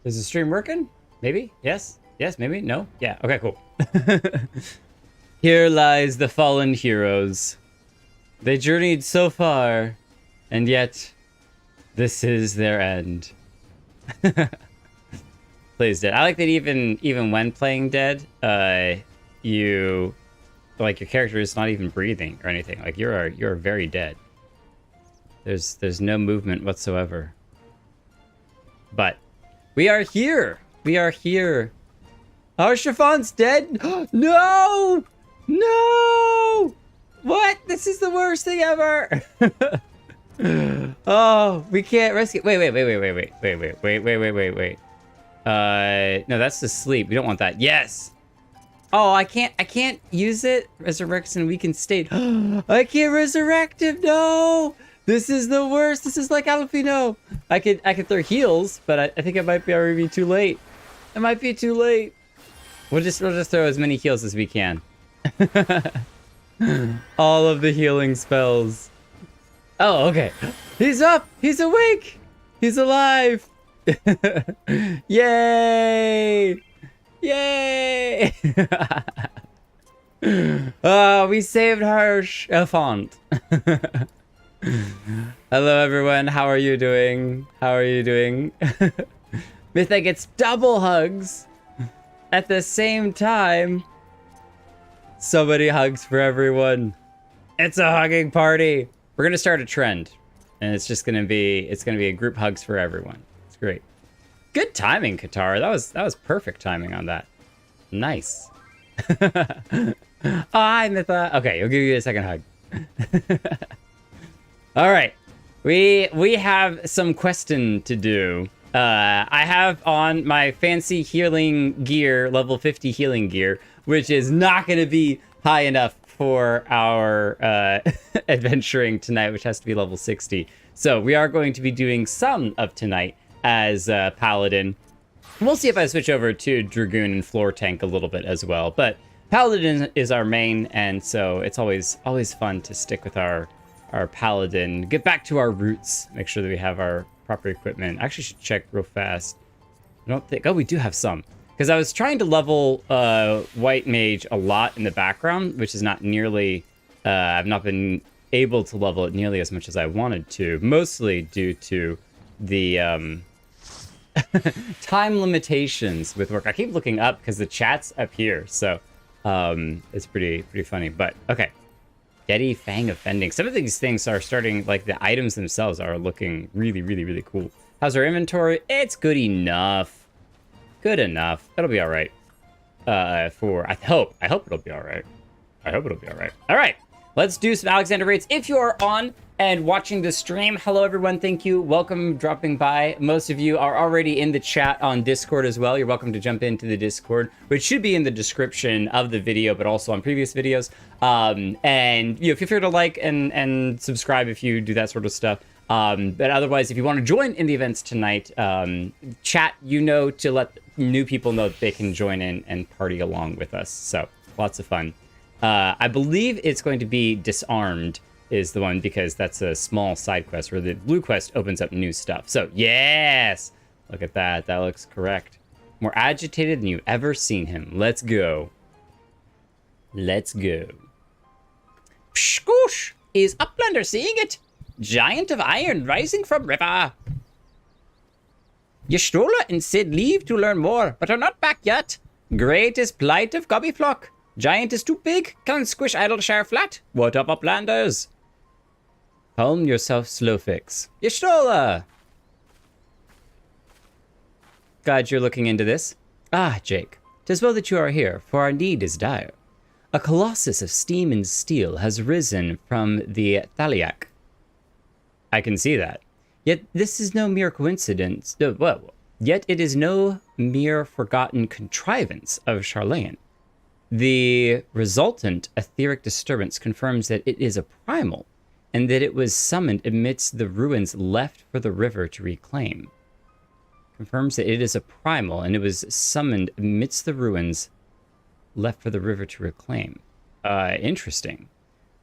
Is the stream working? Maybe? Yes? Yes, maybe? No? Yeah, okay, cool. Here lies the fallen heroes. They journeyed so far, and yet this is their end. Plays dead. I like that even when playing dead, you like your character is not even breathing or anything. Like you're very dead. There's no movement whatsoever. But we are here. We are here. Our Chiffon's dead. No! No! What? This is the worst thing ever. Oh, we can't rescue. Wait. No, that's the sleep. We don't want that. Yes. Oh, I can't use it. Resurrection weakened state. I can't resurrect him. No. This is the worst. This is like Alfino. I could throw heals, but I think it might be already too late. It might be too late. We'll just throw as many heals as we can. All of the healing spells. Oh, okay. He's up. He's awake. He's alive. Yay! Yay! We saved Harsh Elfont. Hello, everyone. How are you doing? How are you doing? Mythic gets double hugs at the same time. So many hugs for everyone. It's a hugging party. We're gonna start a trend, and it's gonna be a group hugs for everyone. It's great. Good timing, Qatar. That was perfect timing on that. Nice. Hi, Mytha. Okay, I'll give you a second hug. All right, we have some questing to do. I have on my fancy healing gear, level 50 healing gear, which is not going to be high enough for our adventuring tonight, which has to be level 60. So we are going to be doing some of tonight as Paladin. We'll see if I switch over to Dragoon and Floor Tank a little bit as well. But Paladin is our main, and so it's always fun to stick with our Paladin. Get back to our roots. Make sure that we have our proper equipment. I actually should check real fast. I don't think... Oh, we do have some. Because I was trying to level White Mage a lot in the background, which is not nearly... I've not been able to level it nearly as much as I wanted to. Mostly due to the time limitations with work. I keep looking up because the chat's up here. So it's pretty funny. But, okay. Deadly Fang Offending. Some of these things are starting, like the items themselves are looking really cool. How's our inventory? It's good enough. Good enough. It'll be all right. I hope it'll be all right. I hope it'll be all right. All right. Let's do some Alexander raids. If you are on and watching the stream, hello everyone. Thank you. Welcome dropping by. Most of you are already in the chat on Discord as well. You're welcome to jump into the Discord, which should be in the description of the video, but also on previous videos. And feel free to like and subscribe if you do that sort of stuff. But otherwise, if you want to join in the events tonight, chat, to let new people know that they can join in and party along with us. So lots of fun. I believe it's going to be Disarmed is the one, because that's a small side quest where the blue quest opens up new stuff. So yes, look at that. That looks correct. More agitated than you've ever seen him. Let's go. Let's go. Pshkoosh! Is Uplander seeing it? Giant of iron rising from river. Ystrola and Sid leave to learn more, but are not back yet. Great is plight of Gobbyflock. Giant is too big, can't squish Idleshire flat. What up, Uplanders? Calm yourself, Slowfix. Ystrola! Glad you're looking into this. Ah, Jake, 'tis well that you are here, for our need is dire. A colossus of steam and steel has risen from the Thaliak. I can see that. Yet this is no mere coincidence. Yet it is no mere forgotten contrivance of Charlayan. The resultant etheric disturbance confirms that it is a primal, and that it was summoned amidst the ruins left for the river to reclaim. Confirms that it is a primal, and it was summoned amidst the ruins left for the river to reclaim. Interesting.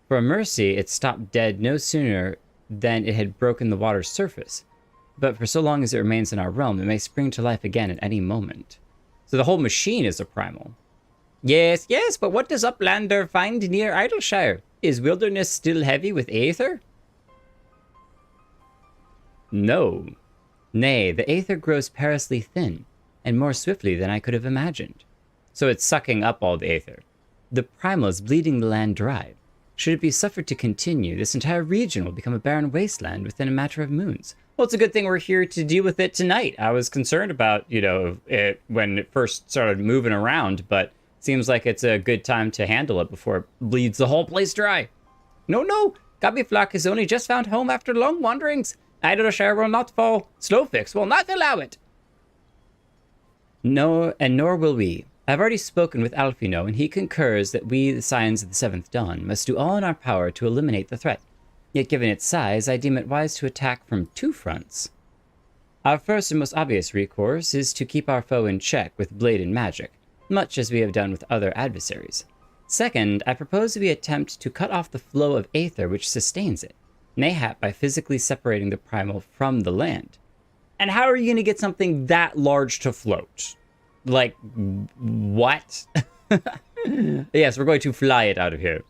For a mercy, it stopped dead no sooner than it had broken the water's surface. but for so long as it remains in our realm, it may spring to life again at any moment. So the whole machine is a primal. Yes, yes, but what does Uplander find near Idleshire? Is wilderness still heavy with aether? No. Nay, the aether grows perilously thin, and more swiftly than I could have imagined. So it's sucking up all the aether. The primal is bleeding the land dry. Should it be suffered to continue, this entire region will become a barren wasteland within a matter of moons. Well, it's a good thing we're here to deal with it tonight. I was concerned about, it when it first started moving around, but seems like it's a good time to handle it before it bleeds the whole place dry. No, Gabbyflock has only just found home after long wanderings. Idleshire will not fall. Slowfix will not allow it. No, and nor will we. I've already spoken with Alfino, and he concurs that we, the Scions of the Seventh Dawn, must do all in our power to eliminate the threat. Yet given its size, I deem it wise to attack from two fronts. Our first and most obvious recourse is to keep our foe in check with blade and magic, much as we have done with other adversaries. Second, I propose we attempt to cut off the flow of aether which sustains it, mayhap by physically separating the primal from the land. And how are you going to get something that large to float? Like, what? Yes, we're going to fly it out of here.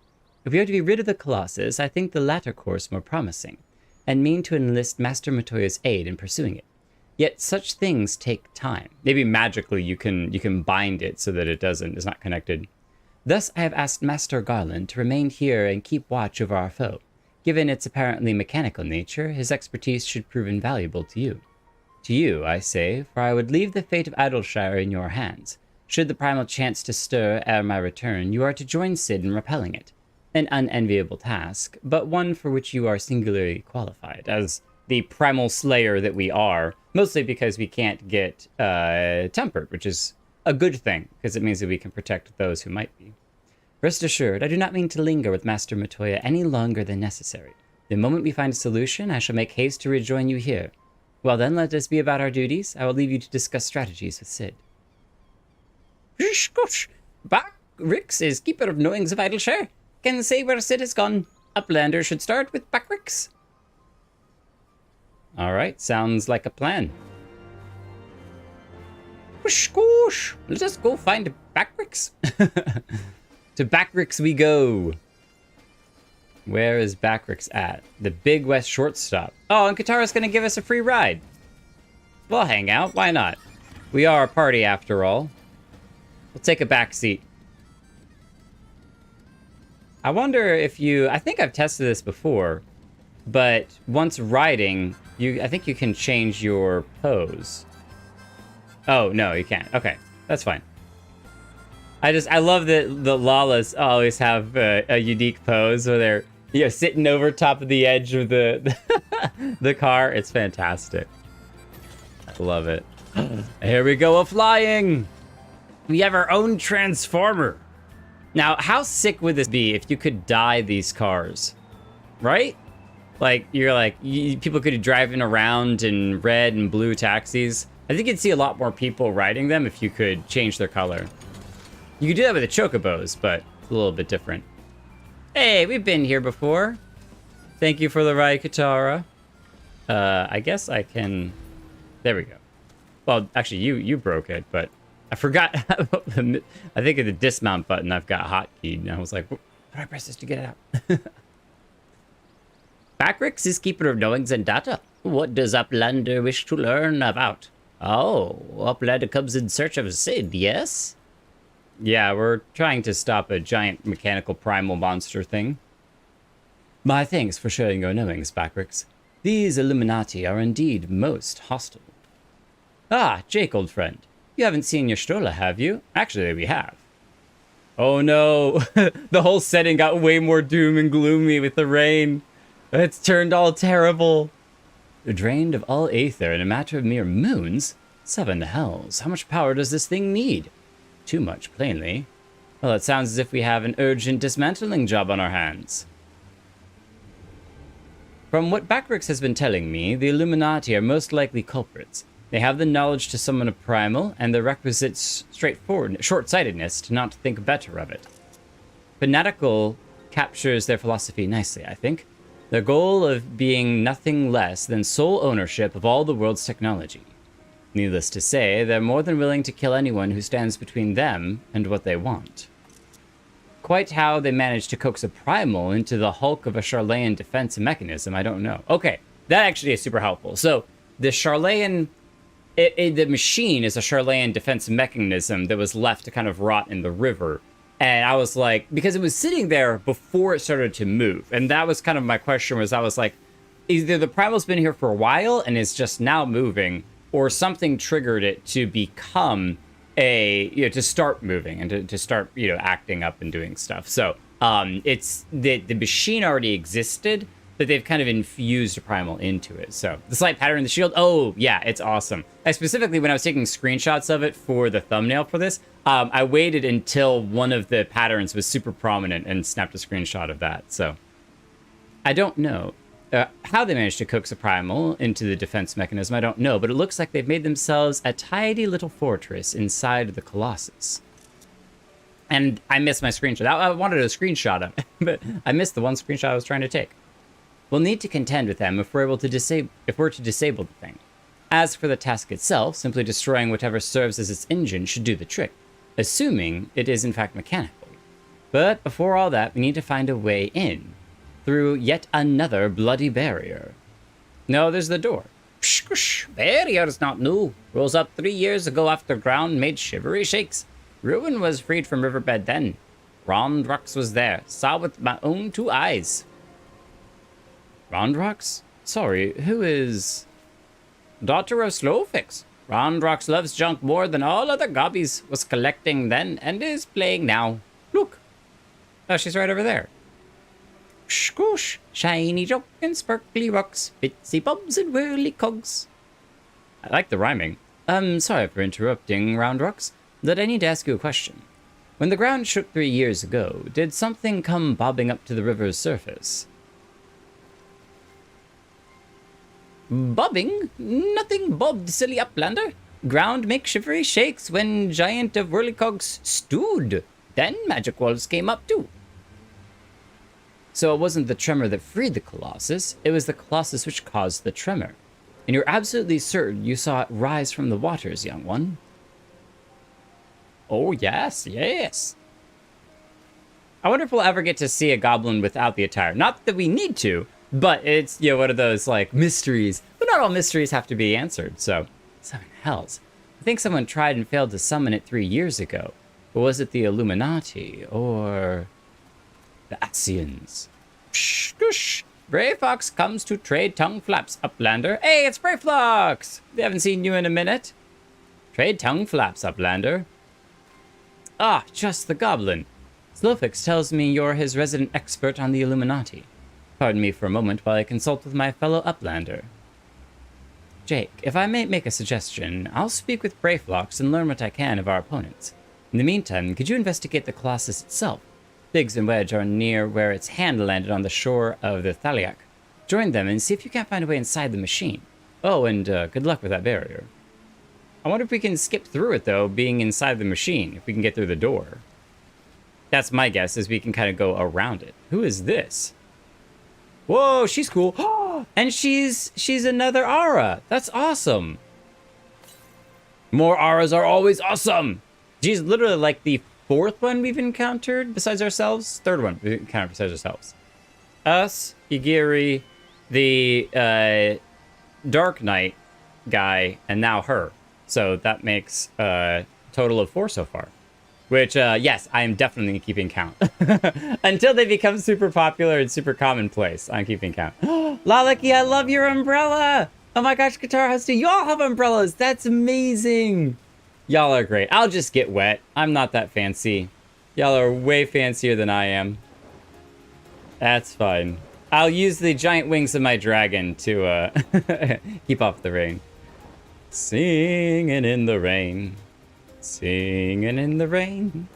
If we are to be rid of the Colossus, I think the latter course more promising, and mean to enlist Master Matoya's aid in pursuing it. Yet such things take time. Maybe magically you can bind it so that it's not connected. Thus I have asked Master Garland to remain here and keep watch over our foe. Given its apparently mechanical nature, his expertise should prove invaluable to you. To you, I say, for I would leave the fate of Idleshire in your hands. Should the primal chance to stir ere my return, you are to join Cid in repelling it. An unenviable task, but one for which you are singularly qualified, as the primal slayer that we are, mostly because we can't get tempered, which is a good thing, because it means that we can protect those who might be. Rest assured, I do not mean to linger with Master Matoya any longer than necessary. The moment we find a solution, I shall make haste to rejoin you here. Well then, let us be about our duties. I will leave you to discuss strategies with Cid. Backrix is keeper of knowings of Idleshire. Can say where Cid has gone. Uplander should start with Backrix. Alright, sounds like a plan. Whoosh, let us go find Backrix. To Backrix we go. Where is Backrix at? The Big West shortstop. Oh, and Katara's gonna give us a free ride. We'll hang out, why not? We are a party after all. We'll take a back seat. I wonder if I think I've tested this before, but once riding, I think you can change your pose. Oh, no, you can't. Okay, that's fine. I love that the Lalas always have a unique pose where they're sitting over top of the edge of the car. It's fantastic. I love it. Here we go, a-flying! We have our own transformer. Now, how sick would this be if you could dye these cars? Right? Like, people could be driving around in red and blue taxis. I think you'd see a lot more people riding them if you could change their color. You could do that with the chocobos, but it's a little bit different. Hey, we've been here before. Thank you for the ride, Katara. I guess I can... There we go. Well, actually, you broke it, but I forgot. I think of the dismount button I've got hotkeyed, and I was like, how do I press this to get it out? Backrix is keeper of knowings and data. What does Uplander wish to learn about? Oh, Uplander comes in search of Cid, yes? Yeah, we're trying to stop a giant mechanical primal monster thing. My thanks for sharing your knowings, Backrix. These Illuminati are indeed most hostile. Ah, Jake, old friend. You haven't seen your stroller, have you? Actually, we have. Oh no, the whole setting got way more doom and gloomy with the rain. It's turned all terrible. Drained of all aether in a matter of mere moons? 7 hells, how much power does this thing need? Too much, plainly. Well, it sounds as if we have an urgent dismantling job on our hands. From what Backrix has been telling me, the Illuminati are most likely culprits. They have the knowledge to summon a primal, and the requisite short-sightedness to not think better of it. Fanatical captures their philosophy nicely, I think. their goal of being nothing less than sole ownership of all the world's technology. Needless to say, they're more than willing to kill anyone who stands between them and what they want. Quite how they managed to coax a primal into the hulk of a Charlayan defense mechanism, I don't know. Okay, that actually is super helpful. So, the Charlayan... the machine is a Charlayan defense mechanism that was left to kind of rot in the river. And I was like, because it was sitting there before it started to move. And that was kind of my question, was I was like, either the primal's been here for a while and is just now moving, or something triggered it to become to start moving and to start, acting up and doing stuff. So it's the machine already existed, but they've kind of infused a primal into it. So the slight pattern in the shield, oh yeah, it's awesome. Specifically, when I was taking screenshots of it for the thumbnail for this, I waited until one of the patterns was super prominent and snapped a screenshot of that. So I don't know how they managed to coax a primal into the defense mechanism. I don't know, but it looks like they've made themselves a tidy little fortress inside the Colossus. And I missed my screenshot. I wanted a screenshot of it, but I missed the one screenshot I was trying to take. We'll need to contend with them if we're to disable the thing. As for the task itself, simply destroying whatever serves as its engine should do the trick, assuming it is in fact mechanical. But before all that, we need to find a way in, through yet another bloody barrier. No, there's the door. Psh, barrier's not new. Rose up 3 years ago after ground made shivery shakes. Ruin was freed from riverbed then. Rondrux was there, saw with my own 2 eyes. Rondrux? Sorry, who is... Daughter of Slowfix. Rondrux loves junk more than all other gobbies. Was collecting then and is playing now. Look. Oh, she's right over there. Skoosh. Shiny junk and sparkly rocks. Bitsy bobs and whirly cogs. I like the rhyming. Sorry for interrupting, Rondrux, but I need to ask you a question. When the ground shook 3 years ago, did something come bobbing up to the river's surface? Bobbing? Nothing bobbed, silly uplander. Ground make shivery shakes when giant of whirlycogs stewed. Then magic wolves came up too. So it wasn't the tremor that freed the Colossus, it was the Colossus which caused the tremor. And you're absolutely certain you saw it rise from the waters, young one. Oh, yes, yes. I wonder if we'll ever get to see a goblin without the attire. Not that we need to, but it's, one of those, mysteries. But not all mysteries have to be answered, so... 7 hells. I think someone tried and failed to summon it 3 years ago. But was it the Illuminati, or... the Asians? Psh, Bray Fox comes to trade tongue flaps, Uplander. Hey, it's Bray Fox! We haven't seen you in a minute. Trade tongue flaps, Uplander. Ah, just the goblin. Slowfix tells me you're his resident expert on the Illuminati. Pardon me for a moment while I consult with my fellow Uplander. Jake, if I may make a suggestion, I'll speak with Brayflox and learn what I can of our opponents. In the meantime, could you investigate the Colossus itself? Biggs and Wedge are near where its hand landed on the shore of the Thaliak. Join them and see if you can't find a way inside the machine. Oh, and good luck with that barrier. I wonder if we can skip through it, though, being inside the machine, if we can get through the door. That's my guess, is we can kind of go around it. Who is this? Whoa, she's cool. And she's another Ara. That's awesome. More Aras are always awesome. She's literally like the 4th one we've encountered besides ourselves. 3rd one we've encountered besides ourselves. Us, Igiri, the Dark Knight guy, and now her. So that makes a total of 4 so far. Which, yes, I am definitely keeping count. Until they become super popular and super commonplace, I'm keeping count. Lalaki, I love your umbrella! Oh my gosh, Guitar House, you all have umbrellas! That's amazing! Y'all are great. I'll just get wet. I'm not that fancy. Y'all are way fancier than I am. That's fine. I'll use the giant wings of my dragon to keep off the rain. Singing in the rain. Singing in the rain.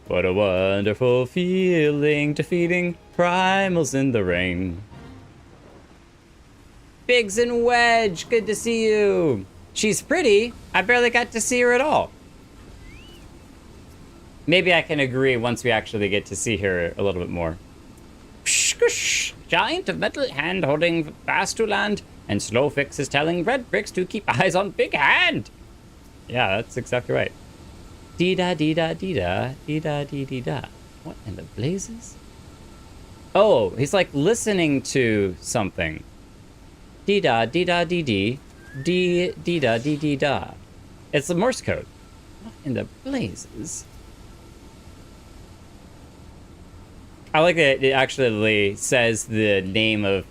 What a wonderful feeling, defeating primals in the rain. Biggs and Wedge, good to see you. She's pretty. I barely got to see her at all. Maybe I can agree once we actually get to see her a little bit more. Psh, Whoosh, giant of metal hand holding fast to land, and Slowfix is telling Red Bricks to keep eyes on Big Hand. Yeah, that's exactly right. Dee-da, dee-da, dee-da, dee-da, dee-dee-da. What in the blazes? Oh, he's like listening to something. Dee-da, dee-da, dee-dee, dee-da, dee-dee-da. It's the Morse code. What in the blazes? I like that it actually says the name of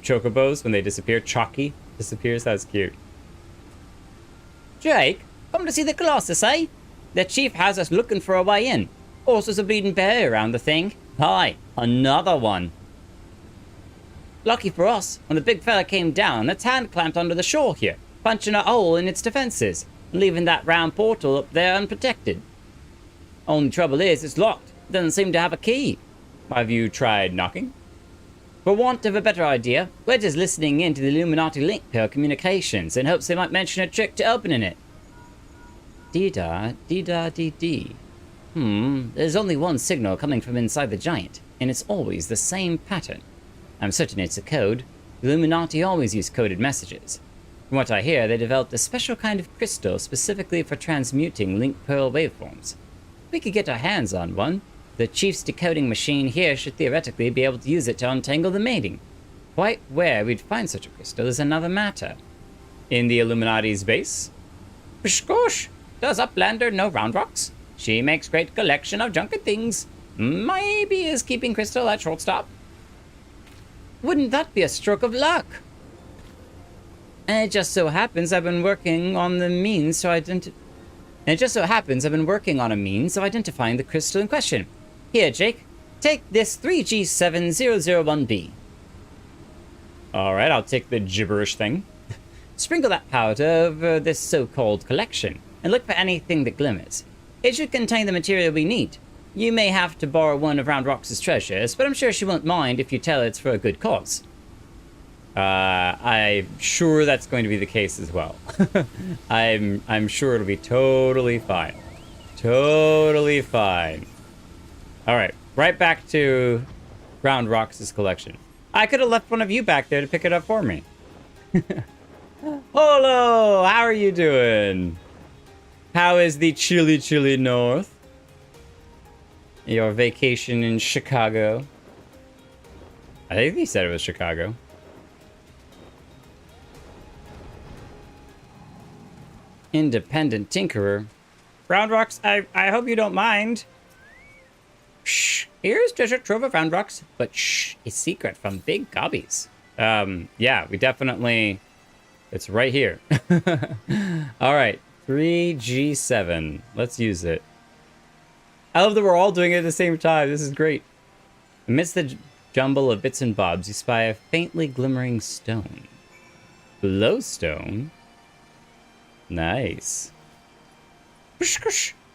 chocobos when they disappear. Chalky disappears. That's cute. Jake, come to see the Colossus, eh? The chief has us looking for a way in. Also, there's a bleeding bear around the thing. Hi, another one. Lucky for us, when the big fella came down, its hand clamped under the shore here, punching a hole in its defenses, and leaving that round portal up there unprotected. Only trouble is, it's locked. It doesn't seem to have a key. Have you tried knocking? For want of a better idea, we're just listening in to the Illuminati link pair communications in hopes they might mention a trick to opening it. Dee-da, dee-da, dee-dee. There's only one signal coming from inside the giant, and it's always the same pattern. I'm certain it's a code. The Illuminati always use coded messages. From what I hear, they developed a special kind of crystal specifically for transmuting link pearl waveforms. We could get our hands on one. The chief's decoding machine here should theoretically be able to use it to untangle the mating. Quite where we'd find such a crystal is another matter. In the Illuminati's base? Pshkosh! Does Uplander know Round Rocks? She makes great collection of junket things. Maybe is keeping crystal at shortstop. Wouldn't that be a stroke of luck? And it just so happens I've been working on the means to identifying the crystal in question. Here, Jake, take this 3G7001B. Alright, I'll take the gibberish thing. Sprinkle that powder over this so-called collection, and look for anything that glimmers. It should contain the material we need. You may have to borrow one of Round Rock's treasures, but I'm sure she won't mind if you tell it's for a good cause. I'm sure that's going to be the case as well. I'm sure it'll be totally fine. Totally fine. Alright, right back to Round Rock's collection. I could have left one of you back there to pick it up for me. Hello, how are you doing? How is the chilly north? Your vacation in Chicago? I think he said it was Chicago. Independent tinkerer. Round Rocks, I hope you don't mind. Shh, here's treasure trove of Round Rocks, but shh, it's secret from Big Gobbies. Yeah, we definitely, it's right here. All right, 3G7, let's use it. I love that we're all doing it at the same time. This is great. Amidst the jumble of bits and bobs, you spy a faintly glimmering stone. Glowstone? Nice.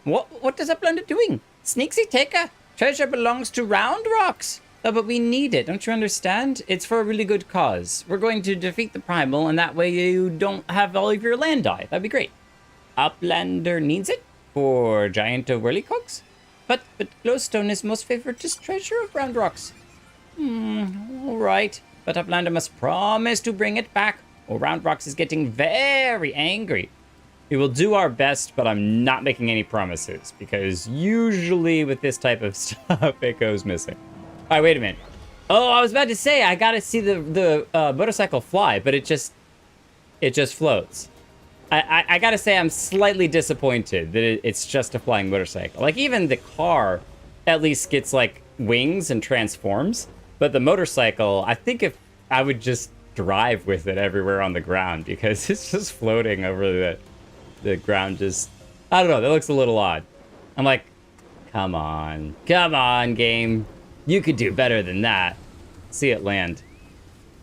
What is Uplander doing? Sneaksy taker. Treasure belongs to Round Rocks. Oh, but we need it. Don't you understand? It's for a really good cause. We're going to defeat the Primal, and that way you don't have all of your land die. That'd be great. Uplander needs it for giant whirlycocks. But glowstone is most favoritist treasure of Round Rocks. All right. But Uplander must promise to bring it back, or Round Rocks is getting very angry. We will do our best, but I'm not making any promises, because usually with this type of stuff, it goes missing. All right, wait a minute. Oh, I was about to say, I gotta see the motorcycle fly, but it just floats. I gotta say, I'm slightly disappointed that it's just a flying motorcycle. Like, even the car at least gets, like, wings and transforms, but the motorcycle, I think if I would just drive with it everywhere on the ground, because it's just floating over the ground. Just, I don't know, that looks a little odd. I'm like, come on game, you could do better than that. See it land.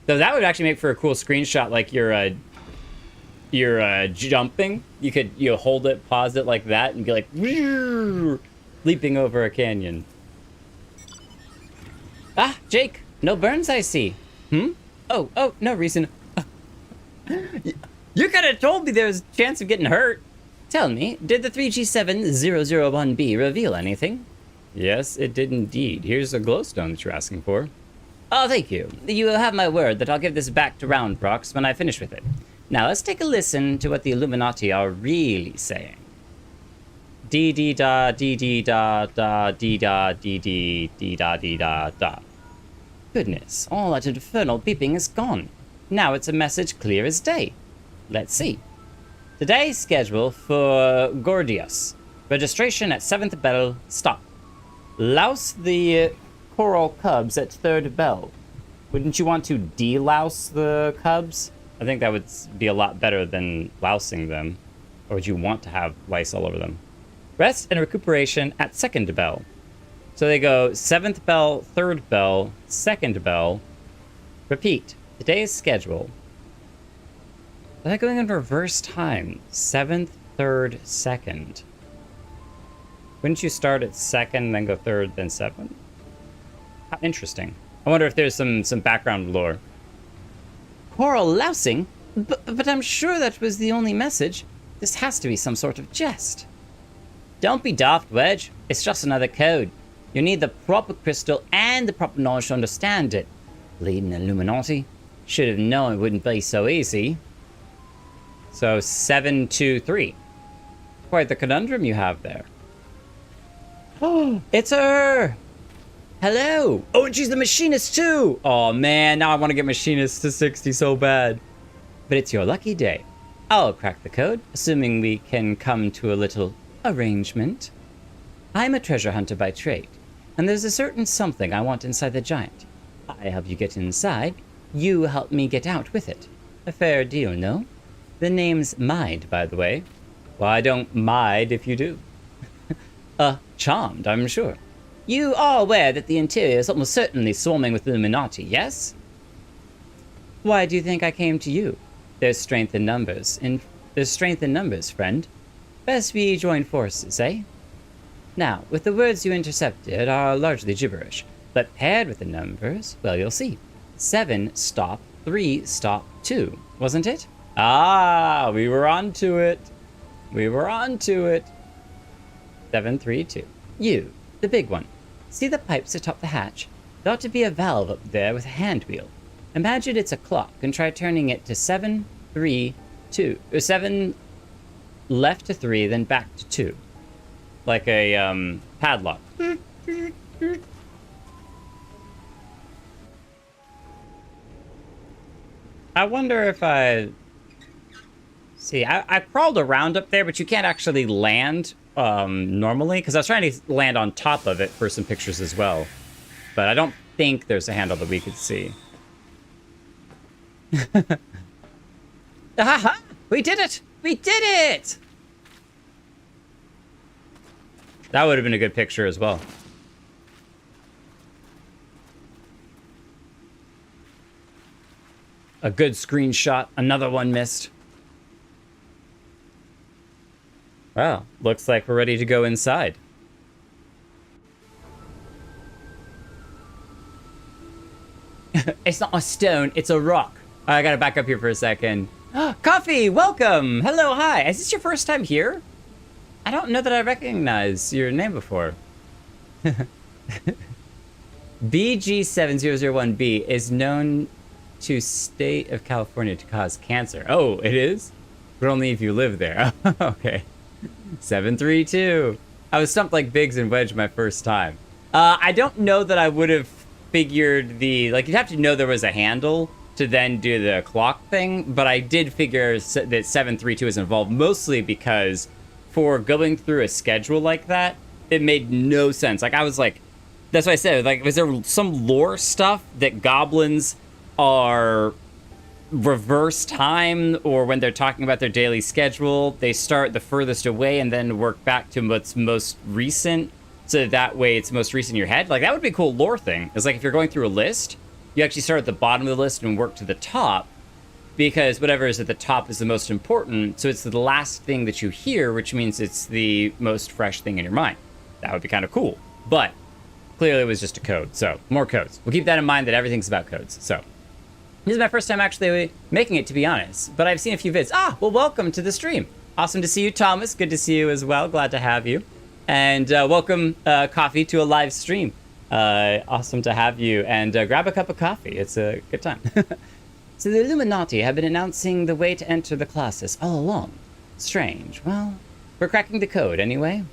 So that would actually make for a cool screenshot, like you're jumping. You could hold it, pause it like that, and be like leaping over a canyon. Ah, Jake, no burns I see. Oh, no reason. You could have told me there was a chance of getting hurt. Tell me, did the 3G7001B reveal anything? Yes, it did indeed. Here's a glowstone that you're asking for. Oh, thank you. You will have my word that I'll give this back to Roundrox when I finish with it. Now, let's take a listen to what the Illuminati are really saying. Dee-dee-da, dee-dee-da, da, dee-da, dee-dee, dee-da, dee-da, da. Goodness, all that infernal beeping is gone. Now it's a message clear as day. Let's see. Today's schedule for Gordius. Registration at 7th bell, stop. Louse the coral cubs at 3rd bell. Wouldn't you want to de-louse the cubs? I think that would be a lot better than lousing them. Or would you want to have lice all over them? Rest and recuperation at 2nd bell. So they go 7th bell, 3rd bell, 2nd bell. Repeat. Today's schedule. They're going in reverse time. 7th, 3rd, 2nd. Wouldn't you start at 2nd, then go 3rd, then 7th? How interesting. I wonder if there's some background lore. Coral lousing? But I'm sure that was the only message. This has to be some sort of jest. Don't be daft, Wedge. It's just another code. You need the proper crystal and the proper knowledge to understand it. Bleeding Illuminati. Should have known it wouldn't be so easy. So 723. Quite the conundrum you have there. Oh, it's her! Hello! Oh, and she's the machinist too! Oh man, now I want to get machinist to 60 so bad. But it's your lucky day. I'll crack the code, assuming we can come to a little arrangement. I'm a treasure hunter by trade, and there's a certain something I want inside the giant. I help you get inside, you help me get out with it. A fair deal, no? The name's Mind, by the way. Well, I don't mind if you do. Charmed, I'm sure. You are aware that the interior is almost certainly swarming with Illuminati, yes? Why do you think I came to you? There's strength in numbers. There's strength in numbers, friend. Best we join forces, eh? Now, with the words you intercepted are largely gibberish, but paired with the numbers, well, you'll see. 7, stop, 3, stop, 2, wasn't it? Ah, we were onto it. We were onto it. 732. You, the big one. See the pipes atop the hatch? There ought to be a valve up there with a hand wheel. Imagine it's a clock and try turning it to 7, 3, 2. Or 7 left to 3, then back to 2. Like a padlock. I wonder if I... See, I crawled around up there, but you can't actually land normally, because I was trying to land on top of it for some pictures as well. But I don't think there's a handle that we could see. Aha! We did it! We did it! That would have been a good picture as well. A good screenshot. Another one missed. Well, looks like we're ready to go inside. It's not a stone, it's a rock. I gotta back up here for a second. Coffee, welcome! Hello, hi. Is this your first time here? I don't know that I recognize your name before. BG7001B is known to state of California to cause cancer. Oh, it is? But only if you live there. Okay. 732. I was stumped like Biggs and Wedge my first time. I don't know that I would have figured the... Like, you'd have to know there was a handle to then do the clock thing, but I did figure that 732 is involved, mostly because for going through a schedule like that, it made no sense. Like, I was like... That's what I said. Like, was there some lore stuff that goblins are reverse time, or when they're talking about their daily schedule, they start the furthest away and then work back to what's most recent, so that way it's most recent in your head? Like, that would be a cool lore thing. It's like if you're going through a list, you actually start at the bottom of the list and work to the top, because whatever is at the top is the most important, so it's the last thing that you hear, which means it's the most fresh thing in your mind. That would be kind of cool. But clearly it was just a code, so more codes. We'll keep that in mind, that everything's about codes. So this is my first time actually making it, to be honest, but I've seen a few vids. Ah, well, welcome to the stream. Awesome to see you, Thomas. Good to see you as well. Glad to have you. And welcome, Coffee, to a live stream. Awesome to have you, and grab a cup of coffee. It's a good time. So the Illuminati have been announcing the way to enter the classes all along. Strange. Well, we're cracking the code anyway.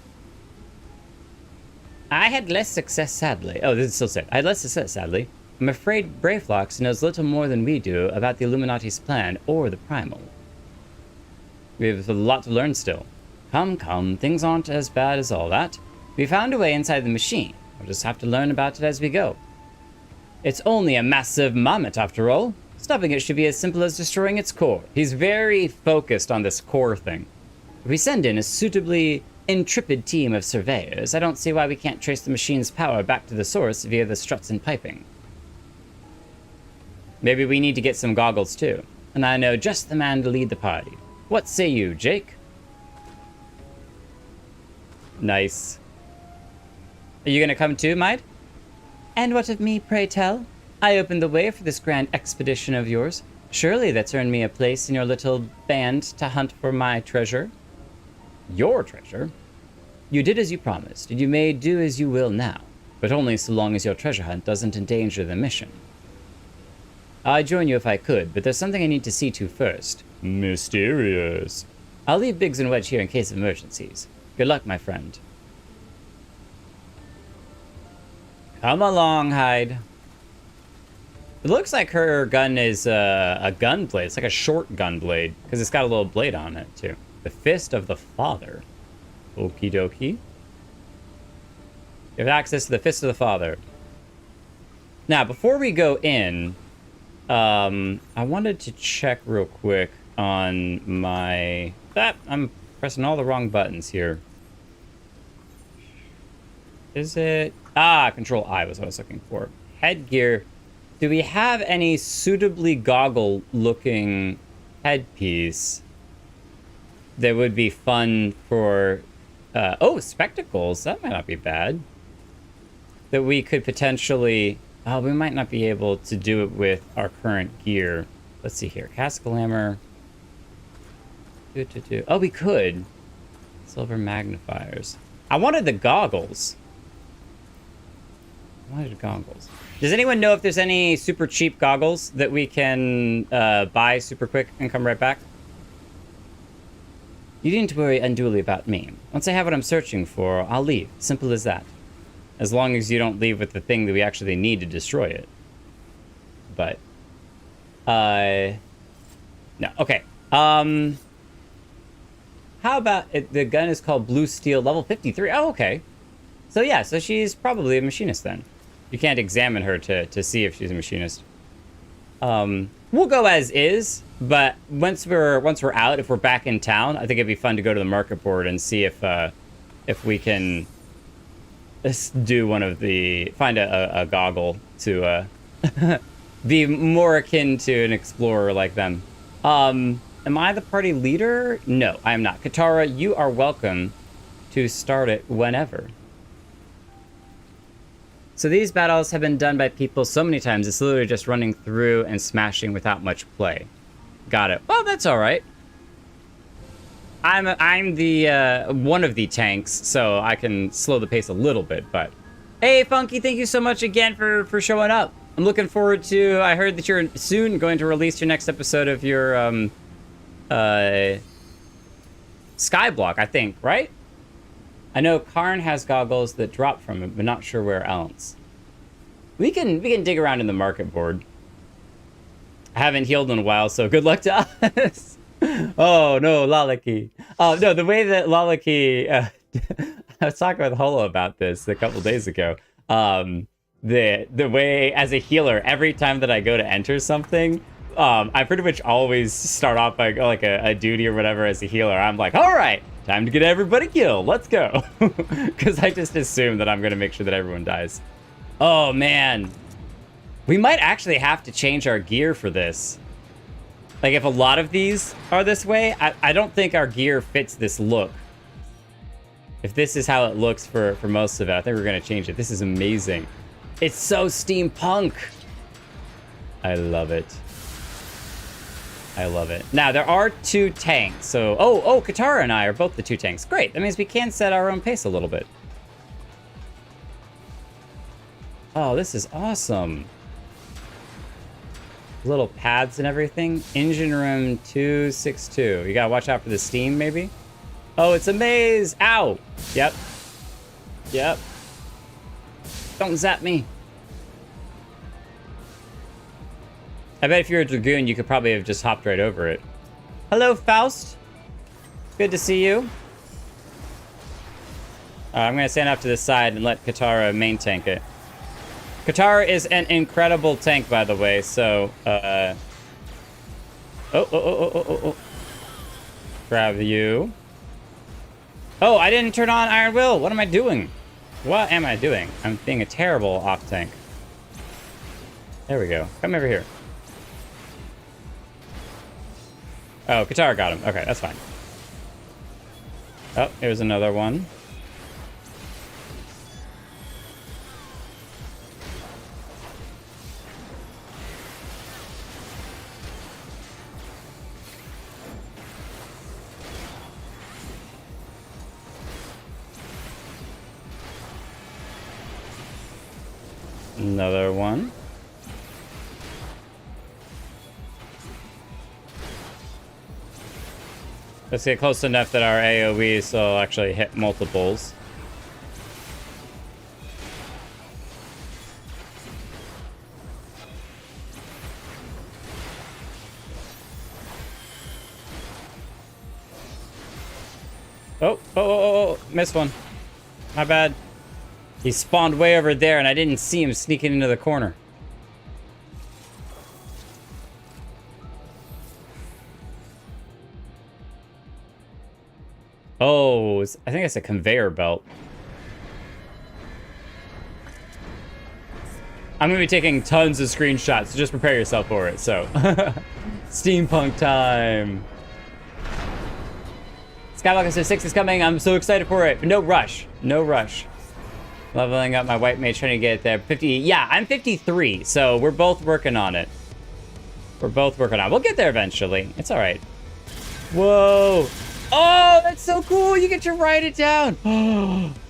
I had less success, sadly. Oh, this is still said. I had less success, sadly. I'm afraid Brayflox knows little more than we do about the Illuminati's plan or the Primal. We have a lot to learn still. Come, come, things aren't as bad as all that. We found a way inside the machine. We'll just have to learn about it as we go. It's only a massive mammoth after all. Stopping it should be as simple as destroying its core. He's very focused on this core thing. If we send in a suitably intrepid team of surveyors, I don't see why we can't trace the machine's power back to the source via the struts and piping. Maybe we need to get some goggles too. And I know just the man to lead the party. What say you, Jake? Nice. Are you gonna come too, Maid? And what of me, pray tell? I opened the way for this grand expedition of yours. Surely that's earned me a place in your little band to hunt for my treasure. Your treasure? You did as you promised, and you may do as you will now, but only so long as your treasure hunt doesn't endanger the mission. I'd join you if I could, but there's something I need to see to first. Mysterious. I'll leave Biggs and Wedge here in case of emergencies. Good luck, my friend. Come along, Hyde. It looks like her gun is a gun blade. It's like a short gun blade, because it's got a little blade on it, too. The Fist of the Father. Okie dokie. You have access to the Fist of the Father. Now, before we go in, I wanted to check real quick on my... I'm pressing all the wrong buttons here. Is it... Control I was what I was looking for. Headgear. Do we have any suitably goggle-looking headpiece that would be fun for... spectacles. That might not be bad. That we could potentially... we might not be able to do it with our current gear. Let's see here. Cast glamour. Oh, we could. Silver magnifiers. I wanted the goggles. Does anyone know if there's any super cheap goggles that we can buy super quick and come right back? You needn't worry unduly about me. Once I have what I'm searching for, I'll leave. Simple as that. As long as you don't leave with the thing that we actually need to destroy it. But, no, okay. How about the gun is called Blue Steel level 53? Oh, okay. So yeah, so she's probably a machinist then. You can't examine her to see if she's a machinist. We'll go as is, but once we're out, if we're back in town, I think it'd be fun to go to the market board and see if we can do one of the... Find a goggle to be more akin to an explorer like them. Am I the party leader? No, I am not. Katara, you are welcome to start it whenever. So these battles have been done by people so many times, it's literally just running through and smashing without much play. Got it. Well, that's all right. I'm the one of the tanks, so I can slow the pace a little bit, but... Hey, Funky, thank you so much again for showing up. I'm looking forward to... I heard that you're soon going to release your next episode of your, Skyblock, I think, right? I know Karn has goggles that drop from it, but not sure where else. We can dig around in the market board. I haven't healed in a while, so good luck to us. Oh, no, Lalaki. Oh, no, the way that Lalaki... I was talking with Holo about this a couple days ago. The way, as a healer, every time that I go to enter something, I pretty much always start off by like a duty or whatever as a healer. I'm like, all right, time to get everybody killed. Let's go. Because I just assume that I'm going to make sure that everyone dies. Oh, man. We might actually have to change our gear for this. Like, if a lot of these are this way, I don't think our gear fits this look. If this is how it looks for most of it, I think we're going to change it. This is amazing. It's so steampunk. I love it. I love it. Now, there are 2 tanks. So, oh, Katara and I are both the 2 tanks. Great. That means we can set our own pace a little bit. Oh, this is awesome. Little pads and everything. Engine room 262. You gotta watch out for the steam, maybe? Oh, it's a maze! Ow! Yep. Yep. Don't zap me. I bet if you're a Dragoon, you could probably have just hopped right over it. Hello, Faust. Good to see you. I'm going to stand off to the side and let Katara main tank it. Katara is an incredible tank, by the way, so... Oh. Grab you. Oh, I didn't turn on Iron Will. What am I doing? What am I doing? I'm being a terrible off tank. There we go. Come over here. Oh, Katara got him. Okay, that's fine. Oh, here's another one. Another one. Let's get close enough that our AoEs will actually hit multiples. Oh, missed one. My bad. He spawned way over there and I didn't see him sneaking into the corner. Oh, I think it's a conveyor belt. I'm gonna be taking tons of screenshots, so just prepare yourself for it, so. Steampunk time. Skywalker 6 is coming, I'm so excited for it, but no rush, no rush. Leveling up my white mage, trying to get there. 50, yeah, I'm 53, so we're both working on it. We're both working on it. We'll get there eventually, it's all right. Whoa. Oh, that's so cool. You get to write it down.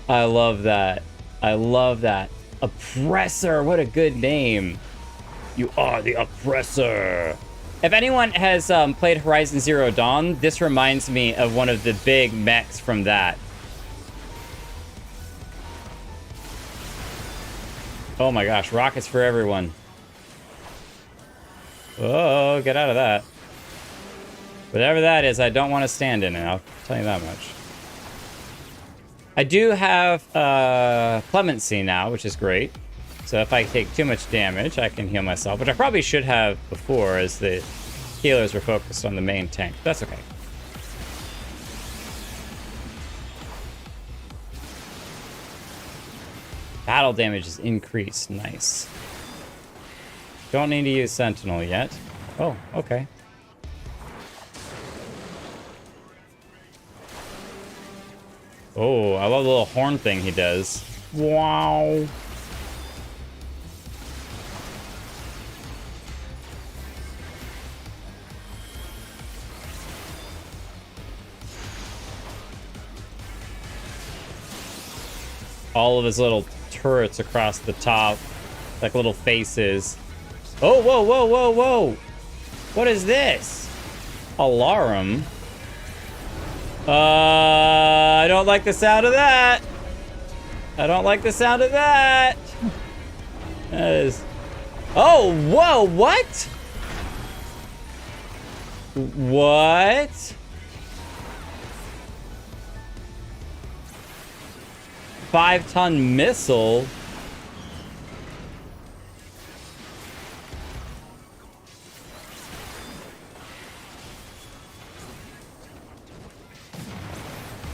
I love that. I love that. Oppressor. What a good name. You are the oppressor. If anyone has played Horizon Zero Dawn, this reminds me of one of the big mechs from that. Oh my gosh. Rockets for everyone. Oh, get out of that. Whatever that is, I don't want to stand in it. I'll tell you that much. I do have clemency now, which is great. So if I take too much damage, I can heal myself, which I probably should have before, as the healers were focused on the main tank. That's okay. Battle damage is increased. Nice. Don't need to use Sentinel yet. Oh, okay. Oh, I love the little horn thing he does. Wow. All of his little turrets across the top, like little faces. Oh, whoa, whoa, whoa, whoa. What is this? Alarum. I don't like the sound of that. I don't like the sound of that. That is... Oh, whoa, what? What? 5-ton missile?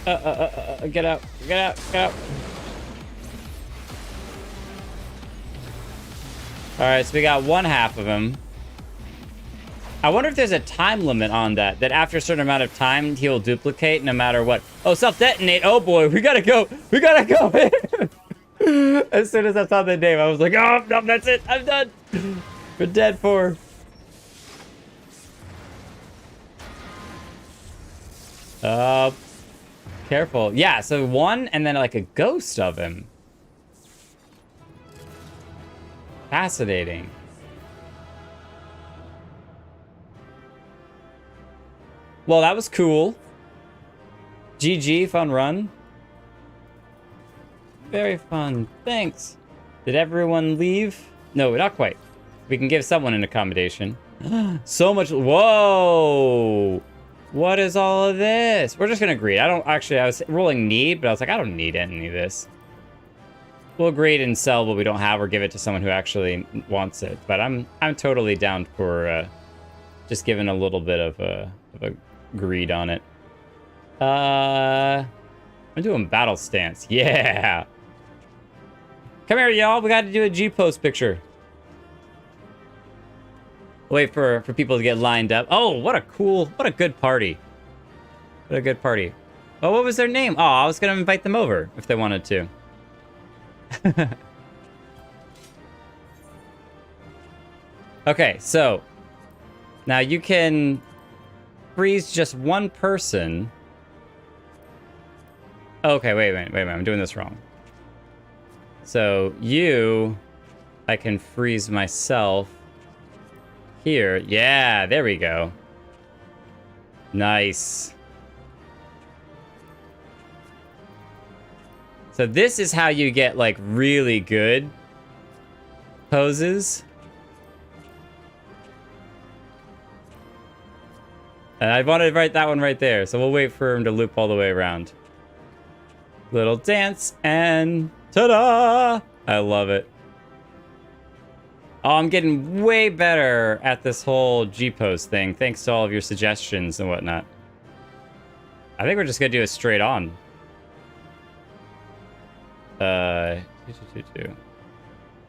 Get out, get out, get out. All right, so we got one half of him. I wonder if there's a time limit on that, that after a certain amount of time, he'll duplicate no matter what. Oh, self-detonate. Oh boy, we gotta go. We gotta go. As soon as I saw the name, I was like, oh, no, that's it. I'm done. We're dead for. Careful. Yeah, so one and then like a ghost of him. Fascinating. Well, that was cool. GG, fun run. Very fun. Thanks. Did everyone leave? No, not quite. We can give someone an accommodation. So much. Whoa. What is all of this? We're just going to greed. I was rolling need, but I was like, I don't need any of this. We'll greed and sell what we don't have or give it to someone who actually wants it. But I'm totally down for just giving a little bit of a greed on it. I'm doing battle stance. Yeah. Come here, y'all. We got to do a G-post picture. Wait for people to get lined up. Oh, what a good party. What a good party. Oh, what was their name? Oh, I was going to invite them over if they wanted to. Okay, so now you can freeze just one person. Okay, wait a minute. I'm doing this wrong. So I can freeze myself here. Yeah, there we go. Nice. So this is how you get like really good poses. And I wanted to write that one right there, so we'll wait for him to loop all the way around. Little dance and ta-da! I love it. Oh, I'm getting way better at this whole G-pose thing, thanks to all of your suggestions and whatnot. I think we're just gonna do it straight on.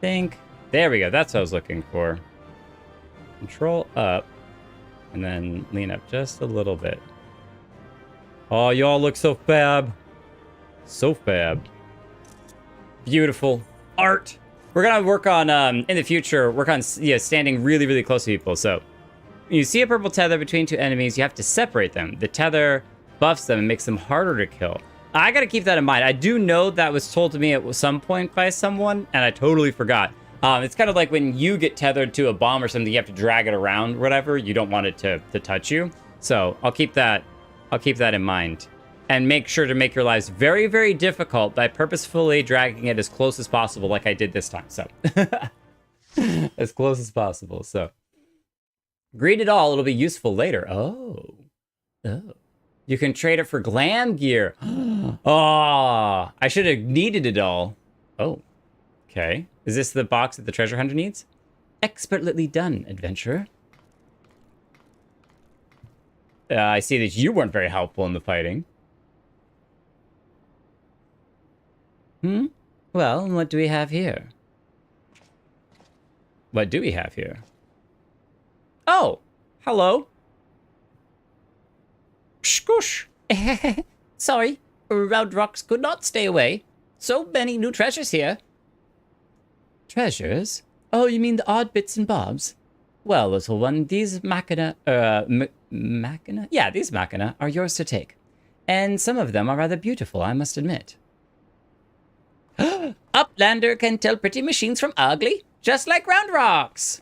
Think. There we go. That's what I was looking for. Control up. And then lean up just a little bit. Oh, y'all look so fab. So fab. Beautiful. Art. We're going to work on, in the future, work on standing really, really close to people. So, you see a purple tether between two enemies, you have to separate them. The tether buffs them and makes them harder to kill. I got to keep that in mind. I do know that was told to me at some point by someone, and I totally forgot. It's kind of like when you get tethered to a bomb or something, you have to drag it around, or whatever. You don't want it to touch you. So I'll keep that in mind. And make sure to make your lives very, very difficult by purposefully dragging it as close as possible, like I did this time. So as close as possible. So greed it all. It'll be useful later. Oh. You can trade it for glam gear. Oh, I should have needed it all. Oh, okay. Is this the box that the treasure hunter needs? Expertly done, adventurer. I see that you weren't very helpful in the fighting. Well, what do we have here? What do we have here? Oh, hello. Scush. Sorry, Round Rocks could not stay away. So many new treasures here. Treasures? Oh, you mean the odd bits and bobs? Well, little one, these machina... machina? Yeah, these machina are yours to take. And some of them are rather beautiful, I must admit. Uplander can tell pretty machines from ugly, just like Round Rocks.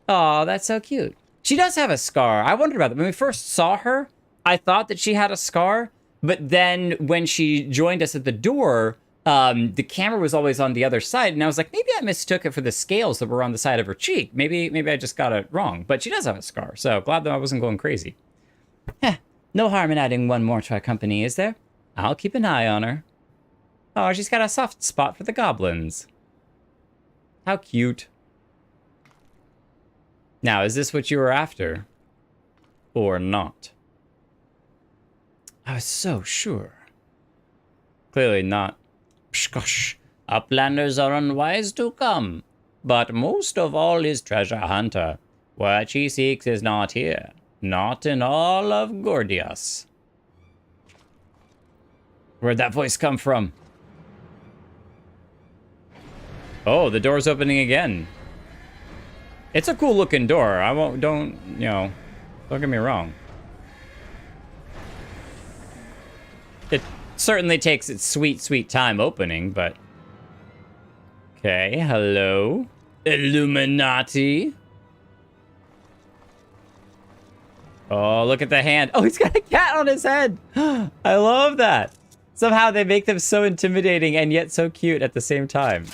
Aw, that's so cute. She does have a scar. I wondered about that. When we first saw her, I thought that she had a scar, but then when she joined us at the door... the camera was always on the other side, and I was like, maybe I mistook it for the scales that were on the side of her cheek. Maybe I just got it wrong. But she does have a scar, so glad that I wasn't going crazy. No harm in adding one more to our company, is there? I'll keep an eye on her. Oh, she's got a soft spot for the goblins. How cute. Now, is this what you were after? Or not? I was so sure. Clearly not. Gosh, uplanders are unwise to come, but most of all is treasure hunter. What she seeks is not here, not in all of Gordius. Where'd that voice come from? Oh, the door's opening again. It's a cool looking door. Don't get me wrong. It certainly takes its sweet, sweet time opening, but... Okay, hello. Illuminati. Oh, look at the hand. Oh, he's got a cat on his head. I love that. Somehow they make them so intimidating and yet so cute at the same time.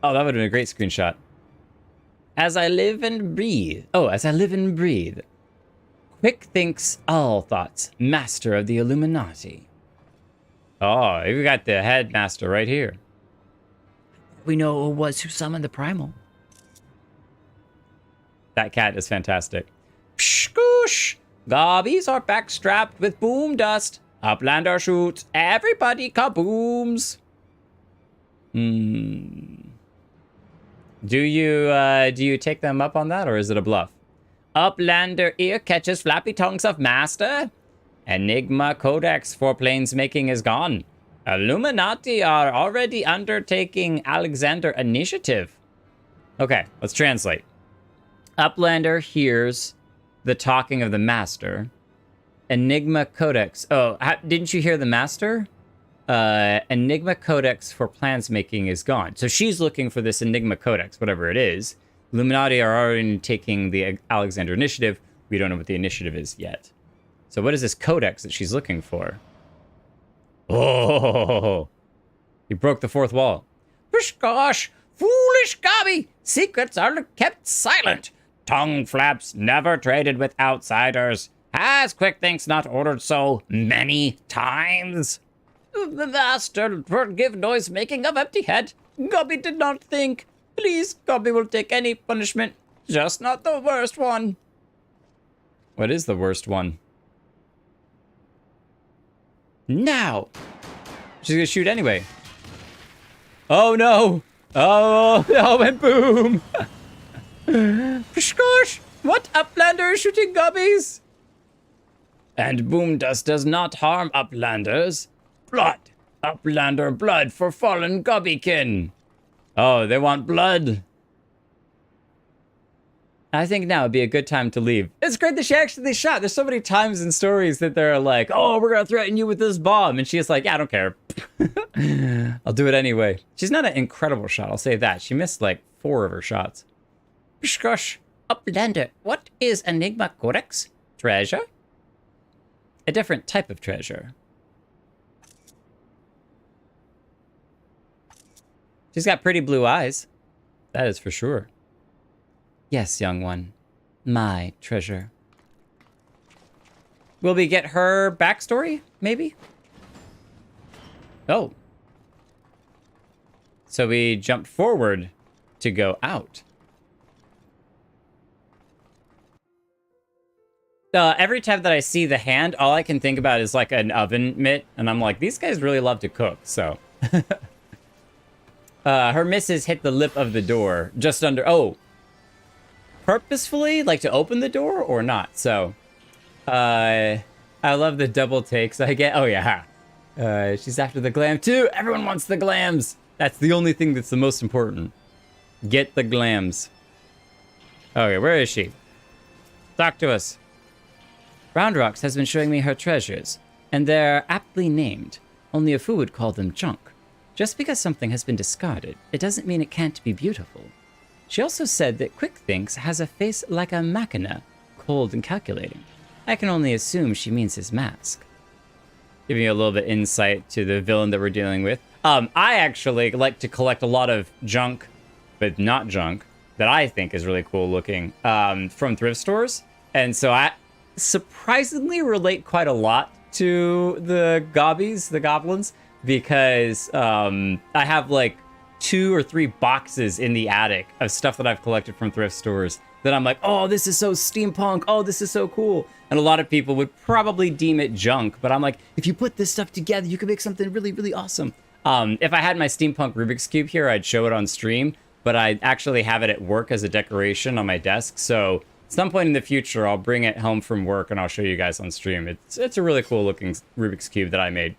Oh, that would have been a great screenshot. As I live and breathe. Oh, as I live and breathe. Quick thinks all thoughts. Master of the Illuminati. Oh, we got the headmaster right here. We know who was who summoned the primal. That cat is fantastic. Pshkoosh! Gobbies are backstrapped with boom dust. Uplander shoots. Everybody kabooms. Do you take them up on that, or is it a bluff? Uplander ear catches flappy tongues of master. Enigma codex for planesmaking is gone. Illuminati are already undertaking Alexander initiative. Okay, let's translate. Uplander hears the talking of the master. Enigma codex. Oh, didn't you hear the master? Enigma codex for plansmaking is gone. So she's looking for this Enigma codex, whatever it is. Illuminati are already taking the Alexander initiative. We don't know what the initiative is yet. So what is this codex that she's looking for? Oh, he broke the fourth wall. Gosh, foolish gobby! Secrets are kept silent. Tongue flaps never traded with outsiders. Has Quick Thinks not ordered so many times? The master forgive noise making of empty head. Gobby did not think. Please, Gobby will take any punishment, just not the worst one. What is the worst one? Now! She's gonna shoot anyway. Oh no! Oh no, and boom! Gosh! What? Uplander is shooting gobbies? And boom dust does not harm uplanders. Blood! Uplander blood for fallen gobbykin! Oh, they want blood. I think now would be a good time to leave. It's great that she actually shot. There's so many times in stories that they're like, oh, we're gonna threaten you with this bomb. And she's like, yeah, I don't care. I'll do it anyway. She's not an incredible shot, I'll say that. She missed like 4 of her shots. Gosh, Uplander, what is Enigma Codex? Treasure? A different type of treasure. She's got pretty blue eyes. That is for sure. Yes, young one. My treasure. Will we get her backstory, maybe? Oh. So we jump forward to go out. Every time that I see the hand, all I can think about is like an oven mitt. And I'm like, these guys really love to cook, so. Her misses hit the lip of the door just under... Oh. Purposefully, like to open the door or not? So, I love the double takes I get. Oh, yeah. She's after the glam, too. Everyone wants the glams. That's the only thing that's the most important. Get the glams. Okay, where is she? Talk to us. Roundrocks has been showing me her treasures, and they're aptly named. Only a fool would call them junk. Just because something has been discarded, it doesn't mean it can't be beautiful. She also said that Quick Thinks has a face like a machina, cold and calculating. I can only assume she means his mask. Giving you a little bit insight to the villain that we're dealing with. I actually like to collect a lot of junk, but not junk, that I think is really cool looking, from thrift stores. And so I surprisingly relate quite a lot to the gobbies, the goblins, because I have like 2 or 3 boxes in the attic of stuff that I've collected from thrift stores that I'm like, oh, this is so steampunk. Oh, this is so cool. And a lot of people would probably deem it junk, but I'm like, if you put this stuff together, you can make something really, really awesome. If I had my steampunk Rubik's Cube here, I'd show it on stream, but I actually have it at work as a decoration on my desk. So at some point in the future, I'll bring it home from work and I'll show you guys on stream. It's a really cool looking Rubik's Cube that I made.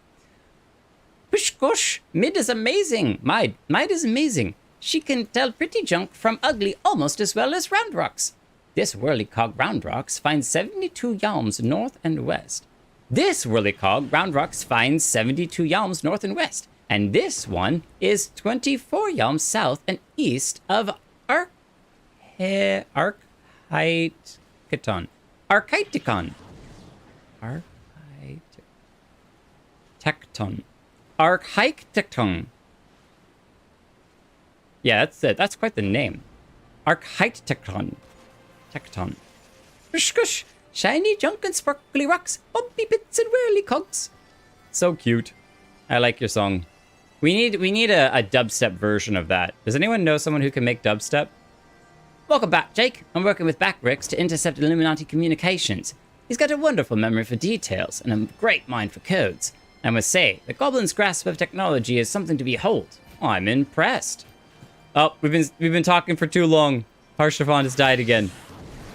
Push gosh, Mid is amazing. Mid is amazing. She can tell pretty junk from ugly almost as well as Roundrocks. This whirlycog Roundrocks finds 72 yalms north and west. This whirlycog Roundrocks finds 72 yalms north and west. And this one is 24 yalms south and east of Archaiticon. Archaiticon. Archaiticon. Yeah, that's it. That's quite the name. Archaiticon. Tecton. Shush, shiny junk and sparkly rocks, bumpy bits and whirly cogs. So cute. I like your song. We need a dubstep version of that. Does anyone know someone who can make dubstep? Welcome back, Jake. I'm working with Backbricks to intercept Illuminati communications. He's got a wonderful memory for details and a great mind for codes. I must say, the Goblin's grasp of technology is something to behold. I'm impressed. Oh, we've been talking for too long. Harshaphon has died again.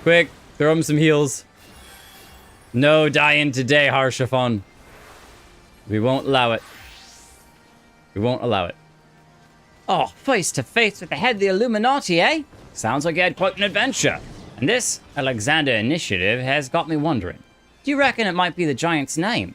Quick, throw him some heals. No dying today, Harshaphon. We won't allow it. We won't allow it. Oh, face to face with the head of the Illuminati, eh? Sounds like you had quite an adventure. And this Alexander initiative has got me wondering. Do you reckon it might be the giant's name?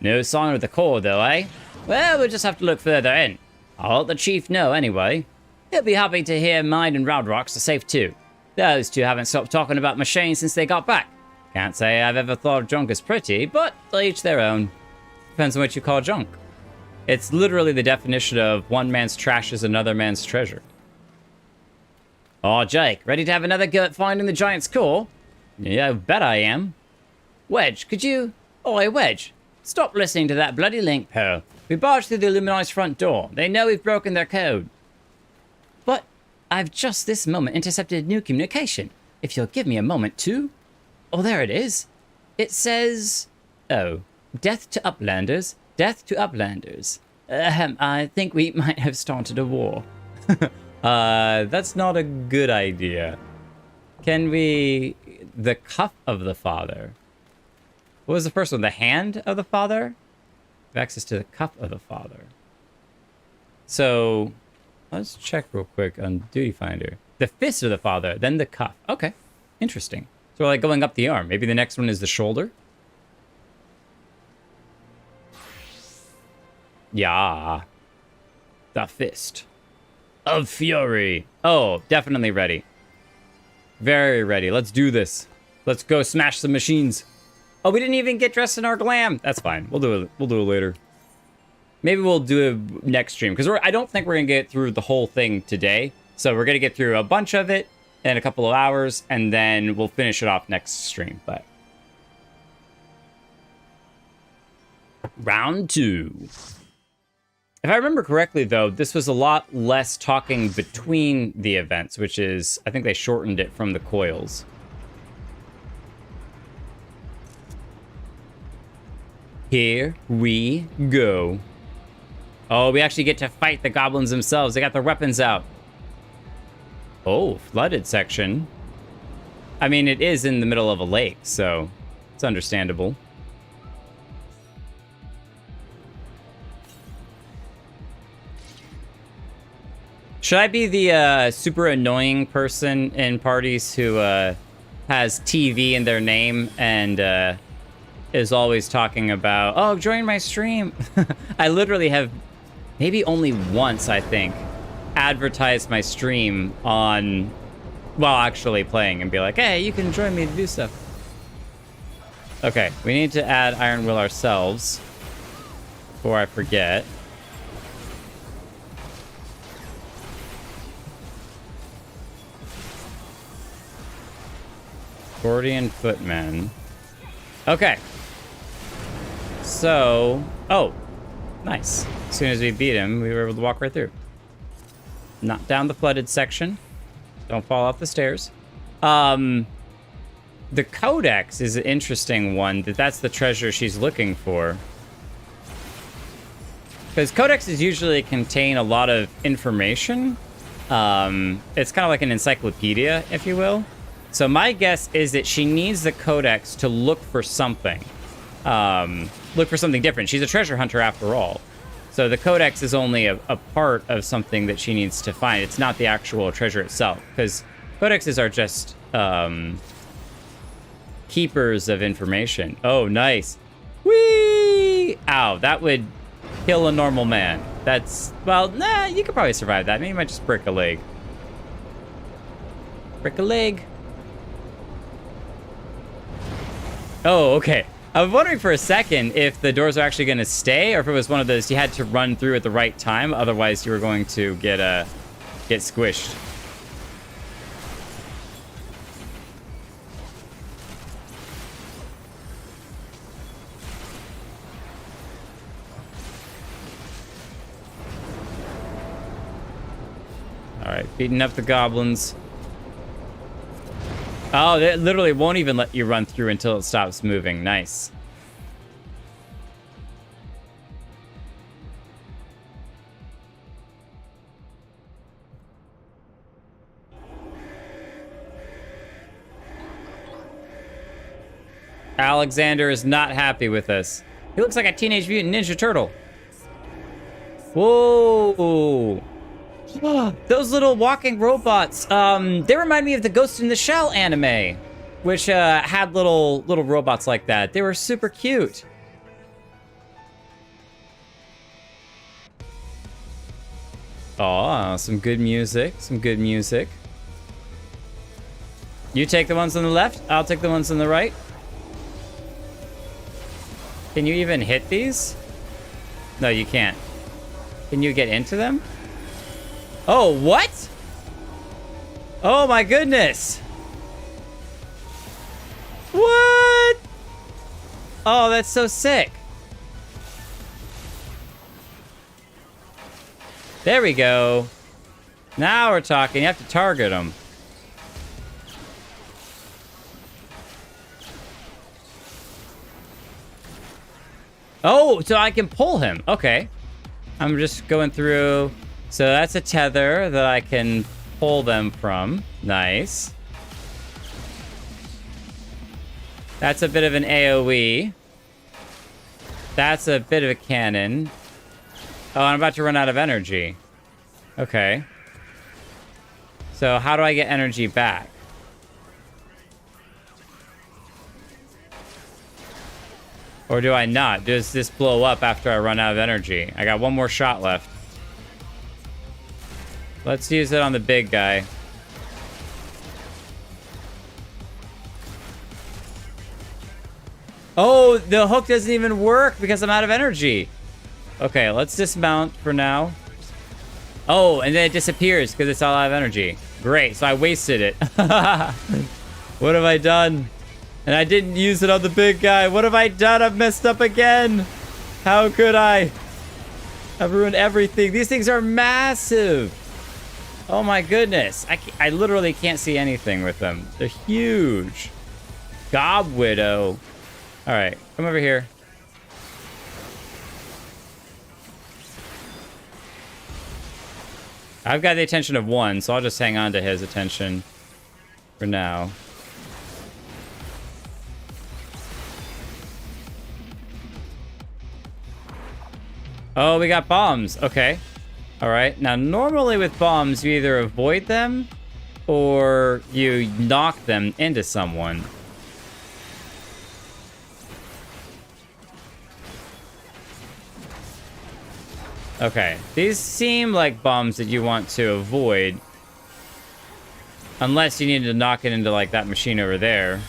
No sign of the core, though, eh? Well, we'll just have to look further in. I'll let the chief know, anyway. He'll be happy to hear mine and Roudrock's are safe, too. Those two haven't stopped talking about machines since they got back. Can't say I've ever thought of junk as pretty, but to each their own. Depends on what you call junk. It's literally the definition of one man's trash is another man's treasure. Oh, Jake, ready to have another go at finding the giant's core? Yeah, I bet I am. Wedge, could you... Oi, Wedge, stop listening to that bloody link pearl. We barged through the Illuminati's front door. They know we've broken their code. But I've just this moment intercepted new communication. If you'll give me a moment to... Oh, there it is. It says... Oh, death to Uplanders. Death to Uplanders. I think we might have started a war. That's not a good idea. Can we... The cuff of the father. What was the first one? The hand of the father? Have access to the cuff of the father. So, let's check real quick on Duty Finder. The fist of the father, then the cuff. Okay, interesting. So we're like going up the arm. Maybe the next one is the shoulder? Yeah. The fist of fury. Oh, definitely ready. Very ready. Let's do this. Let's go smash some machines. Oh, we didn't even get dressed in our glam. That's fine. We'll do it. We'll do it later. Maybe we'll do it next stream because I don't think we're gonna get through the whole thing today. So we're gonna get through a bunch of it in a couple of hours, and then we'll finish it off next stream. But round 2. If I remember correctly, though, this was a lot less talking between the events, which is, I think they shortened it from the coils. Here we go. Oh, we actually get to fight the goblins themselves. They got their weapons out. Oh, flooded section. I mean, it is in the middle of a lake, so it's understandable. Should I be the super annoying person in parties who has TV in their name and is always talking about, oh, join my stream? I literally have maybe only once, I think, advertised my stream on, while actually playing and be like, hey, you can join me to do stuff. Okay, we need to add Iron Will ourselves before I forget. Gordian Footman. Okay. So... Oh. Nice. As soon as we beat him, we were able to walk right through. Knock down the flooded section. Don't fall off the stairs. The Codex is an interesting one. That's the treasure she's looking for. Because Codexes usually contain a lot of information. It's kind of like an encyclopedia, if you will. So my guess is that she needs the Codex to look for something. Look for something different. She's a treasure hunter after all. So the Codex is only a part of something that she needs to find. It's not the actual treasure itself. Because Codexes are just keepers of information. Oh, nice. Whee! Ow, that would kill a normal man. That's, well, nah, you could probably survive that. Maybe you might just break a leg. Break a leg. Oh, okay. I was wondering for a second if the doors are actually going to stay, or if it was one of those you had to run through at the right time, otherwise you were going to get squished. All right, beating up the goblins. Oh, they literally won't even let you run through until it stops moving. Nice. Alexander is not happy with us. He looks like a Teenage Mutant Ninja Turtle. Whoa. Those little walking robots, they remind me of the Ghost in the Shell anime, which had little robots like that. They were super cute. Oh, some good music, some good music. You take the ones on the left, I'll take the ones on the right. Can you even hit these? No, you can't. Can you get into them? Oh, what? Oh my goodness. What? Oh, that's so sick. There we go. Now we're talking. You have to target them. Oh, so I can pull him. Okay. I'm just going through. So that's a tether that I can pull them from. Nice. That's a bit of an AoE. That's a bit of a cannon. Oh, I'm about to run out of energy. Okay. So how do I get energy back? Or do I not? Does this blow up after I run out of energy? I got one more shot left. Let's use it on the big guy. Oh, the hook doesn't even work because I'm out of energy. Okay, let's dismount for now. Oh, and then it disappears because it's all out of energy. Great, so I wasted it. What have I done? And I didn't use it on the big guy. What have I done? I've messed up again. How could I? I've ruined everything. These things are massive. Oh my goodness. I literally can't see anything with them. They're huge. Gob Widow. All right, come over here. I've got the attention of one, so I'll just hang on to his attention for now. Oh, we got bombs. Okay. All right. Now, normally with bombs, you either avoid them or you knock them into someone. Okay. These seem like bombs that you want to avoid. Unless you need to knock it into, like, that machine over there.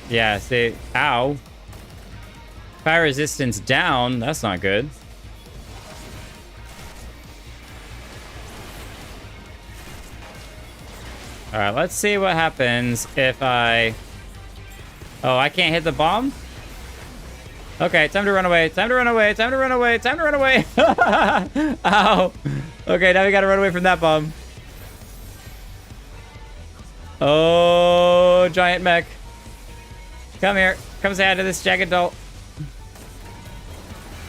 Yeah, see, ow. Fire resistance down. That's not good. All right, let's see what happens if I... Oh, I can't hit the bomb? Okay, time to run away. Time to run away. Time to run away. Time to run away. Ow. Okay, now we gotta run away from that bomb. Oh, giant mech. Come here. Come say hi to this jagged doll.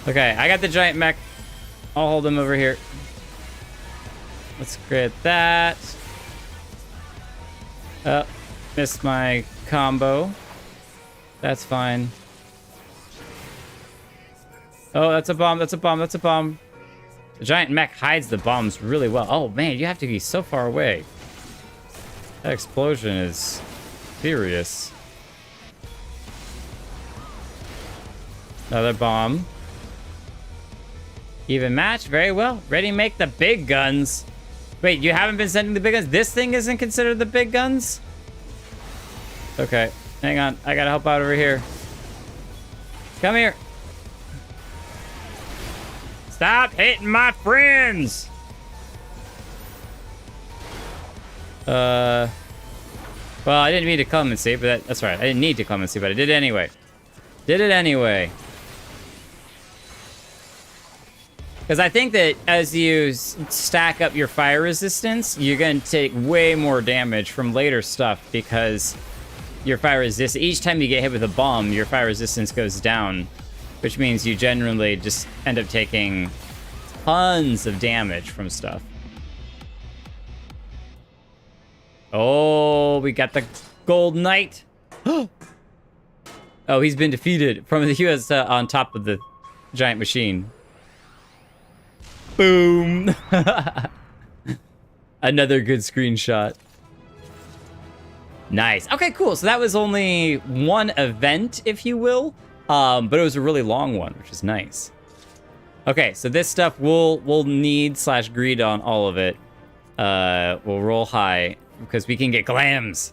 Okay, I got the giant mech. I'll hold him over here. Let's get that. Oh, missed my combo. That's fine. Oh, that's a bomb. That's a bomb. That's a bomb. The giant mech hides the bombs really well. Oh, man, you have to be so far away. That explosion is serious. Another bomb. Even match. Very well. Ready to make the big guns. Wait, you haven't been sending the big guns? This thing isn't considered the big guns? Okay. Hang on. I gotta help out over here. Come here. Stop hitting my friends! Well, I didn't mean to clemency, but that's right. I didn't need to clemency, but I did it anyway. Did it anyway. Because I think that as you stack up your fire resistance, you're going to take way more damage from later stuff because your fire resistance, each time you get hit with a bomb, your fire resistance goes down, which means you generally just end up taking tons of damage from stuff. Oh, we got the gold knight. Oh, he's been defeated. He was on top of the giant machine. Boom. Another good screenshot. Nice. Okay, cool. So that was only one event, if you will. But it was a really long one, which is nice. Okay, so this stuff we'll need / greed on all of it. We'll roll high because we can get glams.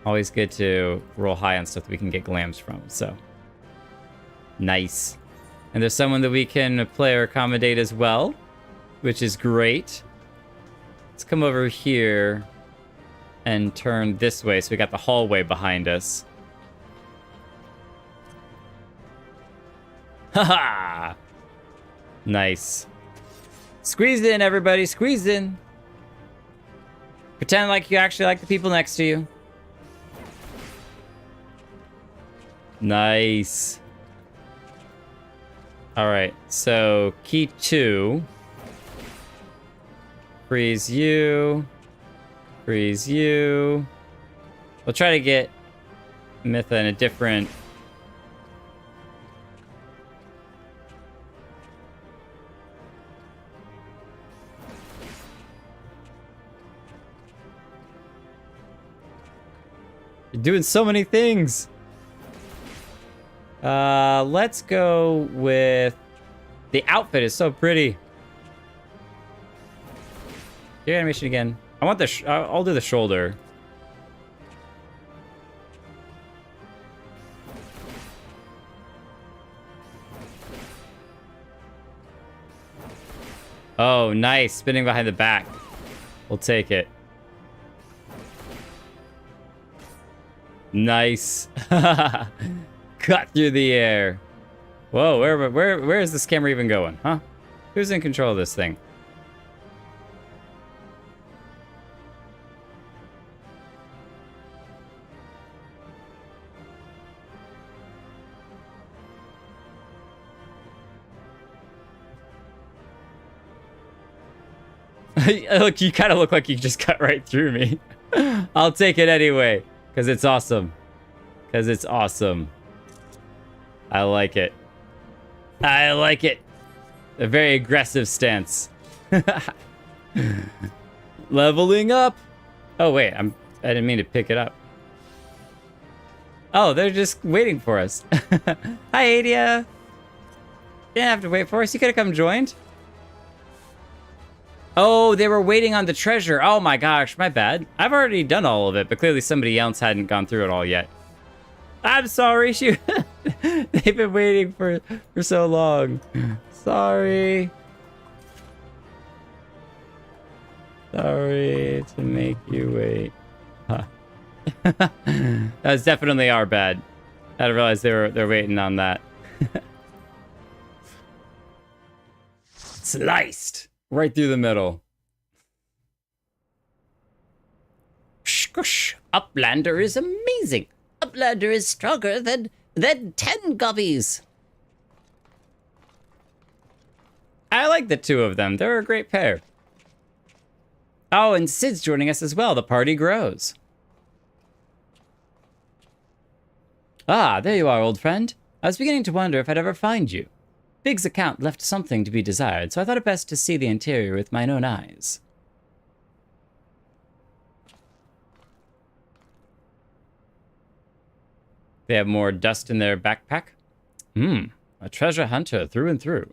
Always good to roll high on stuff that we can get glams from. So nice. And there's someone that we can play or accommodate as well, which is great. Let's come over here and turn this way so we got the hallway behind us. Haha! Nice. Squeeze in, everybody. Squeeze in. Pretend like you actually like the people next to you. Nice. Alright, so key 2. Freeze you. Freeze you. We'll try to get Mytha in a different... You're doing so many things. Let's go with... The outfit is so pretty. Your animation again. I want the... I'll do the shoulder. Oh, nice. Spinning behind the back. We'll take it. Nice. Cut through the air. Whoa, where is this camera even going, huh? Who's in control of this thing? Look, you kind of look like you just cut right through me. I'll take it anyway, because it's awesome. Because it's awesome. I like it. I like it. A very aggressive stance. Leveling up. Oh, wait. I didn't mean to pick it up. Oh, they're just waiting for us. Hi, Adia. You didn't have to wait for us. You could have come joined. Oh, they were waiting on the treasure. Oh my gosh, my bad. I've already done all of it, but clearly somebody else hadn't gone through it all yet. I'm sorry, they've been waiting for so long. Sorry. Sorry to make you wait. Huh. That's definitely our bad. I didn't realize they're waiting on that. Sliced right through the middle. Shush. Uplander is amazing. Uplander is stronger than 10 guppies. I like the two of them. They're a great pair. Oh, and Sid's joining us as well. The party grows. Ah, there you are, old friend. I was beginning to wonder if I'd ever find you. Big's account left something to be desired, so I thought it best to see the interior with mine own eyes. They have more dust in their backpack. A treasure hunter through and through.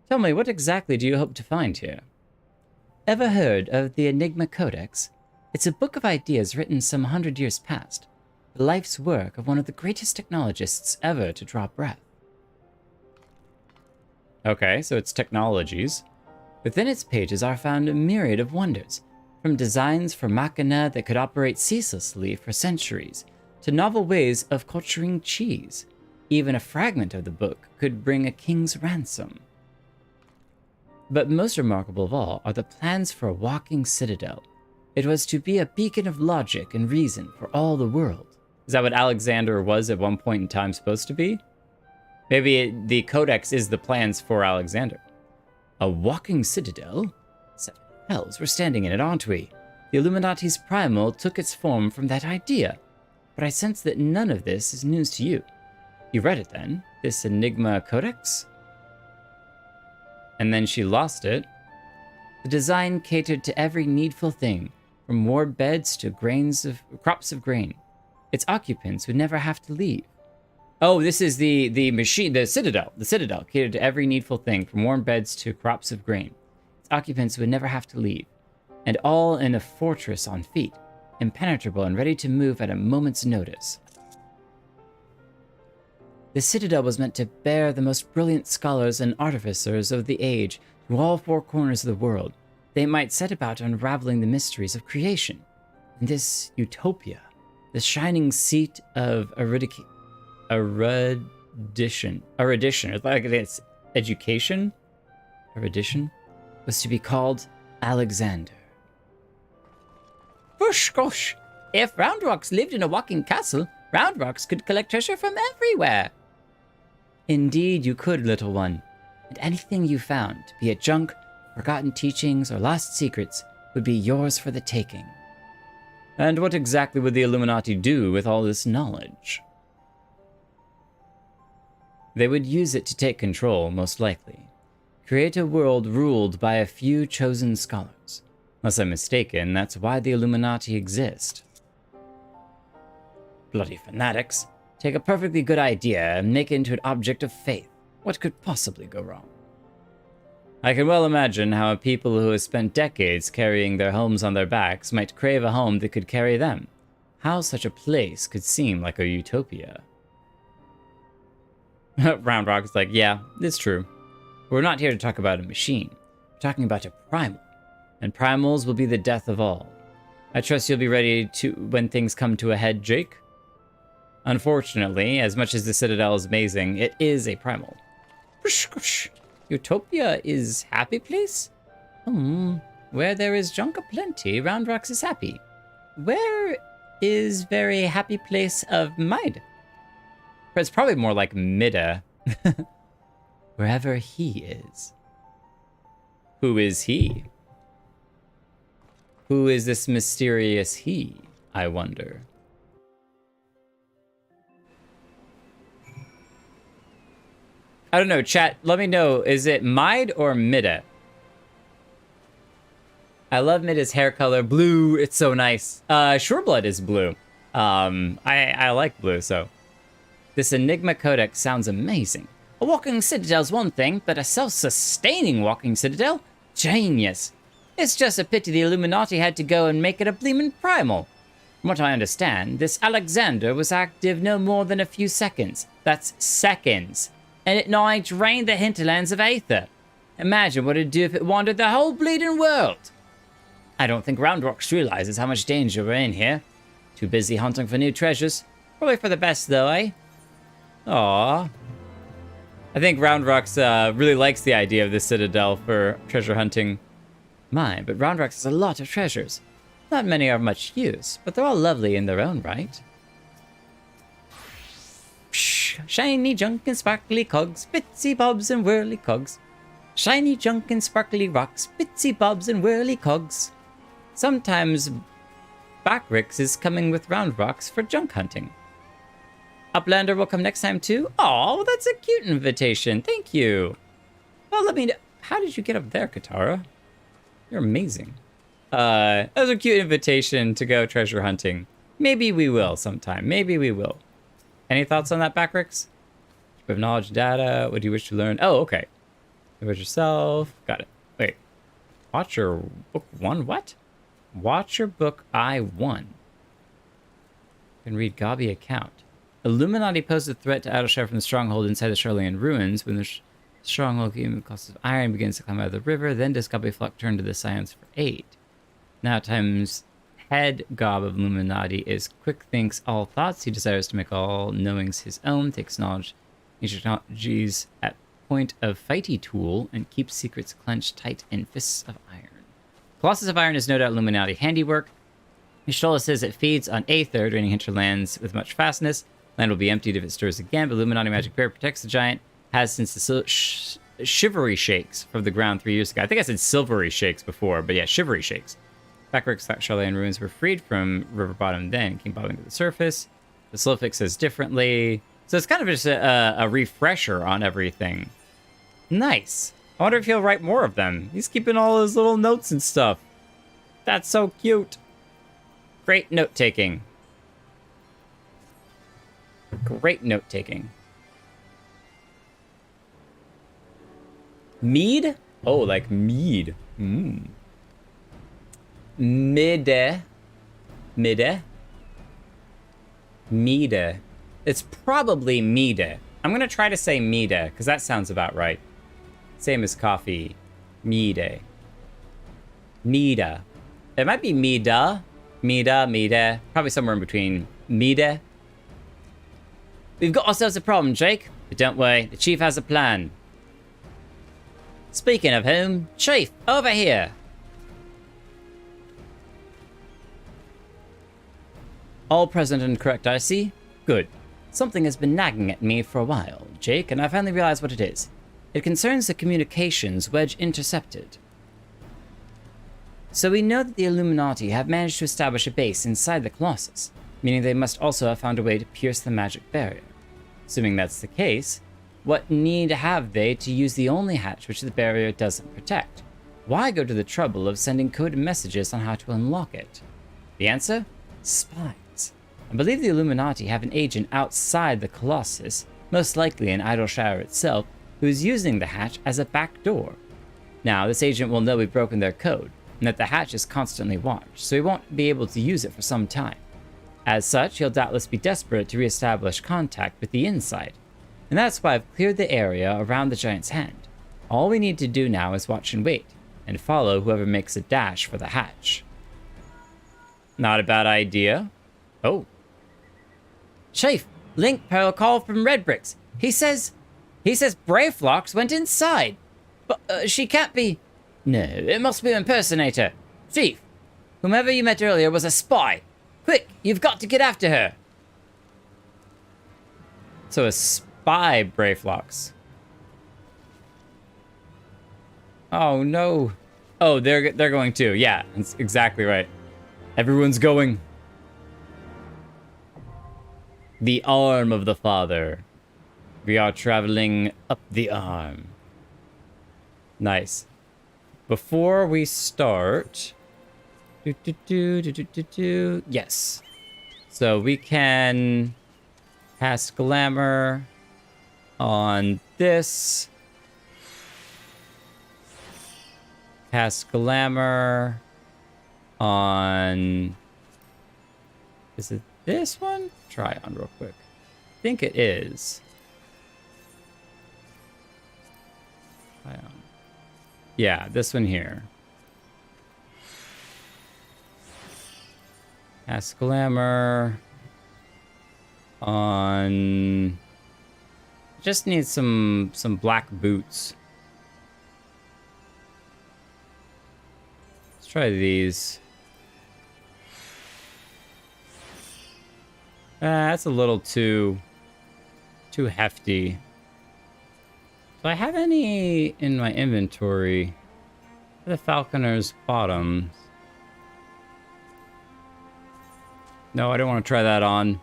Tell me, what exactly do you hope to find here? Ever heard of the Enigma Codex? It's a book of ideas written some 100 years past. The life's work of one of the greatest technologists ever to draw breath. Okay, so it's technologies. Within its pages are found a myriad of wonders, from designs for machina that could operate ceaselessly for centuries, to novel ways of culturing cheese. Even a fragment of the book could bring a king's ransom. But most remarkable of all are the plans for a walking citadel. It was to be a beacon of logic and reason for all the world. Is that what Alexander was at one point in time supposed to be? Maybe the Codex is the plans for Alexander. A walking citadel? Seven hells, we're standing in it, aren't we? The Illuminati's primal took its form from that idea. But I sense that none of this is news to you. You read it then? This Enigma Codex? And then she lost it. The design catered to every needful thing, from ward beds to crops of grain. Its occupants would never have to leave. Oh, this is the machine, the citadel. The citadel catered to every needful thing, from warm beds to crops of grain. Its occupants would never have to leave, and all in a fortress on feet, impenetrable and ready to move at a moment's notice. The citadel was meant to bear the most brilliant scholars and artificers of the age to all four corners of the world. They might set about unraveling the mysteries of creation. In this utopia, the shining seat of erudition, like it's education, erudition, was to be called Alexander. Whoosh, gosh! If Roundrocks lived in a walking castle, Roundrocks could collect treasure from everywhere. Indeed you could, little one. And anything you found, be it junk, forgotten teachings, or lost secrets, would be yours for the taking. And what exactly would the Illuminati do with all this knowledge? They would use it to take control, most likely. Create a world ruled by a few chosen scholars. Unless I'm mistaken, that's why the Illuminati exist. Bloody fanatics. Take a perfectly good idea and make it into an object of faith. What could possibly go wrong? I can well imagine how a people who have spent decades carrying their homes on their backs might crave a home that could carry them. How such a place could seem like a utopia. Roundrock's like, yeah, it's true. We're not here to talk about a machine. We're talking about a primal. And primals will be the death of all. I trust you'll be ready when things come to a head, Jake. Unfortunately, as much as the Citadel is amazing, it is a primal. Utopia is happy place? Where there is junk aplenty, Roundrocks is happy. Where is very happy place of Mide? It's probably more like Mida. Wherever he is. Who is he? Who is this mysterious he, I wonder? I don't know, chat, let me know, is it Mide or Mida? I love Mida's hair color, blue, it's so nice. Sureblood is blue. I like blue, so. This Enigma Codex sounds amazing. A walking citadel's one thing, but a self-sustaining walking citadel? Genius. It's just a pity the Illuminati had to go and make it a bleemin' primal. From what I understand, this Alexander was active no more than a few seconds. That's seconds. And it nigh drained the hinterlands of Aether. Imagine what it'd do if it wandered the whole bleeding world. I don't think Roundrocks realizes how much danger we're in here. Too busy hunting for new treasures. Probably for the best though, eh? Aww. I think Roundrocks really likes the idea of the Citadel for treasure hunting. My, but Roundrocks has a lot of treasures. Not many are much use, but they're all lovely in their own right. Shiny junk and sparkly cogs, bitsy bobs and whirly cogs. Shiny junk and sparkly rocks, bitsy bobs and whirly cogs. Sometimes Backrix is coming with Roundrocks for junk hunting. Uplander will come next time too? Oh, that's a cute invitation. Thank you. Well, let me know. How did you get up there, Katara? You're amazing. That was a cute invitation to go treasure hunting. Maybe we will sometime. Maybe we will. Any thoughts on that, Backrix? Of knowledge data. What do you wish to learn? Oh, okay. About yourself. Got it. Wait. Watch your book 1? What? Watch your book I-1. You can read Gabi account. Illuminati posed a threat to Adalshire from the stronghold inside the Charlean ruins. When the stronghold came, the cost of iron begins to climb out of the river. Then does Gabi flock turn to the Scions for aid. Now times head gob of Illuminati is quick, thinks all thoughts. He desires to make all knowings his own, takes knowledge technologies at point of fighty tool, and keeps secrets clenched tight in fists of iron. Colossus of Iron is no doubt Illuminati handiwork. Mishtola says it feeds on Aether, draining hinterlands with much fastness. Land will be emptied if it stirs again, but Illuminati magic barrier protects the giant. Has since the shivery shakes from the ground 3 years ago. I think I said silvery shakes before, but yeah, shivery shakes. Backrix thought Charlean ruins were freed from river bottom then, came bobbing to the surface. The Slowfix says differently. So it's kind of just a refresher on everything. Nice. I wonder if he'll write more of them. He's keeping all his little notes and stuff. That's so cute. Great note-taking. Great note-taking. Mead? Oh, like mead. Mmm. Mide. It's probably Mide. I'm going to try to say Mide, because that sounds about right. Same as coffee. Mide. Mida. It might be Mida. Mida. Probably somewhere in between. Mide. We've got ourselves a problem, Jake. But don't worry, the Chief has a plan. Speaking of whom, Chief, over here. All present and correct, I see. Good. Something has been nagging at me for a while, Jake, and I finally realized what it is. It concerns the communications wedge intercepted. So we know that the Illuminati have managed to establish a base inside the Colossus, meaning they must also have found a way to pierce the magic barrier. Assuming that's the case, what need have they to use the only hatch which the barrier doesn't protect? Why go to the trouble of sending coded messages on how to unlock it? The answer? Spies. I believe the Illuminati have an agent outside the Colossus, most likely in Idleshire itself, who is using the hatch as a back door. Now, this agent will know we've broken their code, and that the hatch is constantly watched, so he won't be able to use it for some time. As such, he'll doubtless be desperate to re-establish contact with the inside, and that's why I've cleared the area around the giant's hand. All we need to do now is watch and wait, and follow whoever makes a dash for the hatch. Not a bad idea. Oh. Chief, Link per a call from Redbricks. He says Brayflox went inside. But she can't be... No, it must be an impersonator. Chief, whomever you met earlier was a spy. Quick, you've got to get after her. So a spy Brayflox. Oh no. Oh, they're going too. Yeah, that's exactly right. Everyone's going. The arm of the Father. We are traveling up the arm. Nice. Before we start... Yes. So we can cast Glamour on this. Cast Glamour on... Is it this one? Try on real quick. I think it is. Try on. Yeah, this one here. Cast Glamour on... Just need some black boots. Let's try these. That's a little too hefty. Do I have any in my inventory? The Falconer's bottoms. No, I don't want to try that on.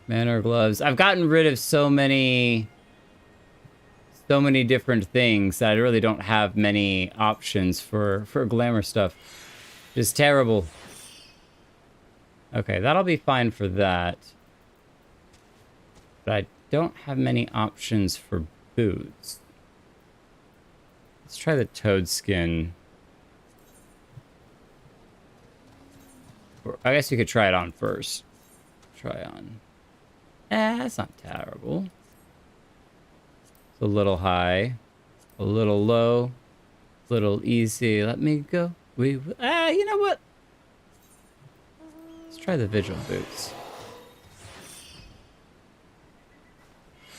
Manor gloves. I've gotten rid of so many so many different things that I really don't have many options for glamour stuff. It's terrible. Okay, that'll be fine for that. But I don't have many options for boots. Let's try the toad skin. I guess you could try it on first. Try on. That's not terrible. It's a little high, a little low, a little easy. Let me go. You know what? Let's try the visual boots.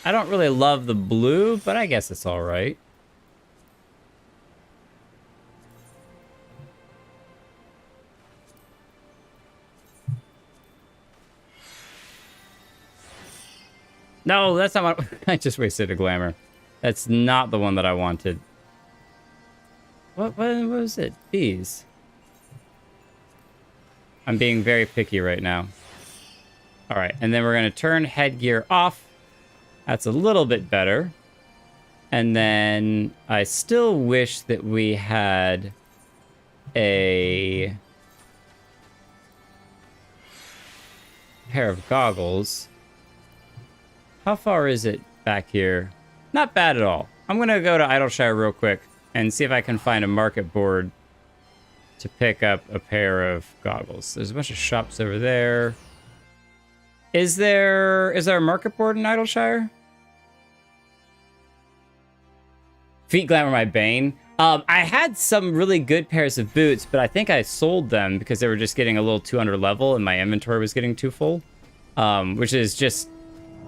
I don't really love the blue, but I guess it's all right. No, that's not what I just wasted a glamour. That's not the one that I wanted. What was it? These. I'm being very picky right now. All right, and then we're going to turn headgear off. That's a little bit better. And then I still wish that we had a pair of goggles. How far is it back here? Not bad at all. I'm going to go to Idleshire real quick and see if I can find a market board to pick up a pair of goggles. There's a bunch of shops over there. Is there a market board in Idleshire? Feet glamour my bane. I had some really good pairs of boots, but I think I sold them because they were just getting a little too under level and my inventory was getting too full. Which is just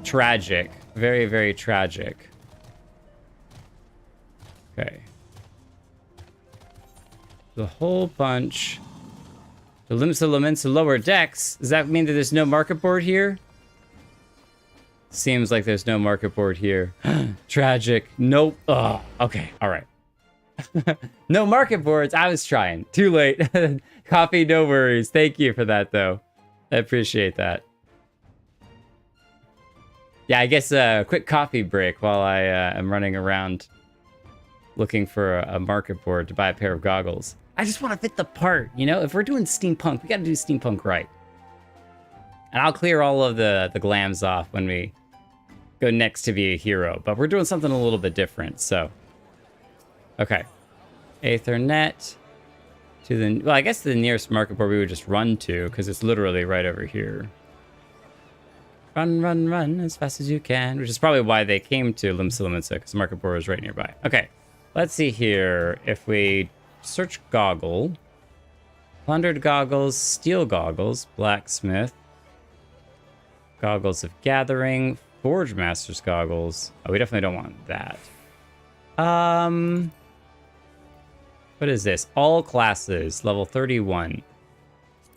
tragic. Very, very tragic. Okay. The whole bunch. The limits of laments to lower decks. Does that mean that there's no market board here? Seems like there's no market board here. Tragic. Nope. Ugh. Okay. All right. No market boards. I was trying. Too late. Coffee, no worries. Thank you for that, though. I appreciate that. Yeah, I guess a quick coffee break while I am running around looking for a market board to buy a pair of goggles. I just want to fit the part, you know? If we're doing steampunk, we got to do steampunk right. And I'll clear all of the glams off when we go next to be a hero. But we're doing something a little bit different, so. Okay. Aethernet to the... Well, I guess the nearest market board we would just run to, because it's literally right over here. Run, run, run as fast as you can, which is probably why they came to Limsa, because the market board is right nearby. Okay, let's see here. If we search goggle, plundered goggles, steel goggles, blacksmith, goggles of gathering, forge master's goggles. Oh, we definitely don't want that. What is this? All classes, level 31.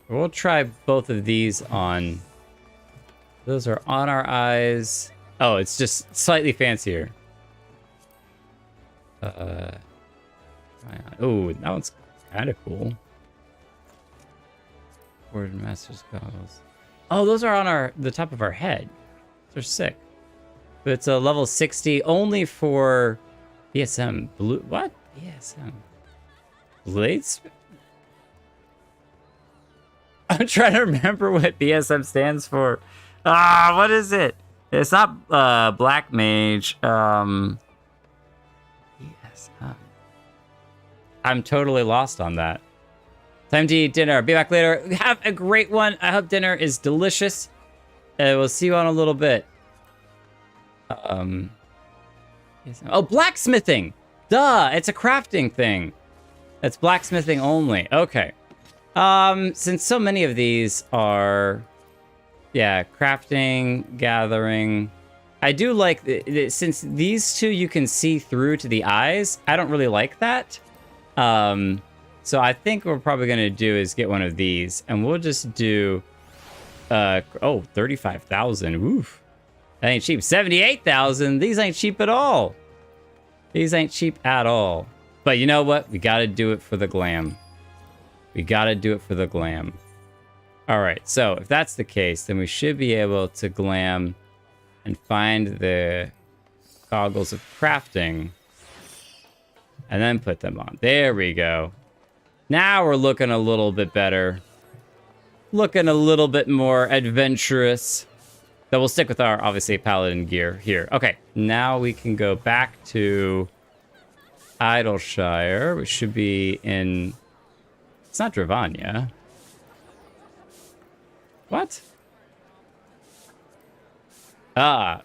We'll try both of these on. Those are on our eyes. Oh, it's just slightly fancier. Oh, that one's kind of cool. Forge master's goggles. Oh, those are on the top of our head. They're sick. But it's a level 60 only for BSM. Blue. What? BSM. Blades? I'm trying to remember what BSM stands for. What is it? It's not Black Mage. BSM. I'm totally lost on that. Time to eat dinner. Be back later. Have a great one. I hope dinner is delicious. We'll see you on a little bit. Oh, blacksmithing. Duh, it's a crafting thing. It's blacksmithing only. Okay. Since so many of these are, yeah, crafting, gathering. I do like, since these two you can see through to the eyes, I don't really like that. So I think what we're probably going to do is get one of these, and we'll just do, 35,000. Oof. That ain't cheap. 78,000. These ain't cheap at all. These ain't cheap at all. But you know what? We got to do it for the glam. We got to do it for the glam. All right. So if that's the case, then we should be able to glam and find the goggles of crafting. And then put them on. There we go. Now we're looking a little bit better. Looking a little bit more adventurous. So we'll stick with our, obviously, paladin gear here. Okay, now we can go back to Idleshire, which should be in... It's not Dravania. What? No.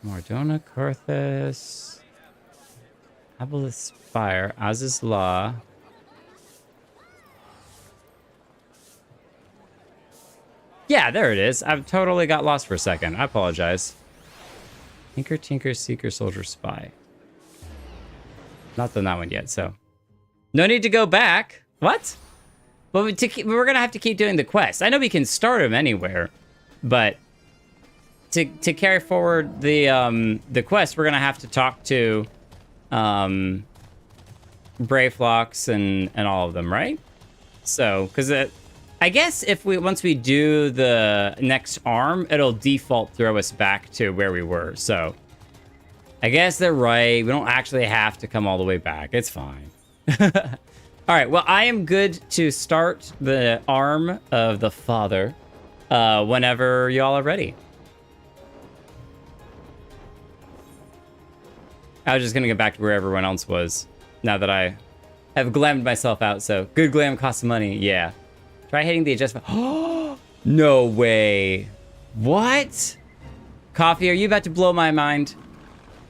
Mordona, Carthus, Aboleth Spire, Az's Law. Yeah, there it is. I've totally got lost for a second. I apologize. Tinker, Tinker, Seeker, Soldier, Spy. Not done that one yet, so. No need to go back. What? But we're going to have to keep doing the quest. I know we can start them anywhere, but to carry forward the quest, we're going to have to talk to Brayflocks and all of them, right? So, because I guess if once we do the next arm, it'll default throw us back to where we were. So, I guess they're right. We don't actually have to come all the way back. It's fine. All right, well, I am good to start the arm of the father whenever y'all are ready. I was just going to get back to where everyone else was now that I have glammed myself out. So good glam costs money. Yeah. Try hitting the adjustment. Oh, no way. What? Coffee, are you about to blow my mind?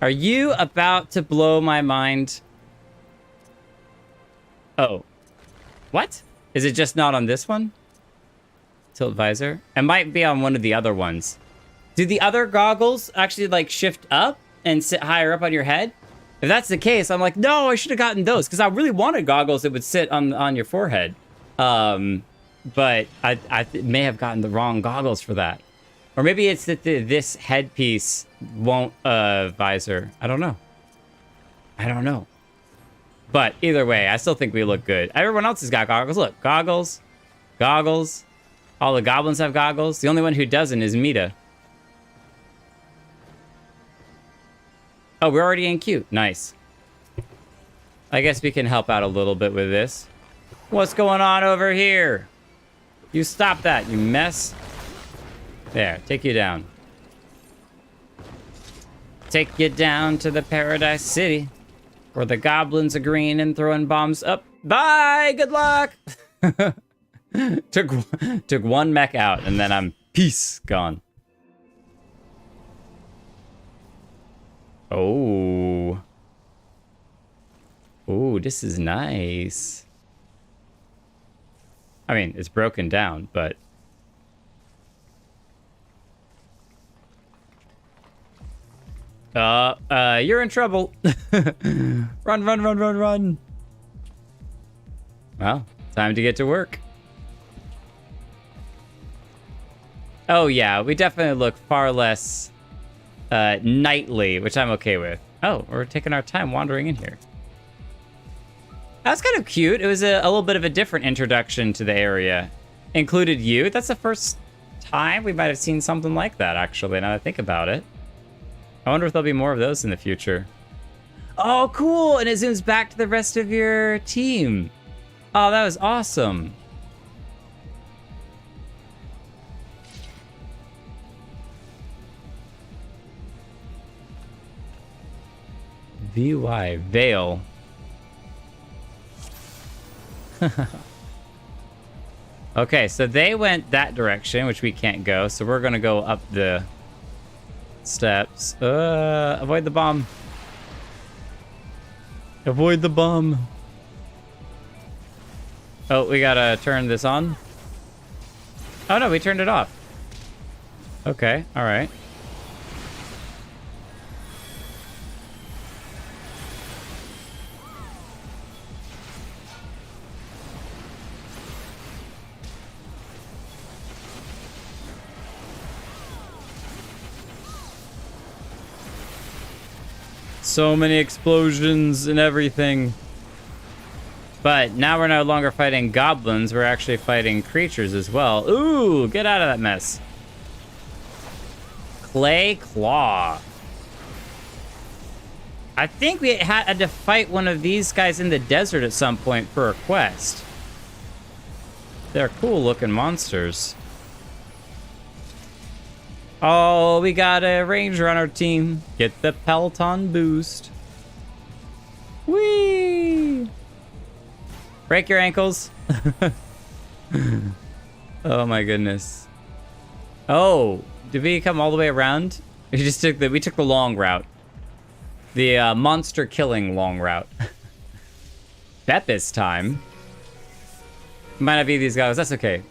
Are you about to blow my mind? Oh. What? Is it just not on this one? Tilt visor? It might be on one of the other ones. Do the other goggles actually like shift up and sit higher up on your head? If that's the case, I'm like, no, I should have gotten those because I really wanted goggles that would sit on your forehead. But I may have gotten the wrong goggles for that. Or maybe it's that this headpiece won't visor. I don't know. I don't know. But either way, I still think we look good. Everyone else has got goggles. Look, goggles, goggles. All the goblins have goggles. The only one who doesn't is Mita. Oh, we're already in queue. Nice. I guess we can help out a little bit with this. What's going on over here? You stop that, you mess. There, take you down. Take you down to the Paradise City, where the goblins are green and throwing bombs up. Bye, good luck. took one mech out, and then I'm peace gone. Oh. Oh, this is nice. I mean, it's broken down, but... you're in trouble. Run, run, run, run, run. Well, time to get to work. Oh, yeah, we definitely look far less knightly, which I'm okay with. Oh, we're taking our time wandering in here. That's kind of cute. It was a little bit of a different introduction to the area. Included you. That's the first time we might have seen something like that, actually, now that I think about it. I wonder if there'll be more of those in the future. Oh, cool! And it zooms back to the rest of your team. Oh, that was awesome. VY, Veil. Okay, so they went that direction, which we can't go, so we're gonna go up the steps. Avoid the bomb. Avoid the bomb. Oh, we gotta turn this on. Oh no, we turned it off. Okay, alright. So many explosions and everything. But now we're no longer fighting goblins, we're actually fighting creatures as well. Ooh, get out of that mess. Clay Claw. I think we had to fight one of these guys in the desert at some point for a quest. They're cool looking monsters. Oh, we got a ranger on our team. Get the Peloton boost. Whee! Break your ankles. Oh my goodness. Oh, did we come all the way around? We took the long route. The monster killing long route. Beppis time. Might not be these guys. That's okay.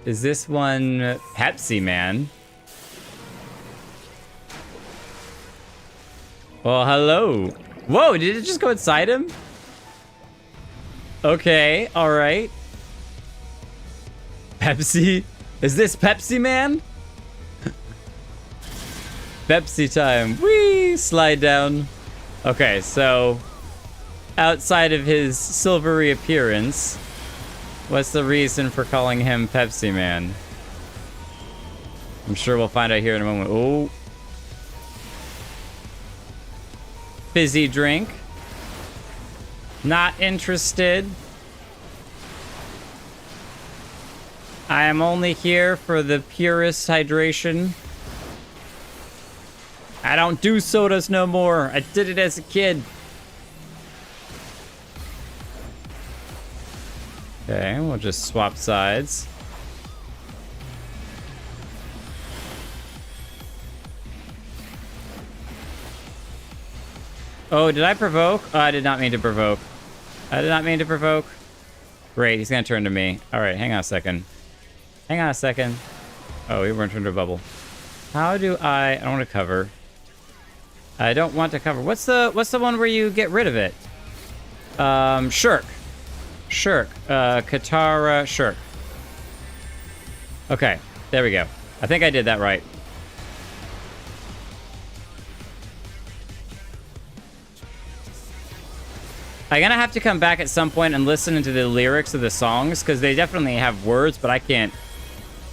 Is this one Pepsi Man? Well, hello. Whoa, did it just go inside him? Okay, all right. Pepsi? Is this Pepsi Man? Pepsi time. Whee! Slide down. Okay, so outside of his silvery appearance, what's the reason for calling him Pepsi Man? I'm sure we'll find out here in a moment. Oh. Fizzy drink. Not interested. I am only here for the purest hydration. I don't do sodas no more. I did it as a kid. Okay, we'll just swap sides. Oh, did I provoke? Oh, I did not mean to provoke. I did not mean to provoke. Great, he's gonna turn to me. All right, hang on a second. Hang on a second. Oh, we weren't turned to a bubble. How do I don't want to cover. I don't want to cover. What's the one where you get rid of it? Shirk. Shirk. Katara Shirk. Okay, there we go. I think I did that right. I'm gonna have to come back at some point and listen into the lyrics of the songs, because they definitely have words, but I can't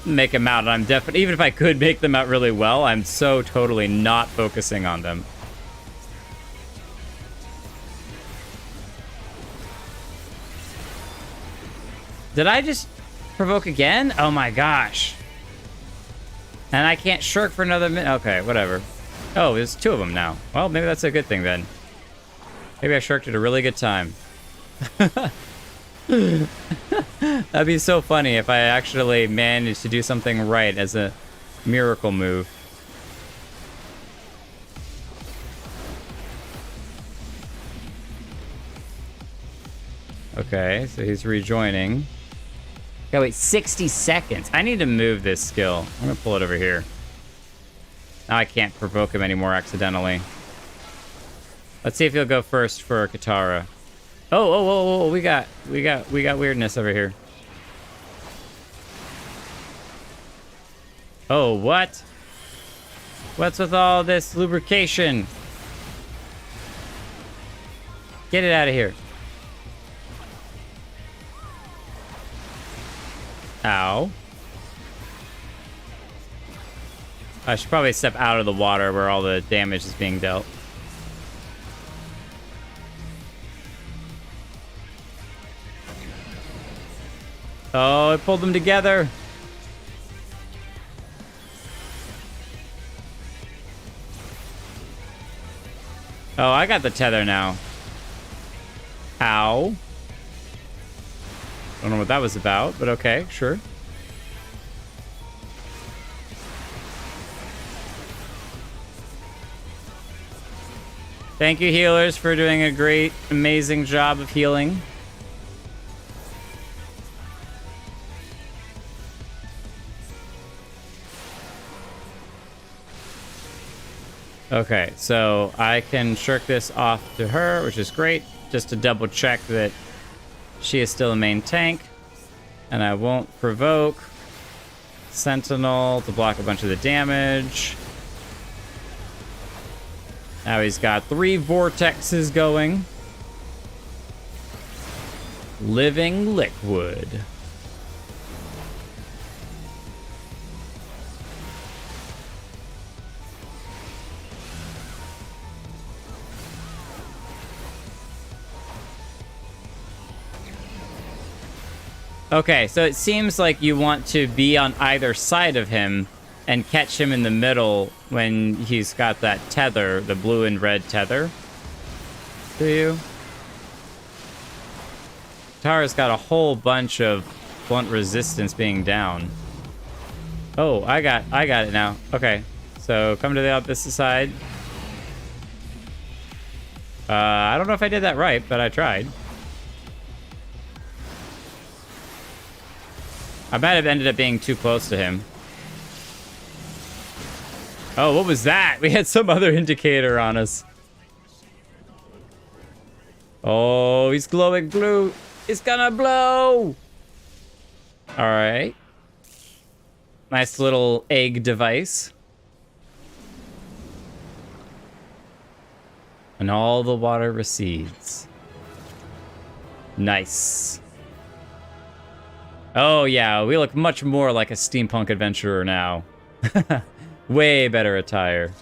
make them out. I'm definitely, even if I could make them out really well, I'm so totally not focusing on them. Did I just provoke again? Oh my gosh. And I can't shirk for another minute. Okay, whatever. Oh, there's two of them now. Well, maybe that's a good thing then. Maybe I shirked at a really good time. That'd be so funny if I actually managed to do something right as a miracle move. Okay, so he's rejoining. Okay, wait, 60 seconds. I need to move this skill. I'm gonna pull it over here. Now I can't provoke him anymore accidentally. Let's see if he'll go first for Katara. Oh, we got weirdness over here. Oh, what? What's with all this lubrication? Get it out of here. Ow. I should probably step out of the water where all the damage is being dealt. Oh, I pulled them together. Oh, I got the tether now. Ow. Don't know what that was about, but okay, sure. Thank you, healers, for doing a great, amazing job of healing. Okay, so I can shirk this off to her, which is great, just to double check that she is still a main tank. And I won't provoke Sentinel to block a bunch of the damage. Now he's got 3 vortexes going. Living liquid. Okay, so it seems like you want to be on either side of him and catch him in the middle when he's got that tether, the blue and red tether. Do you? Tara's got a whole bunch of blunt resistance being down. Oh, I got it now. Okay, so come to the opposite side. I don't know if I did that right, but I tried. I might have ended up being too close to him. Oh, what was that? We had some other indicator on us. Oh, he's glowing blue. It's gonna blow. All right. Nice little egg device. And all the water recedes. Nice. Oh, yeah, we look much more like a steampunk adventurer now. Way better attire.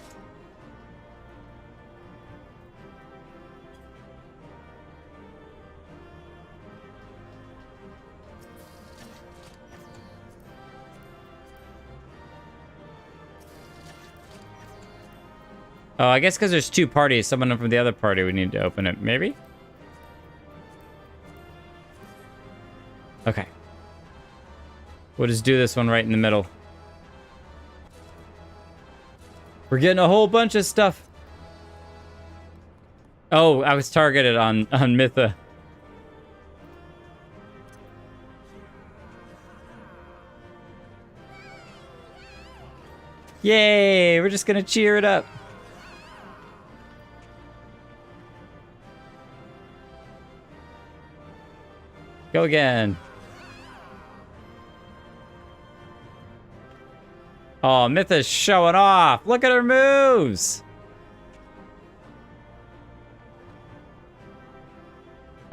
Oh, I guess because there's two parties. Someone from the other party would need to open it. Maybe? Okay. We'll just do this one right in the middle. We're getting a whole bunch of stuff. Oh, I was targeted on Mytha. Yay! We're just gonna cheer it up. Go again. Oh, Mytha's showing off. Look at her moves.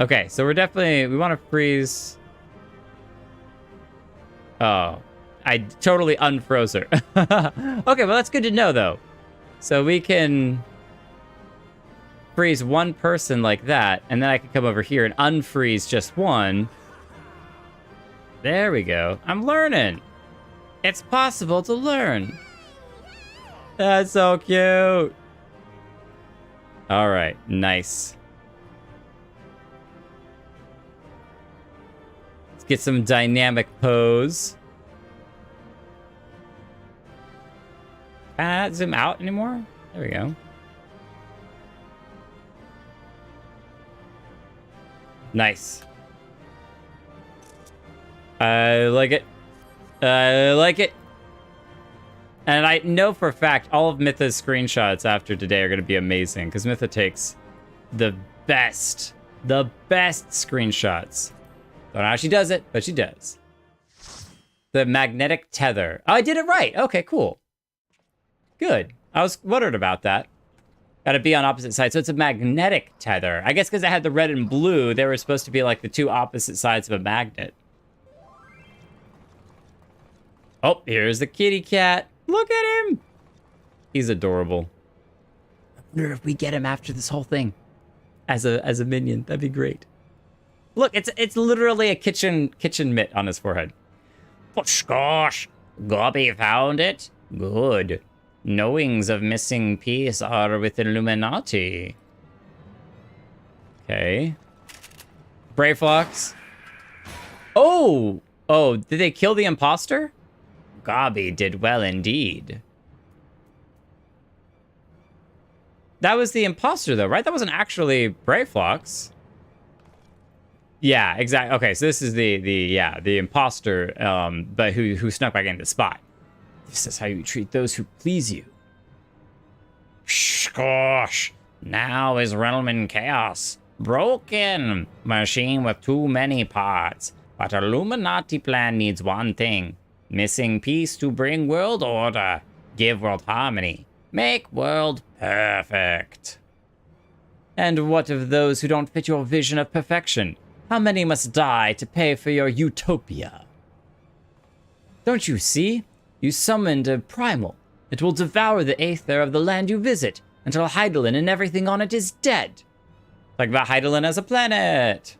Okay, so we want to freeze. Oh, I totally unfroze her. Okay, well, that's good to know, though. So we can freeze one person like that, and then I can come over here and unfreeze just one. There we go. I'm learning. It's possible to learn. That's so cute. All right, nice. Let's get some dynamic pose. Can I not zoom out anymore? There we go. Nice. I like it. I like it. And I know for a fact all of Mytha's screenshots after today are going to be amazing because Mytha takes the best screenshots. Don't know how she does it, but she does. The magnetic tether. Oh, I did it right. Okay, cool. Good. I was wondering about that. Got to be on opposite sides. So it's a magnetic tether. I guess because I had the red and blue, they were supposed to be like the two opposite sides of a magnet. Oh, here's the kitty cat. Look at him. He's adorable. I wonder if we get him after this whole thing as a minion. That'd be great. Look, it's literally a kitchen mitt on his forehead. Oh, gosh. Gobby found it? Good. Knowings of missing piece are with Illuminati. Okay. Brayflox. Oh! Oh, did they kill the imposter? Gobby did well indeed. That was the imposter, though, right? That wasn't actually Brayflox. Yeah, exactly. Okay, so this is the imposter, but who snuck back into the spot. This is how you treat those who please you. Gosh, now is realm in chaos. Broken. Machine with too many parts. But Illuminati plan needs one thing. Missing piece to bring world order. Give world harmony. Make world perfect. And what of those who don't fit your vision of perfection? How many must die to pay for your utopia? Don't you see? You summoned a primal. It will devour the aether of the land you visit until Heidelin and everything on it is dead. Talk about Heidelin as a planet.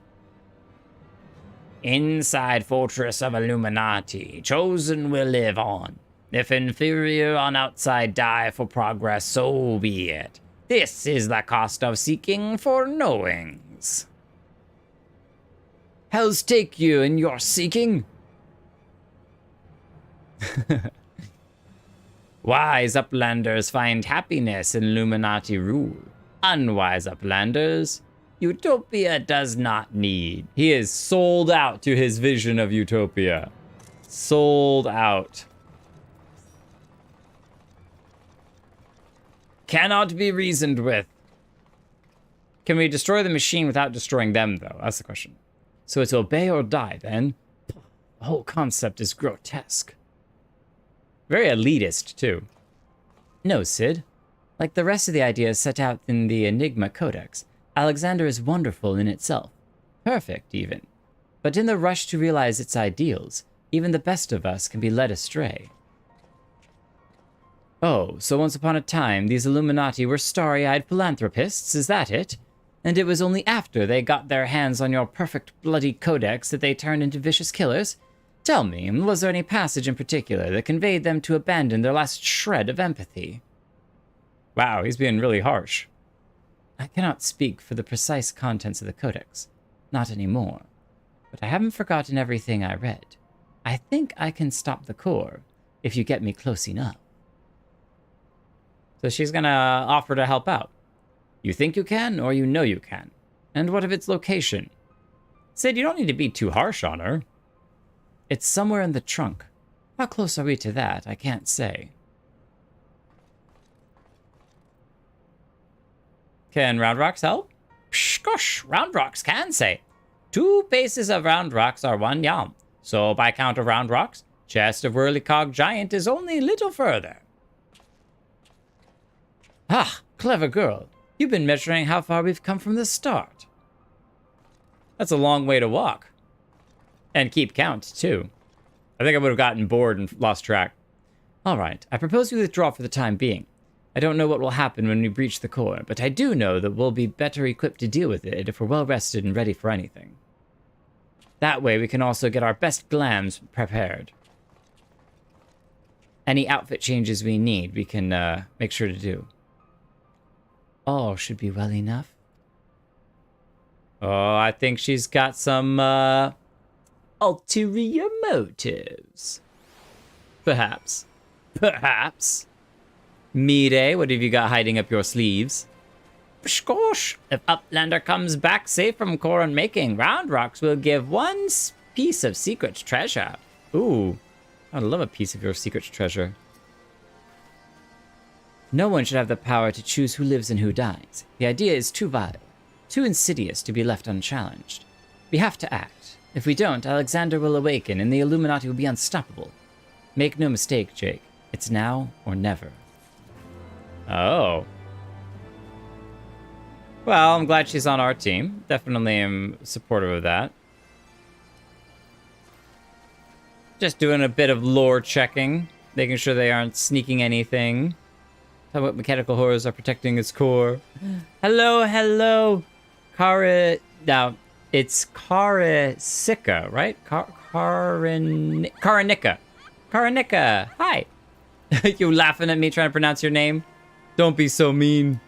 Inside fortress of Illuminati, chosen will live on. If inferior on outside die for progress, so be it. This is the cost of seeking for knowings. Hells take you in your seeking. Wise uplanders find happiness in Illuminati rule. Unwise uplanders, Utopia does not need. He is sold out to his vision of Utopia. Sold out. Cannot be reasoned with. Can we destroy the machine without destroying them, though? That's the question. So it's obey or die, then? The whole concept is grotesque. Very elitist, too. No, Sid. Like the rest of the ideas set out in the Enigma Codex, Alexander is wonderful in itself. Perfect, even. But in the rush to realize its ideals, even the best of us can be led astray. Oh, so once upon a time, these Illuminati were starry-eyed philanthropists, is that it? And it was only after they got their hands on your perfect bloody codex that they turned into vicious killers? Tell me, was there any passage in particular that conveyed them to abandon their last shred of empathy? Wow, he's being really harsh. I cannot speak for the precise contents of the codex. Not anymore. But I haven't forgotten everything I read. I think I can stop the core, if you get me close enough. So she's gonna offer to help out. You think you can, or you know you can? And what of its location? Sid, you don't need to be too harsh on her. It's somewhere in the trunk. How close are we to that? I can't say. Can Round Rocks help? Psh, gosh, Round Rocks can say. 2 paces of Round Rocks are 1 yalm. So by count of Round Rocks, chest of Whirlicog Giant is only a little further. Ah, clever girl. You've been measuring how far we've come from the start. That's a long way to walk. And keep count, too. I think I would have gotten bored and lost track. All right, I propose we withdraw for the time being. I don't know what will happen when we breach the core, but I do know that we'll be better equipped to deal with it if we're well rested and ready for anything. That way we can also get our best glams prepared. Any outfit changes we need, we can make sure to do. All should be well enough. Oh, I think she's got some ulterior motives. Perhaps. Perhaps. Mire, what have you got hiding up your sleeves? Gosh, if Uplander comes back safe from core unmaking, Round Rocks will give 1 piece of secret treasure. Ooh, I'd love a piece of your secret treasure. No one should have the power to choose who lives and who dies. The idea is too vile, too insidious to be left unchallenged. We have to act. If we don't, Alexander will awaken and the Illuminati will be unstoppable. Make no mistake, Jake. It's now or never. Oh. Well, I'm glad she's on our team. Definitely am supportive of that. Just doing a bit of lore checking, making sure they aren't sneaking anything. Talk about mechanical horrors are protecting its core. Hello, hello. Now, it's Karasika, right? Karanika. Karanika, hi. You laughing at me trying to pronounce your name? Don't be so mean.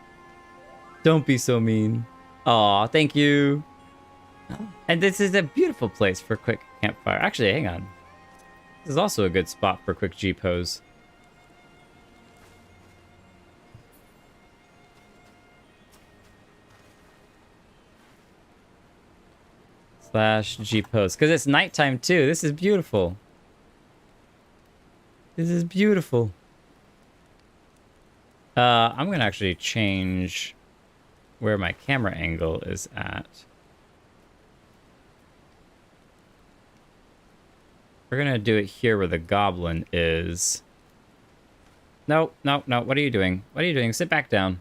Don't be so mean. Aw, thank you. And this is a beautiful place for a quick campfire. Actually, hang on. This is also a good spot for a quick G-pose. / G-pose. Because it's nighttime too. This is beautiful. This is beautiful. I'm going to actually change where my camera angle is at. We're going to do it here where the goblin is. No, no, no. What are you doing? What are you doing? Sit back down.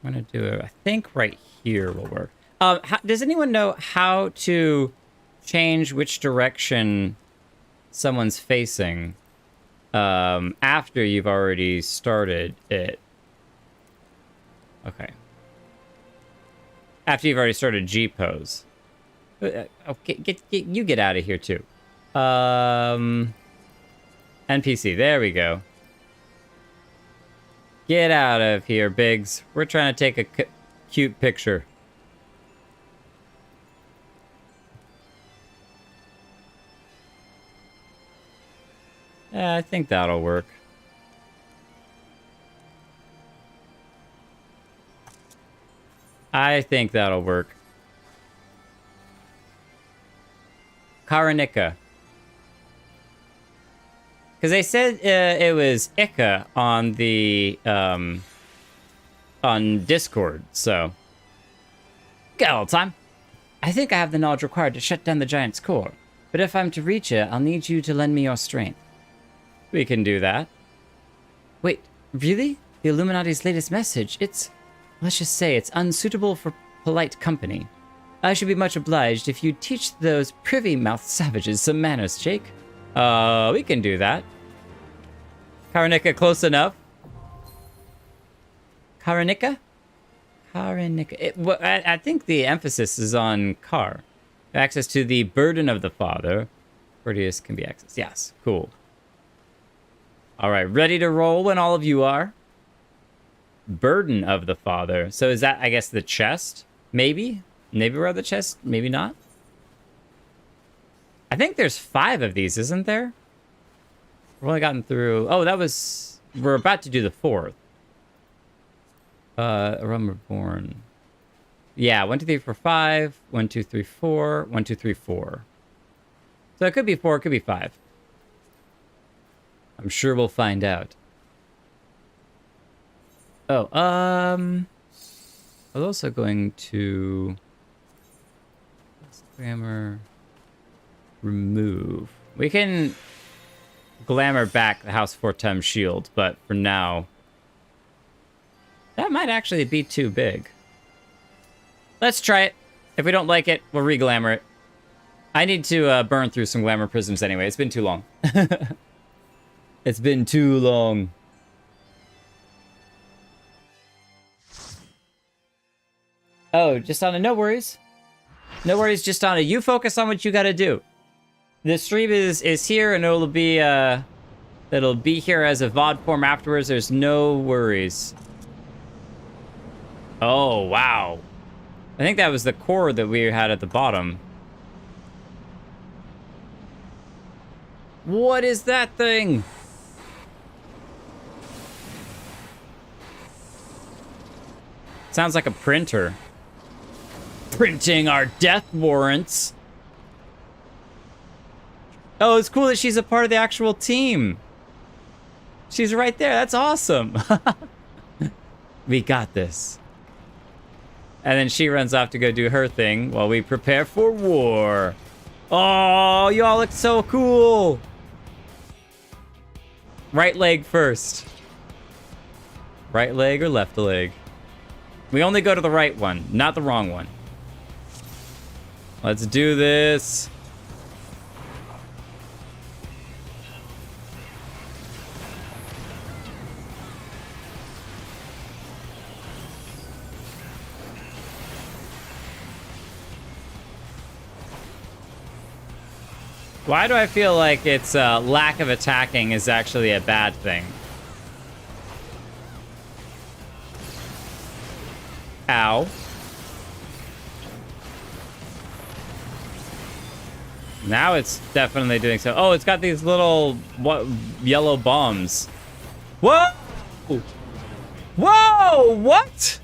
I'm going to do it, I think right here will work. Does anyone know how to change which direction someone's facing after you've already started it? Okay. After you've already started G pose. Okay, you get out of here too. NPC, there we go. Get out of here, Biggs. We're trying to take a cute picture. Yeah, I think that'll work. I think that'll work. Karanika. Because they said it was Ika on the on Discord, so got all the time. I think I have the knowledge required to shut down the giant's core, but if I'm to reach it, I'll need you to lend me your strength. We can do that. Wait, really? The Illuminati's latest message? It's, let's just say, it's unsuitable for polite company. I should be much obliged if you teach those privy-mouthed savages some manners, Jake. We can do that. Karanika, close enough. Karanika? Karanika. I think the emphasis is on Kar. Access to the burden of the father. Proteus can be accessed. Yes, cool. All right, ready to roll when all of you are. Burden of the father. So is that, I guess, the chest? Maybe? Maybe we're at the chest, maybe not. I think there's 5 of these, isn't there? We've only gotten through... Oh, that was... We're about to do the 4th. Realm Reborn. Yeah, 1, 2, 3, 4, 5. 1, 2, 3, 4. 1, 2, 3, 4. So it could be 4, it could be 5. I'm sure we'll find out. Oh, I was also going to... Glamour... Remove. We can glamour back the House Fortem shield, but for now... That might actually be too big. Let's try it. If we don't like it, we'll re-glamour it. I need to burn through some glamour prisms anyway. It's been too long. It's been too long. Oh, just on a no worries. No worries, just on a you focus on what you gotta do. The stream is here and it'll be here as a VOD form afterwards. There's no worries. Oh, wow. I think that was the core that we had at the bottom. What is that thing? Sounds like a printer. Printing our death warrants. Oh, it's cool that she's a part of the actual team. She's right there. That's awesome. We got this. And then she runs off to go do her thing while we prepare for war. Oh, y'all look so cool. Right leg first. Right leg or left leg? We only go to the right one, not the wrong one. Let's do this. Why do I feel like its lack of attacking is actually a bad thing? Ow. Now it's definitely doing so. Oh, it's got these little yellow bombs. Whoa! Whoa! What?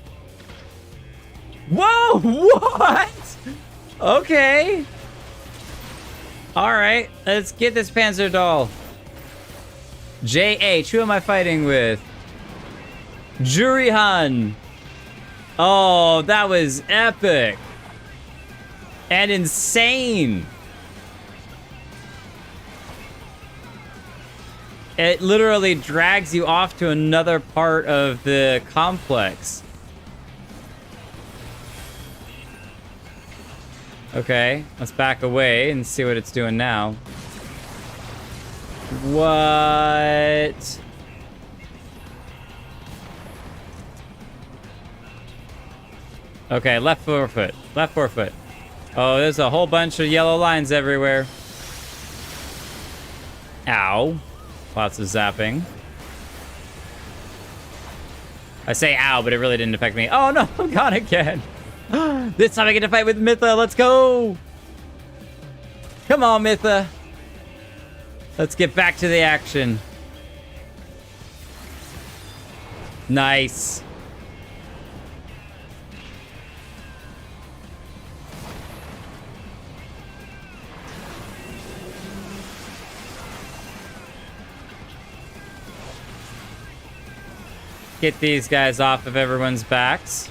Whoa! What? Okay. All right, let's get this Panzer doll. JH, who am I fighting with? Jurihan. Oh, that was epic. And insane. It literally drags you off to another part of the complex. Okay, let's back away and see what it's doing now. What? Okay, left forefoot. Left forefoot. Oh, there's a whole bunch of yellow lines everywhere. Ow. Lots of zapping. I say ow, but it really didn't affect me. Oh no, I'm gone again. This time I get to fight with Mytha. Let's go. Come on, Mytha. Let's get back to the action. Nice. Get these guys off of everyone's backs.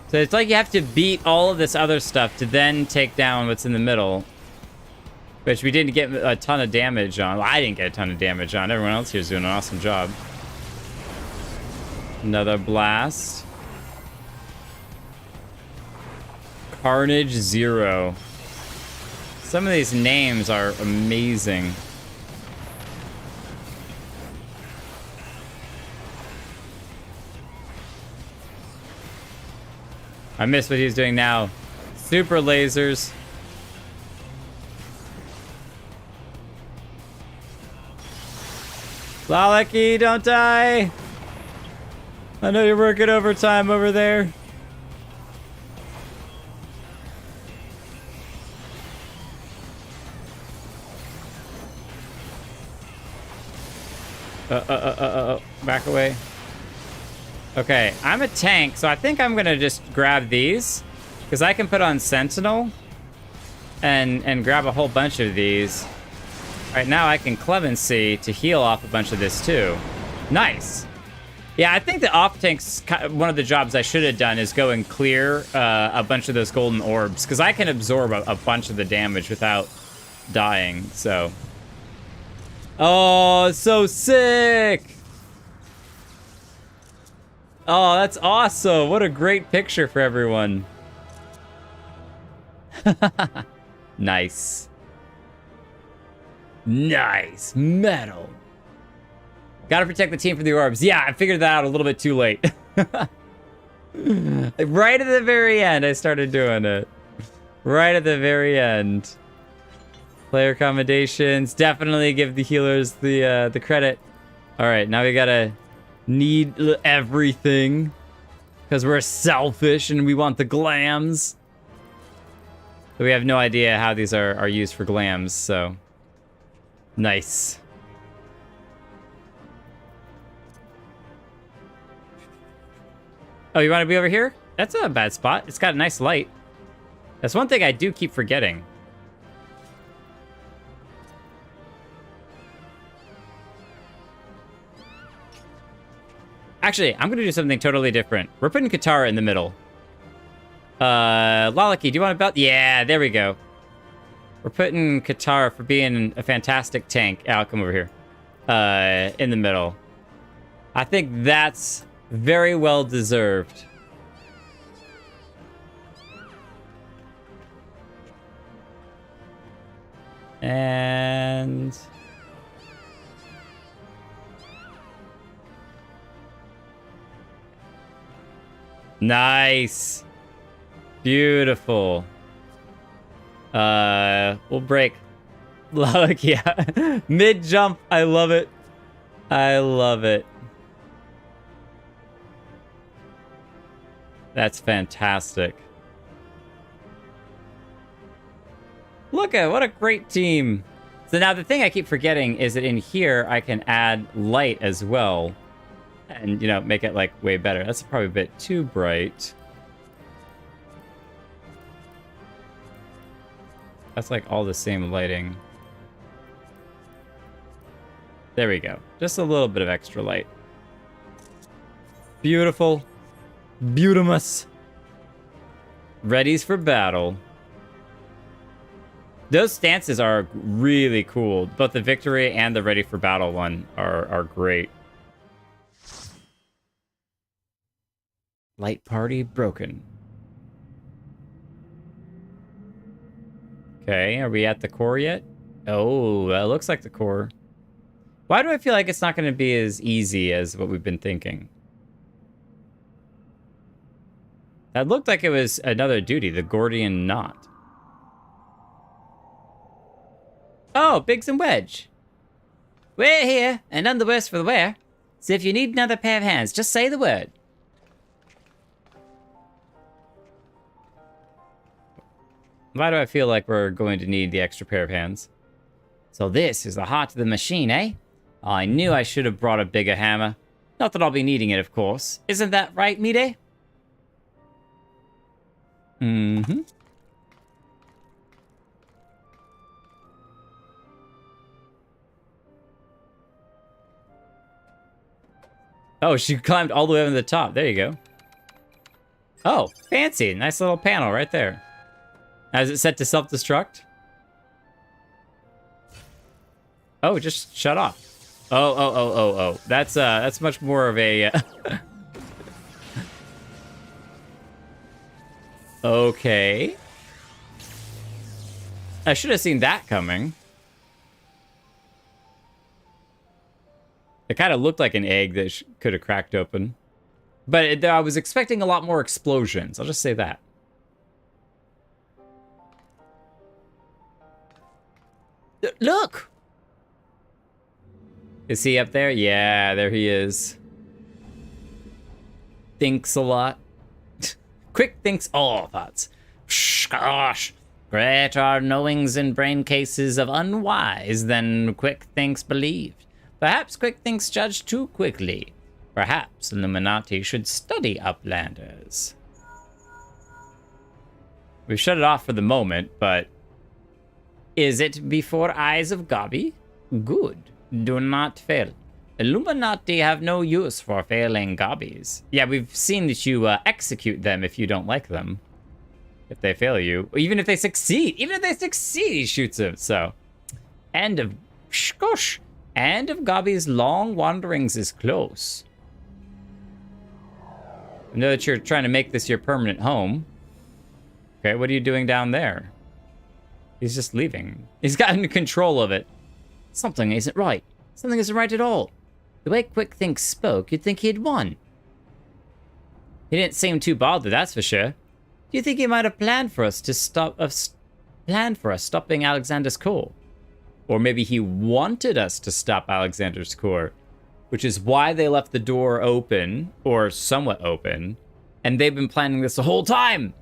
So it's like you have to beat all of this other stuff to then take down what's in the middle. Which we didn't get a ton of damage on. Well, I didn't get a ton of damage on. Everyone else here is doing an awesome job. Another blast. Carnage 0. Some of these names are amazing. I miss what he's doing now. Super lasers. Laleki, don't die! I know you're working overtime over there. Back away. Okay, I'm a tank, so I think I'm gonna just grab these. Because I can put on Sentinel and grab a whole bunch of these. Right now I can Clemency to heal off a bunch of this too. Nice. Yeah, I think the off tank's one of the jobs I should have done is go and clear a bunch of those golden orbs. Because I can absorb a bunch of the damage without dying, so. Oh, so sick! Oh, that's awesome. What a great picture for everyone. Nice. Nice. Metal. Gotta protect the team from the orbs. Yeah, I figured that out a little bit too late. Right at the very end, I started doing it. Right at the very end. Player accommodations. Definitely give the healers the credit. All right, now we gotta need everything because we're selfish and we want the glams. But we have no idea how these are used for glams, so nice. Oh, you want to be over here? That's not a bad spot. It's got a nice light. That's one thing I do keep forgetting. Actually, I'm going to do something totally different. We're putting Katara in the middle. Laleki, do you want to belt? Yeah, there we go. We're putting Katara for being a fantastic tank. I'll come over here. In the middle. I think that's very well deserved. And nice. Beautiful. We'll break. Look, yeah. Mid jump. I love it. I love it. That's fantastic. Look at what a great team. So now the thing I keep forgetting is that in here I can add light as well. And, you know, make it like way better. That's probably a bit too bright. That's like all the same lighting. There we go. Just a little bit of extra light. Beautiful. Beautimus. Readies for battle. Those stances are really cool. Both the victory and the ready for battle one are great. Light party broken. Okay, are we at the core yet? Oh, that looks like the core. Why do I feel like it's not going to be as easy as what we've been thinking? That looked like it was another duty, the Gordian knot. Oh, Biggs and Wedge. We're here, and none the worse for the wear. So if you need another pair of hands, just say the word. Why do I feel like we're going to need the extra pair of hands? So this is the heart of the machine, eh? I knew I should have brought a bigger hammer. Not that I'll be needing it, of course. Isn't that right, Mide? Mm-hmm. Oh, she climbed all the way up to the top. There you go. Oh, fancy. Nice little panel right there. Now, is it set to self-destruct? Oh, it just shut off. Oh. That's much more of a... Okay. I should have seen that coming. It kind of looked like an egg that could have cracked open. But I was expecting a lot more explosions. I'll just say that. Look! Is he up there? Yeah, there he is. Thinks a lot. Quick thinks all thoughts. Gosh, great are knowings in brain cases of unwise than Quick thinks believed. Perhaps Quick thinks judged too quickly. Perhaps Illuminati should study Uplanders. We've shut it off for the moment, but... Is it before eyes of Gabi? Good. Do not fail. Illuminati have no use for failing Gabis. Yeah, we've seen that you execute them if you don't like them. If they fail you. Even if they succeed. Even if they succeed, he shoots it. So. End of... Shkosh. End of Gabi's long wanderings is close. I know that you're trying to make this your permanent home. Okay, what are you doing down there? He's just leaving. He's gotten control of it. Something isn't right. Something isn't right at all. The way Quick Thinks spoke, you'd think he had won. He didn't seem too bothered, that's for sure. Do you think he might have planned for us to stopping Alexander's core? Or maybe he wanted us to stop Alexander's core, which is why they left the door open, or somewhat open, and they've been planning this the whole time.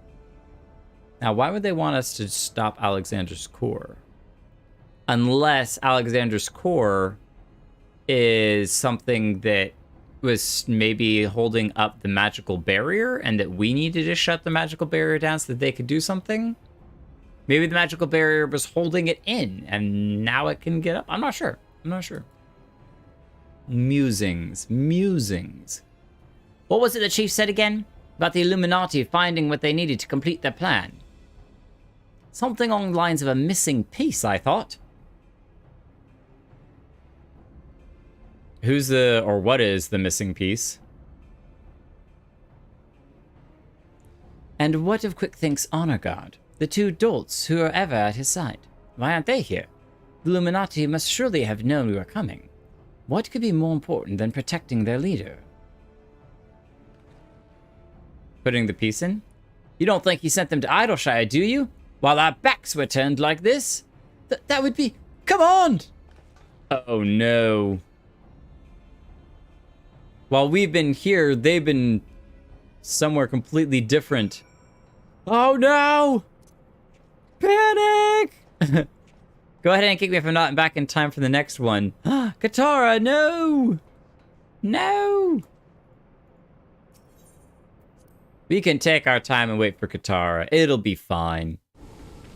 Now, why would they want us to stop Alexander's core? Unless Alexander's core is something that was maybe holding up the magical barrier and that we needed to shut the magical barrier down so that they could do something. Maybe the magical barrier was holding it in and now it can get up. I'm not sure. Musings. What was it the chief said again? About the Illuminati finding what they needed to complete their plan. Something along the lines of a missing piece, I thought. Who's the, or what is the missing piece? And what of Quick Think's honor guard? The two dolts who are ever at his side. Why aren't they here? The Illuminati must surely have known we were coming. What could be more important than protecting their leader? Putting the piece in? You don't think he sent them to Idleshire, do you? While our backs were turned like this? That would be... Come on! Oh no. While we've been here, they've been somewhere completely different. Oh no! Panic! Go ahead and kick me if I'm not back in time for the next one. Katara, no! No! We can take our time and wait for Katara. It'll be fine.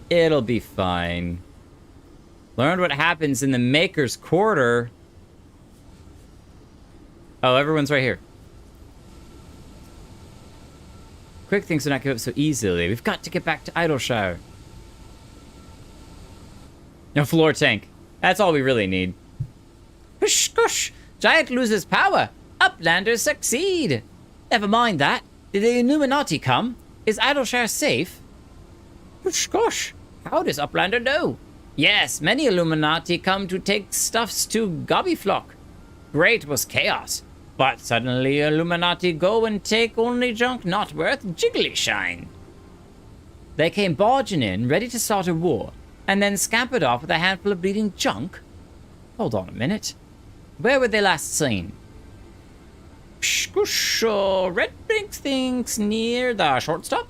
It'll be fine. Learned what happens in the Maker's Quarter. Oh, everyone's right here. Quick things do not give up so easily. We've got to get back to Idleshire. No floor tank. That's all we really need. Hush, gosh. Giant loses power. Uplanders succeed. Never mind that. Did the Illuminati come? Is Idleshire safe? Hush, gosh. How does Uplander know? Yes, many Illuminati come to take stuffs to Gobbyflock. Great was chaos. But suddenly Illuminati go and take only junk not worth jiggly shine. They came barging in, ready to start a war, and then scampered off with a handful of bleeding junk? Hold on a minute. Where were they last seen? Red Brink thinks near the shortstop.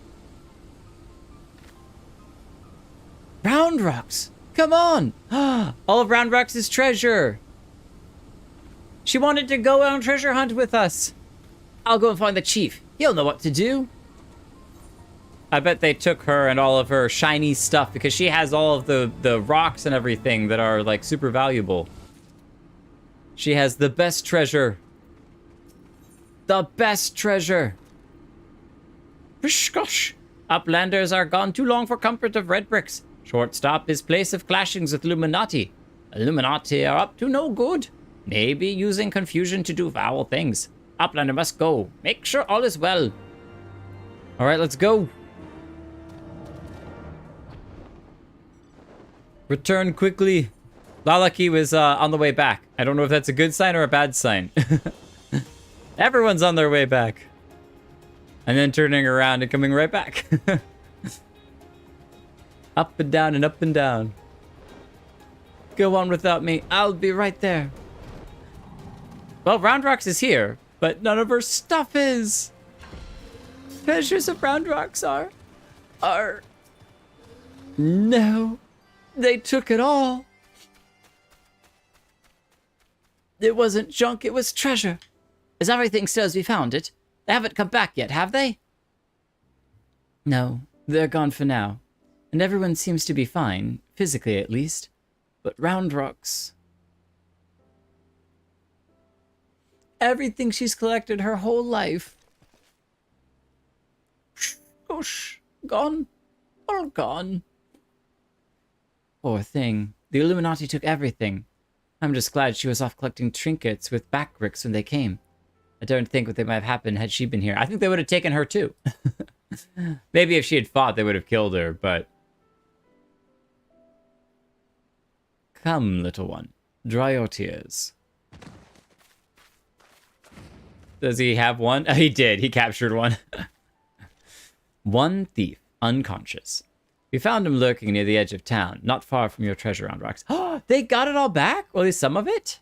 Round Rocks! Come on! All of Round Rocks' treasure! She wanted to go on a treasure hunt with us. I'll go and find the chief. He'll know what to do. I bet they took her and all of her shiny stuff because she has all of the rocks and everything that are like super valuable. She has the best treasure. The best treasure. Gosh. Uplanders are gone too long for comfort of red bricks. Shortstop is place of clashings with Illuminati. Illuminati are up to no good. Maybe using confusion to do foul things. Uplander must go. Make sure all is well. All right, let's go. Return quickly. Lalaki was on the way back. I don't know if that's a good sign or a bad sign. Everyone's on their way back. And then turning around and coming right back. Up and down and up and down. Go on without me. I'll be right there. Well, Round Rocks is here, but none of her stuff is. Treasures of Round Rocks are... No. They took it all. It wasn't junk, it was treasure. Is everything still as we found it? They haven't come back yet, have they? No, they're gone for now. And everyone seems to be fine, physically at least. But Round Rocks... Everything she's collected her whole life. Gosh, gone. All gone. Poor thing. The Illuminati took everything. I'm just glad she was off collecting trinkets with backricks when they came. I don't think what might have happened had she been here. I think they would have taken her too. Maybe if she had fought, they would have killed her, but... Come, little one. Dry your tears. Does he have one? Oh, he did. He captured one. One thief, unconscious. We found him lurking near the edge of town, not far from your treasure Round Rocks. Oh, they got it all back? Or at least some of it?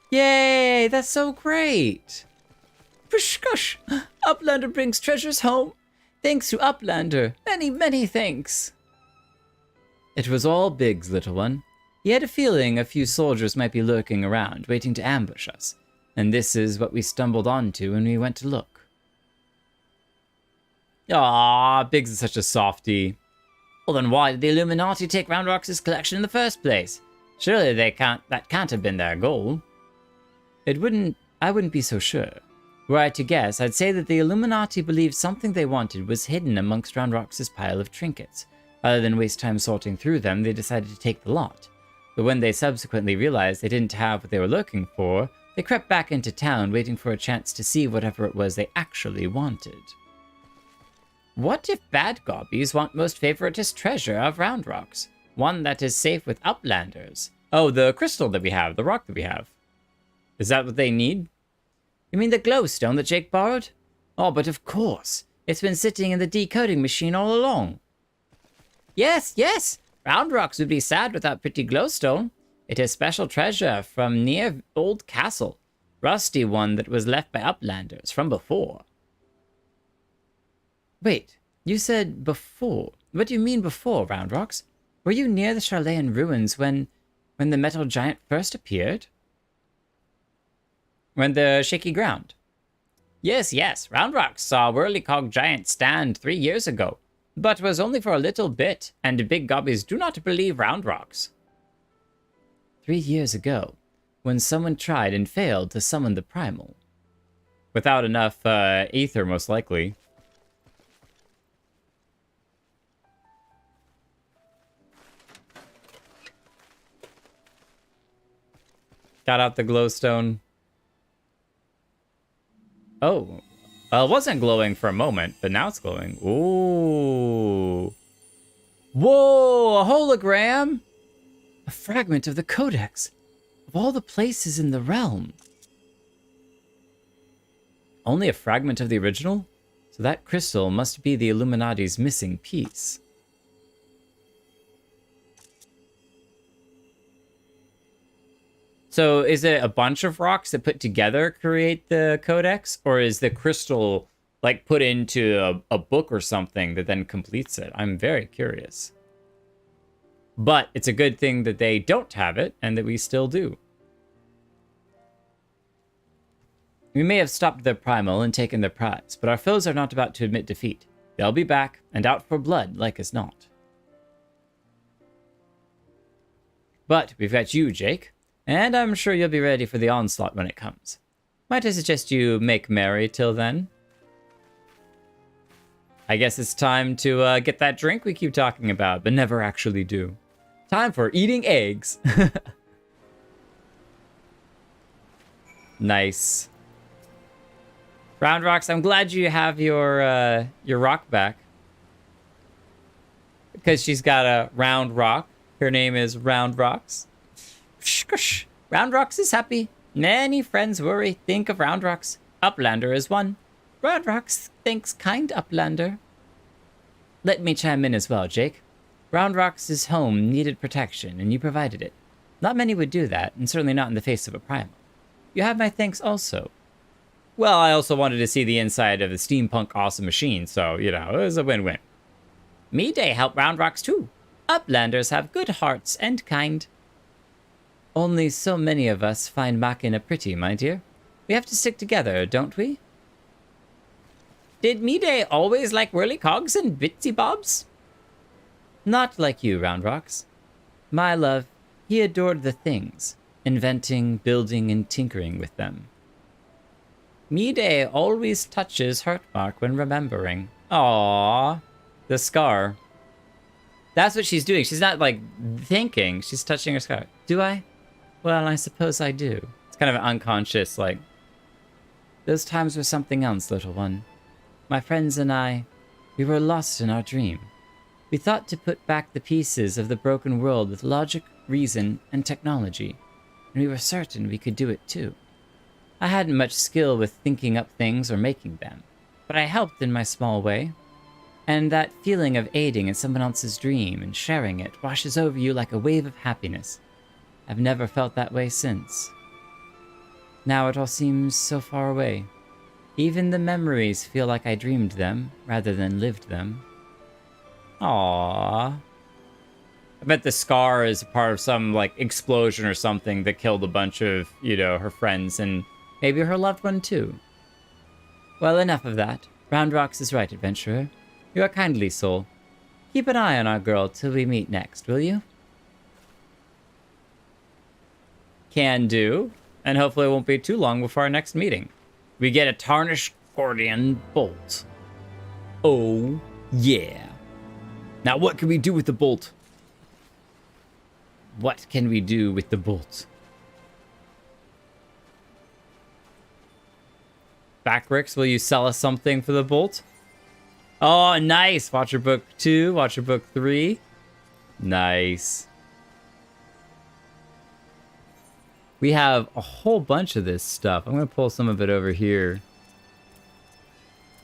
Yay, that's so great. Pushkush, Uplander brings treasures home. Thanks to Uplander. Many, many thanks. It was all Biggs, little one. He had a feeling a few soldiers might be lurking around, waiting to ambush us. And this is what we stumbled onto when we went to look. Ah, Biggs is such a softie. Well, then why did the Illuminati take Round Rocks' collection in the first place? Surely that can't have been their goal. I wouldn't be so sure. Were I to guess, I'd say that the Illuminati believed something they wanted was hidden amongst Round Rocks' pile of trinkets. Rather than waste time sorting through them, they decided to take the lot. But when they subsequently realized they didn't have what they were looking for, they crept back into town, waiting for a chance to see whatever it was they actually wanted. What if bad gobbies want most favoritist treasure of Round Rocks? One that is safe with Uplanders. Oh, the crystal that we have, the rock that we have. Is that what they need? You mean the glowstone that Jake borrowed? Oh, but of course. It's been sitting in the decoding machine all along. Yes, yes! Round Rocks would be sad without pretty glowstone. It is special treasure from near old castle. Rusty one that was left by Uplanders from before. Wait, you said before. What do you mean before, Round Rocks? Were you near the Charlayan ruins when the metal giant first appeared? When the shaky ground? Yes, yes. Round Rocks saw Whirlycog Giant stand 3 years ago. But was only for a little bit, and big gobbies do not believe Round Rocks. 3 years ago, when someone tried and failed to summon the primal. Without enough ether, most likely. Got out the glowstone. Oh. Well, it wasn't glowing for a moment, but now it's glowing. Ooh. Whoa, a hologram? A fragment of the Codex. Of all the places in the realm. Only a fragment of the original? So that crystal must be the Illuminati's missing piece. So is it a bunch of rocks that put together create the Codex? Or is the crystal like put into a book or something that then completes it? I'm very curious. But it's a good thing that they don't have it and that we still do. We may have stopped their primal and taken their prize, but our foes are not about to admit defeat. They'll be back and out for blood like as not. But we've got you, Jake, and I'm sure you'll be ready for the onslaught when it comes. Might I suggest you make merry till then? I guess it's time to get that drink we keep talking about, but never actually do. Time for eating eggs. Nice. Round Rocks, I'm glad you have your rock back. Because she's got a round rock. Her name is Round Rocks. Round Rocks is happy. Many friends worry. Think of Round Rocks. Uplander is one. Round Rocks thinks kind Uplander. Let me chime in as well, Jake. Round Rocks' home needed protection, and you provided it. Not many would do that, and certainly not in the face of a primal. You have my thanks also. Well, I also wanted to see the inside of the steampunk awesome machine, so, you know, it was a win-win. Me day help Round Rocks too. Uplanders have good hearts and kind. Only so many of us find Machina pretty, my dear. We have to stick together, don't we? Did Me Day always like whirly cogs and bitsy bobs? Not like you, Round Rocks. My love, he adored the things, inventing, building, and tinkering with them. Me-Day always touches Heartmark when remembering. Aww. The scar. That's what she's doing. She's not, like, thinking. She's touching her scar. Do I? Well, I suppose I do. It's kind of an unconscious, like... Those times were something else, little one. My friends and I, we were lost in our dream. We thought to put back the pieces of the broken world with logic, reason, and technology. And we were certain we could do it too. I hadn't much skill with thinking up things or making them, but I helped in my small way. And that feeling of aiding in someone else's dream and sharing it washes over you like a wave of happiness. I've never felt that way since. Now it all seems so far away. Even the memories feel like I dreamed them rather than lived them. Aww. I bet the scar is part of some, like, explosion or something that killed a bunch of, you know, her friends and maybe her loved one too. Well, enough of that. Round Rocks is right, adventurer. You're a kindly soul. Keep an eye on our girl till we meet next, will you? Can do. And hopefully it won't be too long before our next meeting. We get a tarnished Gordian bolt. Oh, yeah. Now, what can we do with the bolt? What can we do with the bolt? Backricks, will you sell us something for the bolt? Oh, nice. Watcher Book 2, Watcher Book 3. Nice. We have a whole bunch of this stuff. I'm going to pull some of it over here.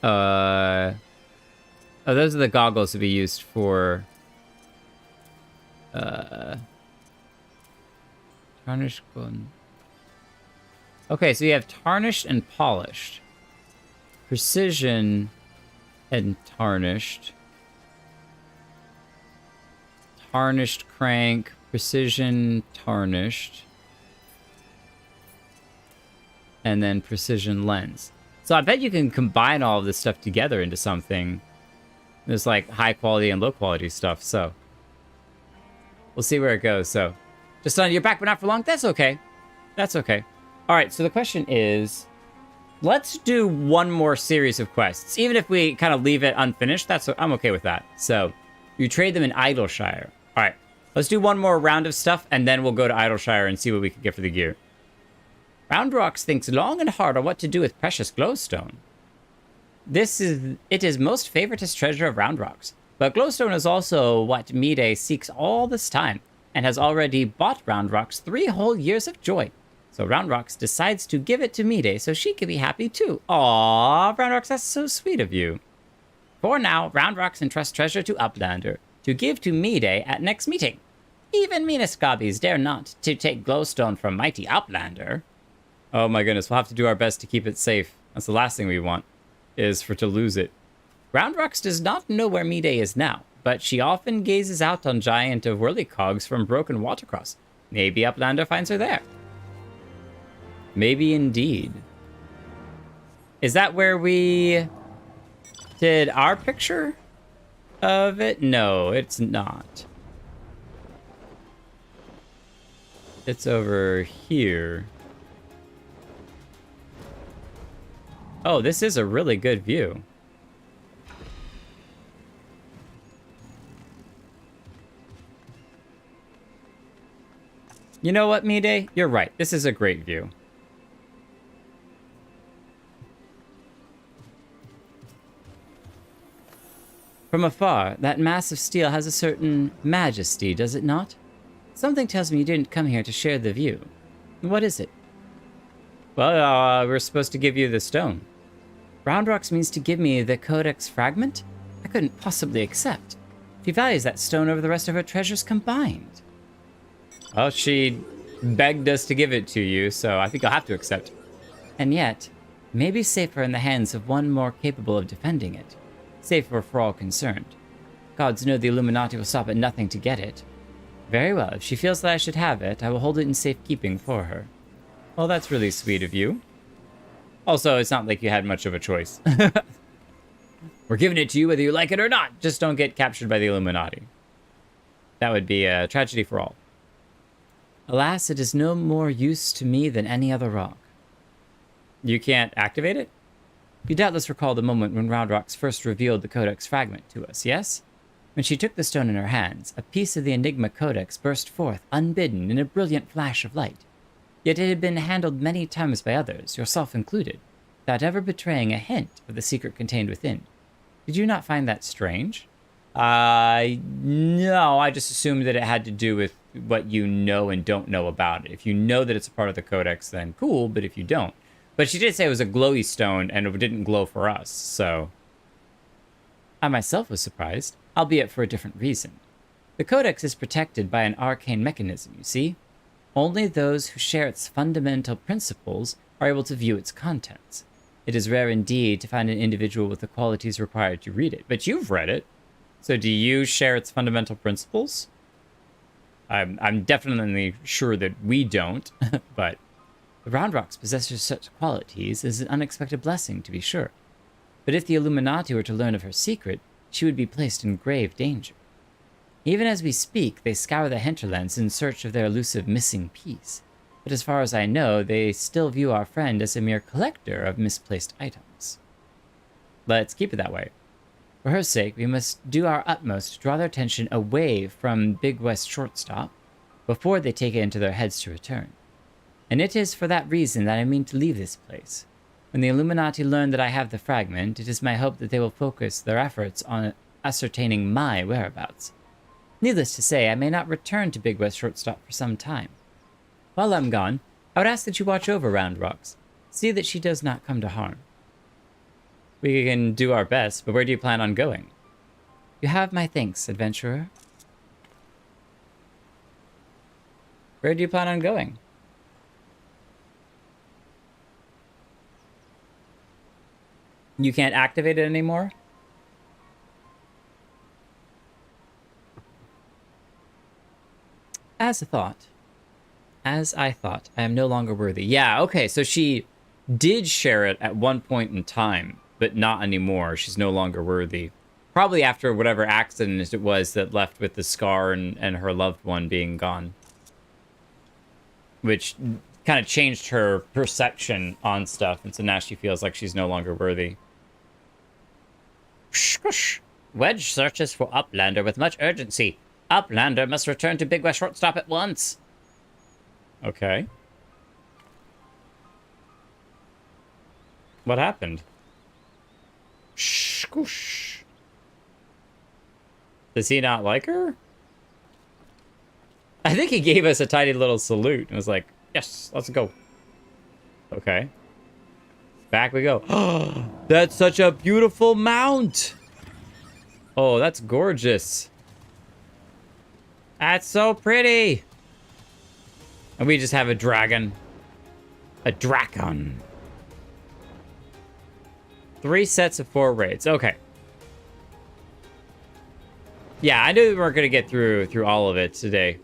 Oh, those are the goggles to be used for... Tarnished gold. Okay, so you have tarnished and polished. Precision and tarnished. Tarnished crank. Precision tarnished. And then precision lens. So I bet you can combine all of this stuff together into something. There's like high quality and low quality stuff, so we'll see where it goes. So just on your back, but not for long. That's okay. That's okay. All right, so the question is, let's do one more series of quests. Even if we kind of leave it unfinished, I'm okay with that. So you trade them in Idleshire. All right, let's do one more round of stuff, and then we'll go to Idleshire and see what we can get for the gear. Round Rocks thinks long and hard on what to do with precious glowstone. It is most favoritist treasure of Round Rocks. But glowstone is also what Mide seeks all this time, and has already bought Roundrox 3 whole years of joy. So Roundrox decides to give it to Mide so she can be happy too. Aww, Roundrox, that's so sweet of you. For now, Roundrox entrusts treasure to Uplander to give to Mide at next meeting. Even meanest gobbies dare not to take glowstone from mighty Uplander. Oh my goodness, we'll have to do our best to keep it safe. That's the last thing we want, is for to lose it. Roundrox does not know where Mide is now, but she often gazes out on giant of whirlycogs from Broken Watercross. Maybe Uplander finds her there. Maybe indeed. Is that where we did our picture of it? No, it's not. It's over here. Oh, this is a really good view. You know what, Mide? You're right. This is a great view. From afar, that mass of steel has a certain majesty, does it not? Something tells me you didn't come here to share the view. What is it? Well, we're supposed to give you the stone. Roundrox means to give me the Codex fragment? I couldn't possibly accept. She values that stone over the rest of her treasures combined. Well, she begged us to give it to you, so I think I'll have to accept. And yet, maybe safer in the hands of one more capable of defending it. Safer for all concerned. Gods know the Illuminati will stop at nothing to get it. Very well, if she feels that I should have it, I will hold it in safekeeping for her. Well, that's really sweet of you. Also, it's not like you had much of a choice. We're giving it to you whether you like it or not. Just don't get captured by the Illuminati. That would be a tragedy for all. Alas, it is no more use to me than any other rock. You can't activate it? You doubtless recall the moment when Roundrox first revealed the Codex fragment to us, yes? When she took the stone in her hands, a piece of the Enigma Codex burst forth, unbidden, in a brilliant flash of light. Yet it had been handled many times by others, yourself included, without ever betraying a hint of the secret contained within. Did you not find that strange? No, I just assumed that it had to do with what you know and don't know about it. If you know that it's a part of the Codex, then cool, but if you don't. But she did say it was a glowy stone, and it didn't glow for us, so... I myself was surprised, albeit for a different reason. The Codex is protected by an arcane mechanism, you see? Only those who share its fundamental principles are able to view its contents. It is rare indeed to find an individual with the qualities required to read it. But you've read it. So do you share its fundamental principles? I'm definitely sure that we don't, but... The Roundrox possesses such qualities is an unexpected blessing, to be sure. But if the Illuminati were to learn of her secret, she would be placed in grave danger. Even as we speak, they scour the hinterlands in search of their elusive missing piece. But as far as I know, they still view our friend as a mere collector of misplaced items. Let's keep it that way. For her sake, we must do our utmost to draw their attention away from Big West Shortstop before they take it into their heads to return. And it is for that reason that I mean to leave this place. When the Illuminati learn that I have the fragment, it is my hope that they will focus their efforts on ascertaining my whereabouts. Needless to say, I may not return to Big West Shortstop for some time. While I'm gone, I would ask that you watch over Roundrox. See that she does not come to harm. We can do our best, but where do you plan on going? You have my thanks, adventurer. Where do you plan on going? You can't activate it anymore? As I thought, I am no longer worthy. Yeah, okay, so she did share it at one point in time, but not anymore. She's no longer worthy. Probably after whatever accident it was that left with the scar and her loved one being gone. Which kind of changed her perception on stuff, and so now she feels like she's no longer worthy. Shush. Wedge searches for Uplander with much urgency. Uplander must return to Big West Shortstop at once. Okay. What happened? Shush. Does he not like her? I think he gave us a tiny little salute and was like, yes, let's go. Okay. Back we go. That's such a beautiful mount. Oh, that's gorgeous. That's so pretty. And we just have a dragon. A drakon. 3 sets of 4 raids. Okay. Yeah, I knew we weren't going to get through all of it today.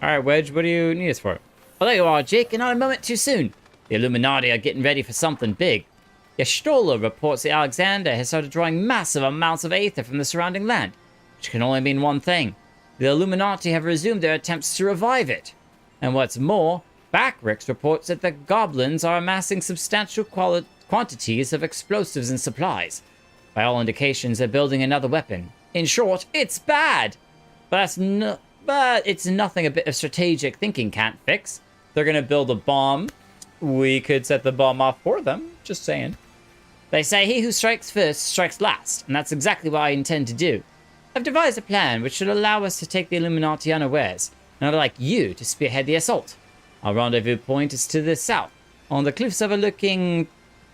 All right, Wedge, what do you need us for? Well, there you are, Jake, and not a moment too soon. The Illuminati are getting ready for something big. Yashtola reports that Alexander has started drawing massive amounts of aether from the surrounding land, which can only mean one thing. The Illuminati have resumed their attempts to revive it. And what's more, Backrix reports that the goblins are amassing substantial quantities of explosives and supplies. By all indications, they're building another weapon. In short, it's bad. But it's nothing a bit of strategic thinking can't fix. They're gonna build a bomb. We could set the bomb off for them. Just saying. They say he who strikes first strikes last, and that's exactly what I intend to do. I've devised a plan which should allow us to take the Illuminati unawares, and I'd like you to spearhead the assault. Our rendezvous point is to the south, on the cliffs overlooking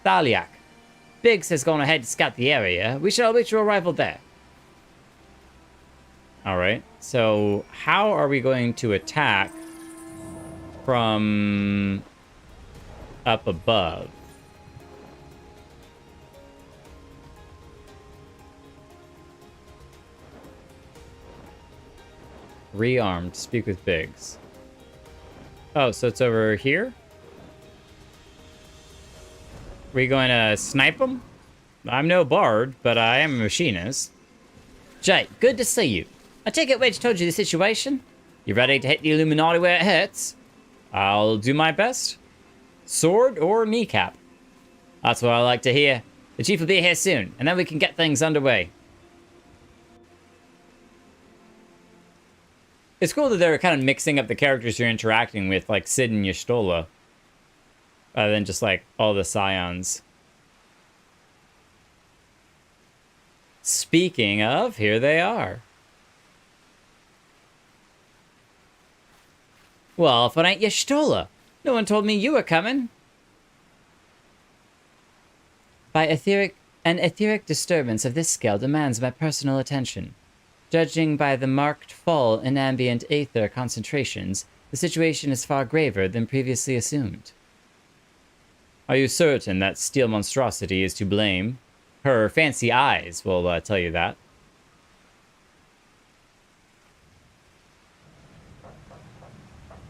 Thaliak. Biggs has gone ahead to scout the area. We shall await your arrival there. Alright, so how are we going to attack from up above? Rearmed, speak with Biggs. Oh, so it's over here? We going to snipe them? I'm no bard, but I am a machinist. Jay, good to see you. I take it Wedge told you the situation? You ready to hit the Illuminati where it hurts? I'll do my best. Sword or kneecap? That's what I like to hear. The chief will be here soon, and then we can get things underway. It's cool that they're kind of mixing up the characters you're interacting with, like Sid and Y'shtola, rather than just like all the scions. Speaking of, here they are. Well, if it ain't Y'shtola, no one told me you were coming. An etheric disturbance of this scale demands my personal attention. Judging by the marked fall in ambient aether concentrations, the situation is far graver than previously assumed. Are you certain that steel monstrosity is to blame? Her fancy eyes will tell you that.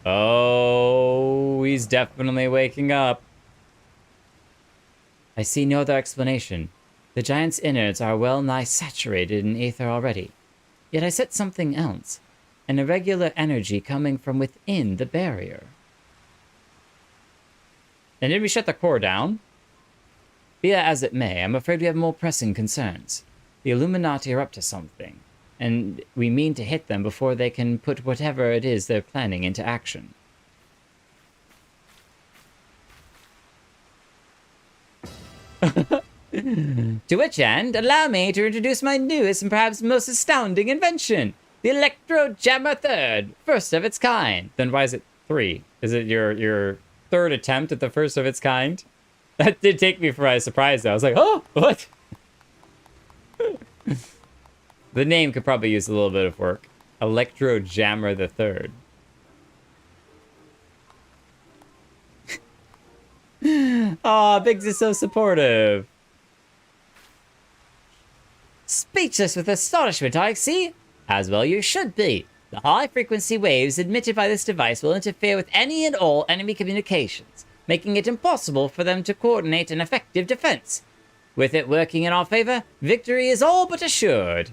Oh, he's definitely waking up. I see no other explanation. The giant's innards are well nigh saturated in aether already. Yet I sense something else, an irregular energy coming from within the barrier. And did we shut the core down? Be that as it may, I'm afraid we have more pressing concerns. The Illuminati are up to something, and we mean to hit them before they can put whatever it is they're planning into action. To which end, allow me to introduce my newest and perhaps most astounding invention, the Electro Jammer Third, first of its kind. Then why is it 3? Is it your third attempt at the first of its kind? That did take me by surprise, though. I was like, oh, what? The name could probably use a little bit of work. Electro Jammer the Third. Aw, Biggs is so supportive. Speechless with astonishment, I see. As well you should be. The high-frequency waves emitted by this device will interfere with any and all enemy communications, making it impossible for them to coordinate an effective defense. With it working in our favor, victory is all but assured.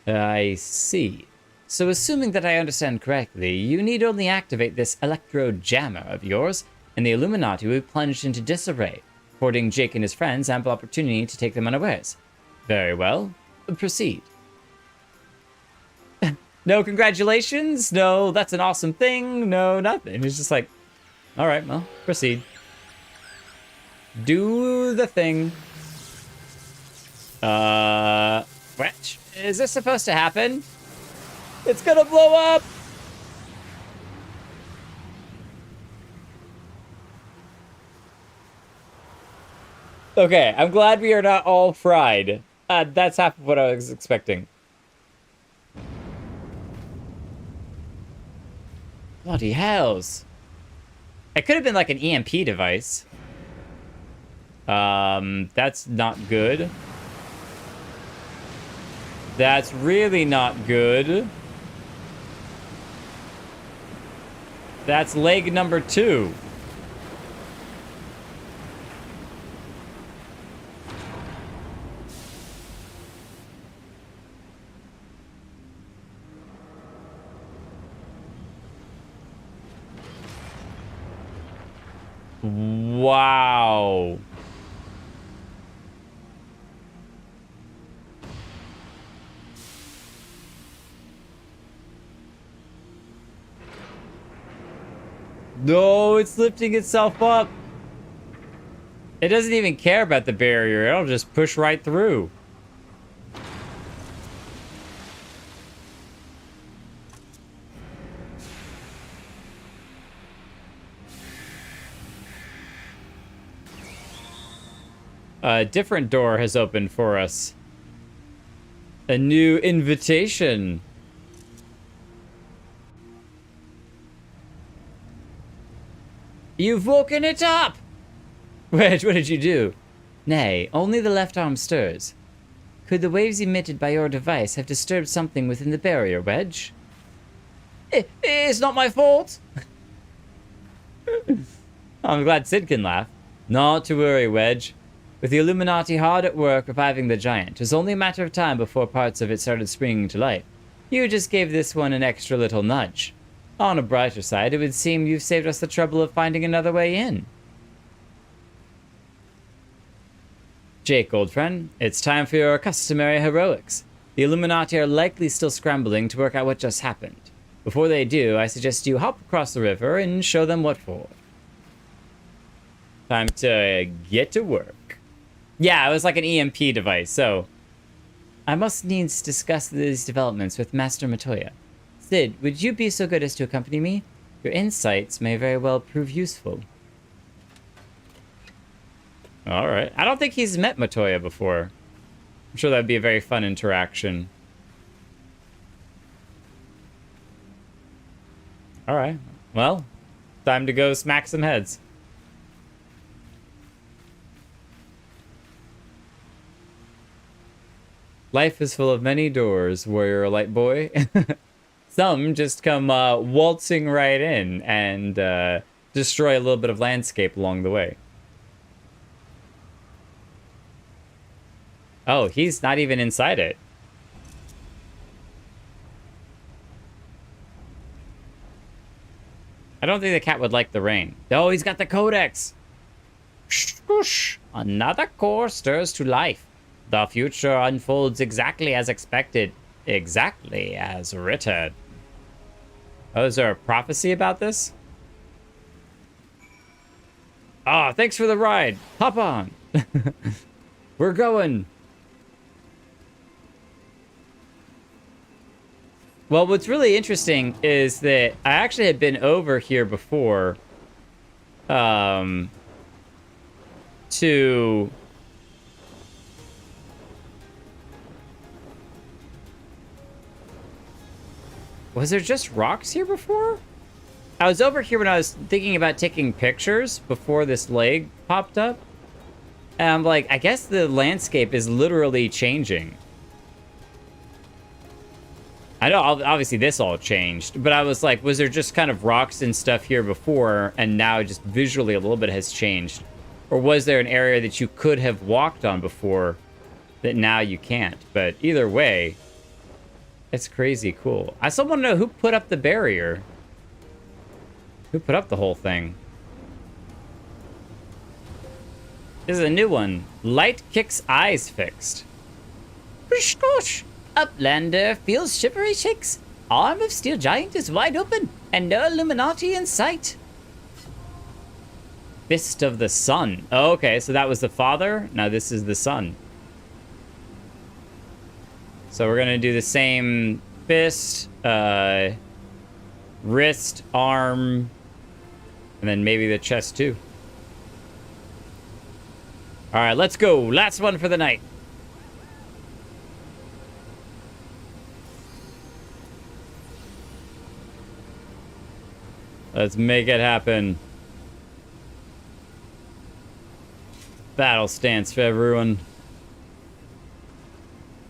I see. So assuming that I understand correctly, you need only activate this electro jammer of yours, and the Illuminati will be plunged into disarray, affording Jake and his friends ample opportunity to take them unawares. Very well. Proceed. No congratulations, no that's an awesome thing, no nothing. It's just like, all right, well, proceed. Do the thing. Which is this supposed to happen? It's gonna blow up! Okay, I'm glad we are not all fried. That's half of what I was expecting. Bloody hells. It could have been like an EMP device. That's not good. That's really not good. That's leg number 2. Wow. No, it's lifting itself up. It doesn't even care about the barrier. It'll just push right through. A different door has opened for us. A new invitation. You've woken it up! Wedge, what did you do? Nay, only the left arm stirs. Could the waves emitted by your device have disturbed something within the barrier, Wedge? It's not my fault! I'm glad Sid can laugh. Not to worry, Wedge. With the Illuminati hard at work reviving the giant, it was only a matter of time before parts of it started springing to life. You just gave this one an extra little nudge. On a brighter side, it would seem you've saved us the trouble of finding another way in. Jake, old friend, it's time for your customary heroics. The Illuminati are likely still scrambling to work out what just happened. Before they do, I suggest you hop across the river and show them what for. Time to get to work. Yeah, it was like an EMP device, so... I must needs discuss these developments with Master Matoya. Sid, would you be so good as to accompany me? Your insights may very well prove useful. Alright. I don't think he's met Matoya before. I'm sure that'd be a very fun interaction. Alright. Well, time to go smack some heads. Life is full of many doors, warrior light boy. Some just come waltzing right in and destroy a little bit of landscape along the way. Oh, he's not even inside it. I don't think the cat would like the rain. Oh, he's got the codex. Whoosh. Another core stirs to life. The future unfolds exactly as expected, exactly as written. Oh, is there a prophecy about this? Ah, oh, thanks for the ride. Hop on. We're going. Well, what's really interesting is that I actually had been over here before to... Was there just rocks here before? I was over here when I was thinking about taking pictures before this leg popped up. And I'm like, I guess the landscape is literally changing. I know, obviously this all changed, but I was like, was there just kind of rocks and stuff here before, and now just visually a little bit has changed? Or was there an area that you could have walked on before that now you can't? But either way, it's crazy cool. I still want to know who put up the barrier. Who put up the whole thing? This is a new one. Light kicks eyes fixed. Gosh. Uplander feels shivery shakes. Arm of steel giant is wide open, and no Illuminati in sight. Fist of the sun. Oh, okay, so that was the father. Now this is the son. So we're gonna do the same fist, wrist, arm, and then maybe the chest too. All right, let's go. Last one for the night. Let's make it happen. Battle stance for everyone.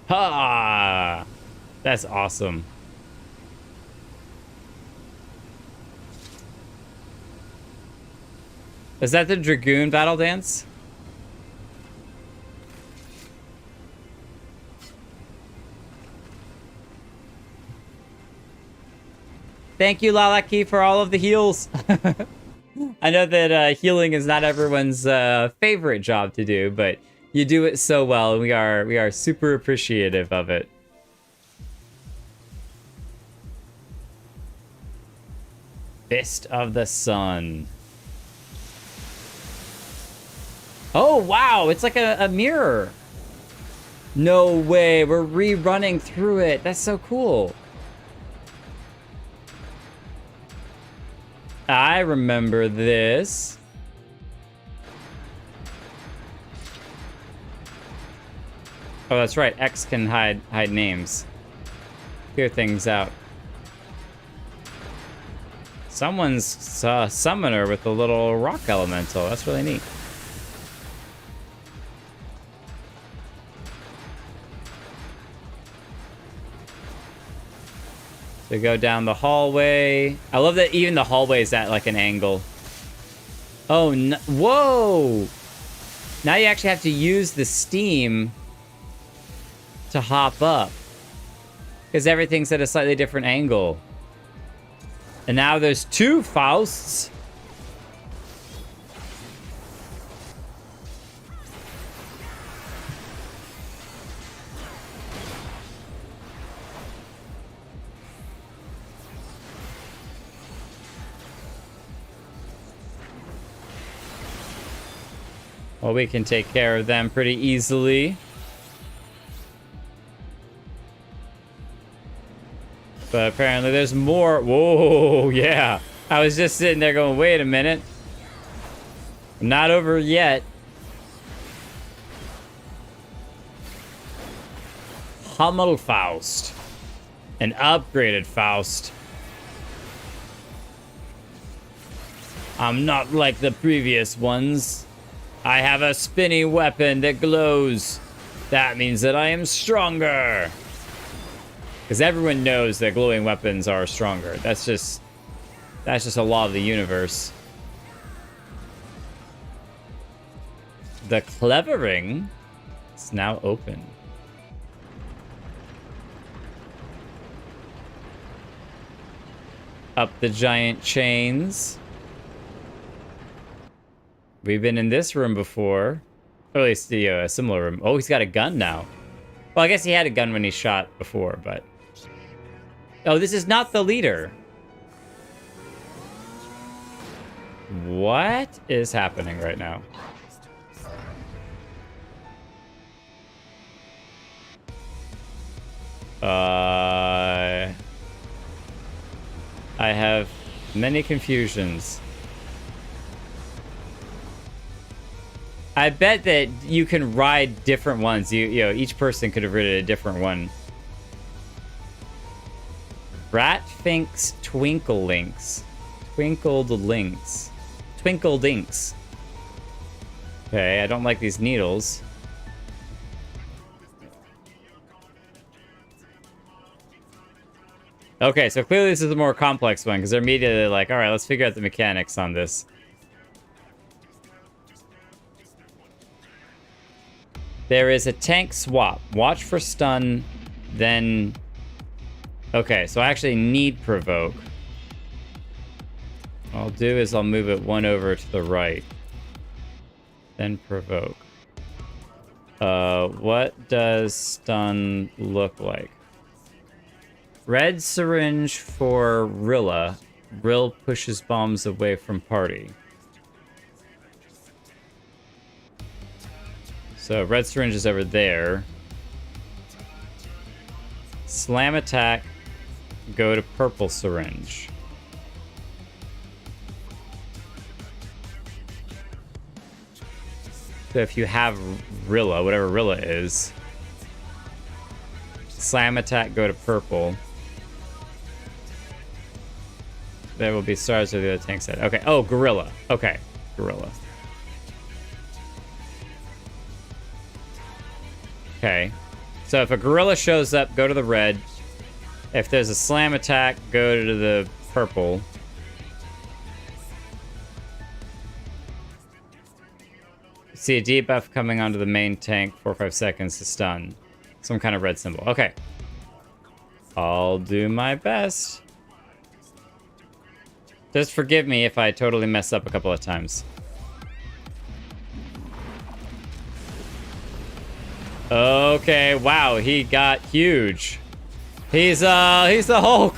Ha! That's awesome. Is that the Dragoon battle dance? Thank you, Lalaki, for all of the heals. I know that healing is not everyone's favorite job to do, but you do it so well, and we are super appreciative of it. Fist of the Sun. Oh, wow, it's like a mirror. No way, we're rerunning through it. That's so cool. I remember this. Oh, that's right. X can hide names. Clear things out. Someone's a summoner with a little rock elemental. That's really neat. So go down the hallway. I love that even the hallway is at like an angle. Oh, no. Whoa! Now you actually have to use the steam to hop up. Because everything's at a slightly different angle. And now there's two Fausts. Well, we can take care of them pretty easily. But apparently there's more. Whoa, yeah. I was just sitting there going, wait a minute. Not over yet. Hummel Faust. An upgraded Faust. I'm not like the previous ones. I have a spinny weapon that glows. That means that I am stronger. Because everyone knows that glowing weapons are stronger. That's just a law of the universe. The Clevering is now open. Up the giant chains. We've been in this room before. Or at least a similar room. Oh, he's got a gun now. Well, I guess he had a gun when he shot before, but... Oh, this is not the leader. What is happening right now? I have many confusions. I bet that you can ride different ones. You know, each person could have ridden a different one. Bratfinks Twinkle Links. Twinkled Links. Twinkle Dinks. Okay, I don't like these needles. Okay, so clearly this is a more complex one, because they're immediately like, alright, let's figure out the mechanics on this. There is a tank swap. Watch for stun, then... Okay, so I actually need provoke. What I'll do is I'll move it one over to the right. Then provoke. What does stun look like? Red syringe for Rilla. Rill pushes bombs away from party. So red syringe is over there. Slam attack, go to purple syringe. So if you have Rilla, whatever Rilla is, slam attack, go to purple. There will be stars with the other tank set. Okay. Oh, gorilla. Okay. Gorilla. Okay. So if a gorilla shows up, go to the red. If there's a slam attack, go to the purple. See a debuff coming onto the main tank, 4 or 5 seconds to stun. Some kind of red symbol. Okay. I'll do my best. Just forgive me if I totally mess up a couple of times. Okay, wow, he got huge. He's the Hulk.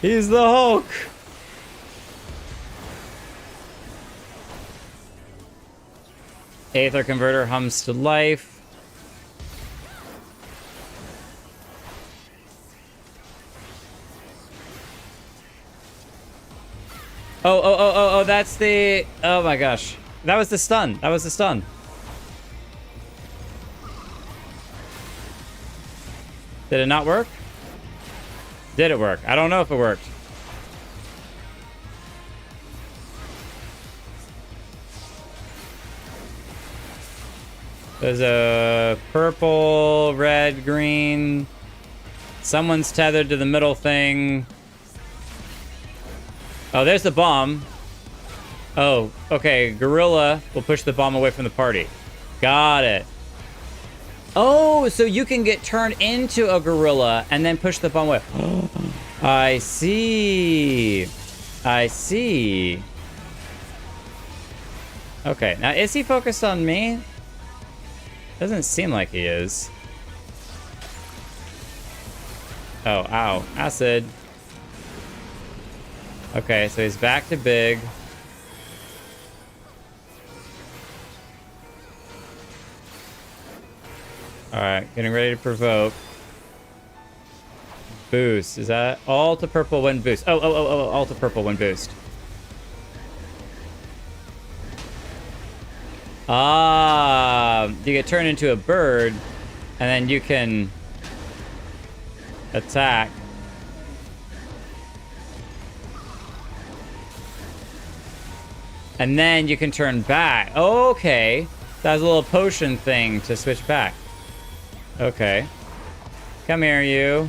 He's the Hulk. Aether converter hums to life. Oh, that's the... Oh my gosh. That was the stun. That was the stun. Did it not work? Did it work? I don't know if it worked. There's a purple, red, green. Someone's tethered to the middle thing. Oh, there's the bomb. Oh, okay. Gorilla will push the bomb away from the party. Got it. Oh, so you can get turned into a gorilla and then push the bomb away. I see. I see. Okay, now is he focused on me? Doesn't seem like he is. Oh, ow. Acid. Okay, so he's back to big. Alright, getting ready to provoke. Boost. Is that all to purple when boost? Oh, all to purple when boost. Ah, you get turned into a bird, and then you can attack. And then you can turn back. Oh, okay. That's a little potion thing to switch back. Okay. Come here, you.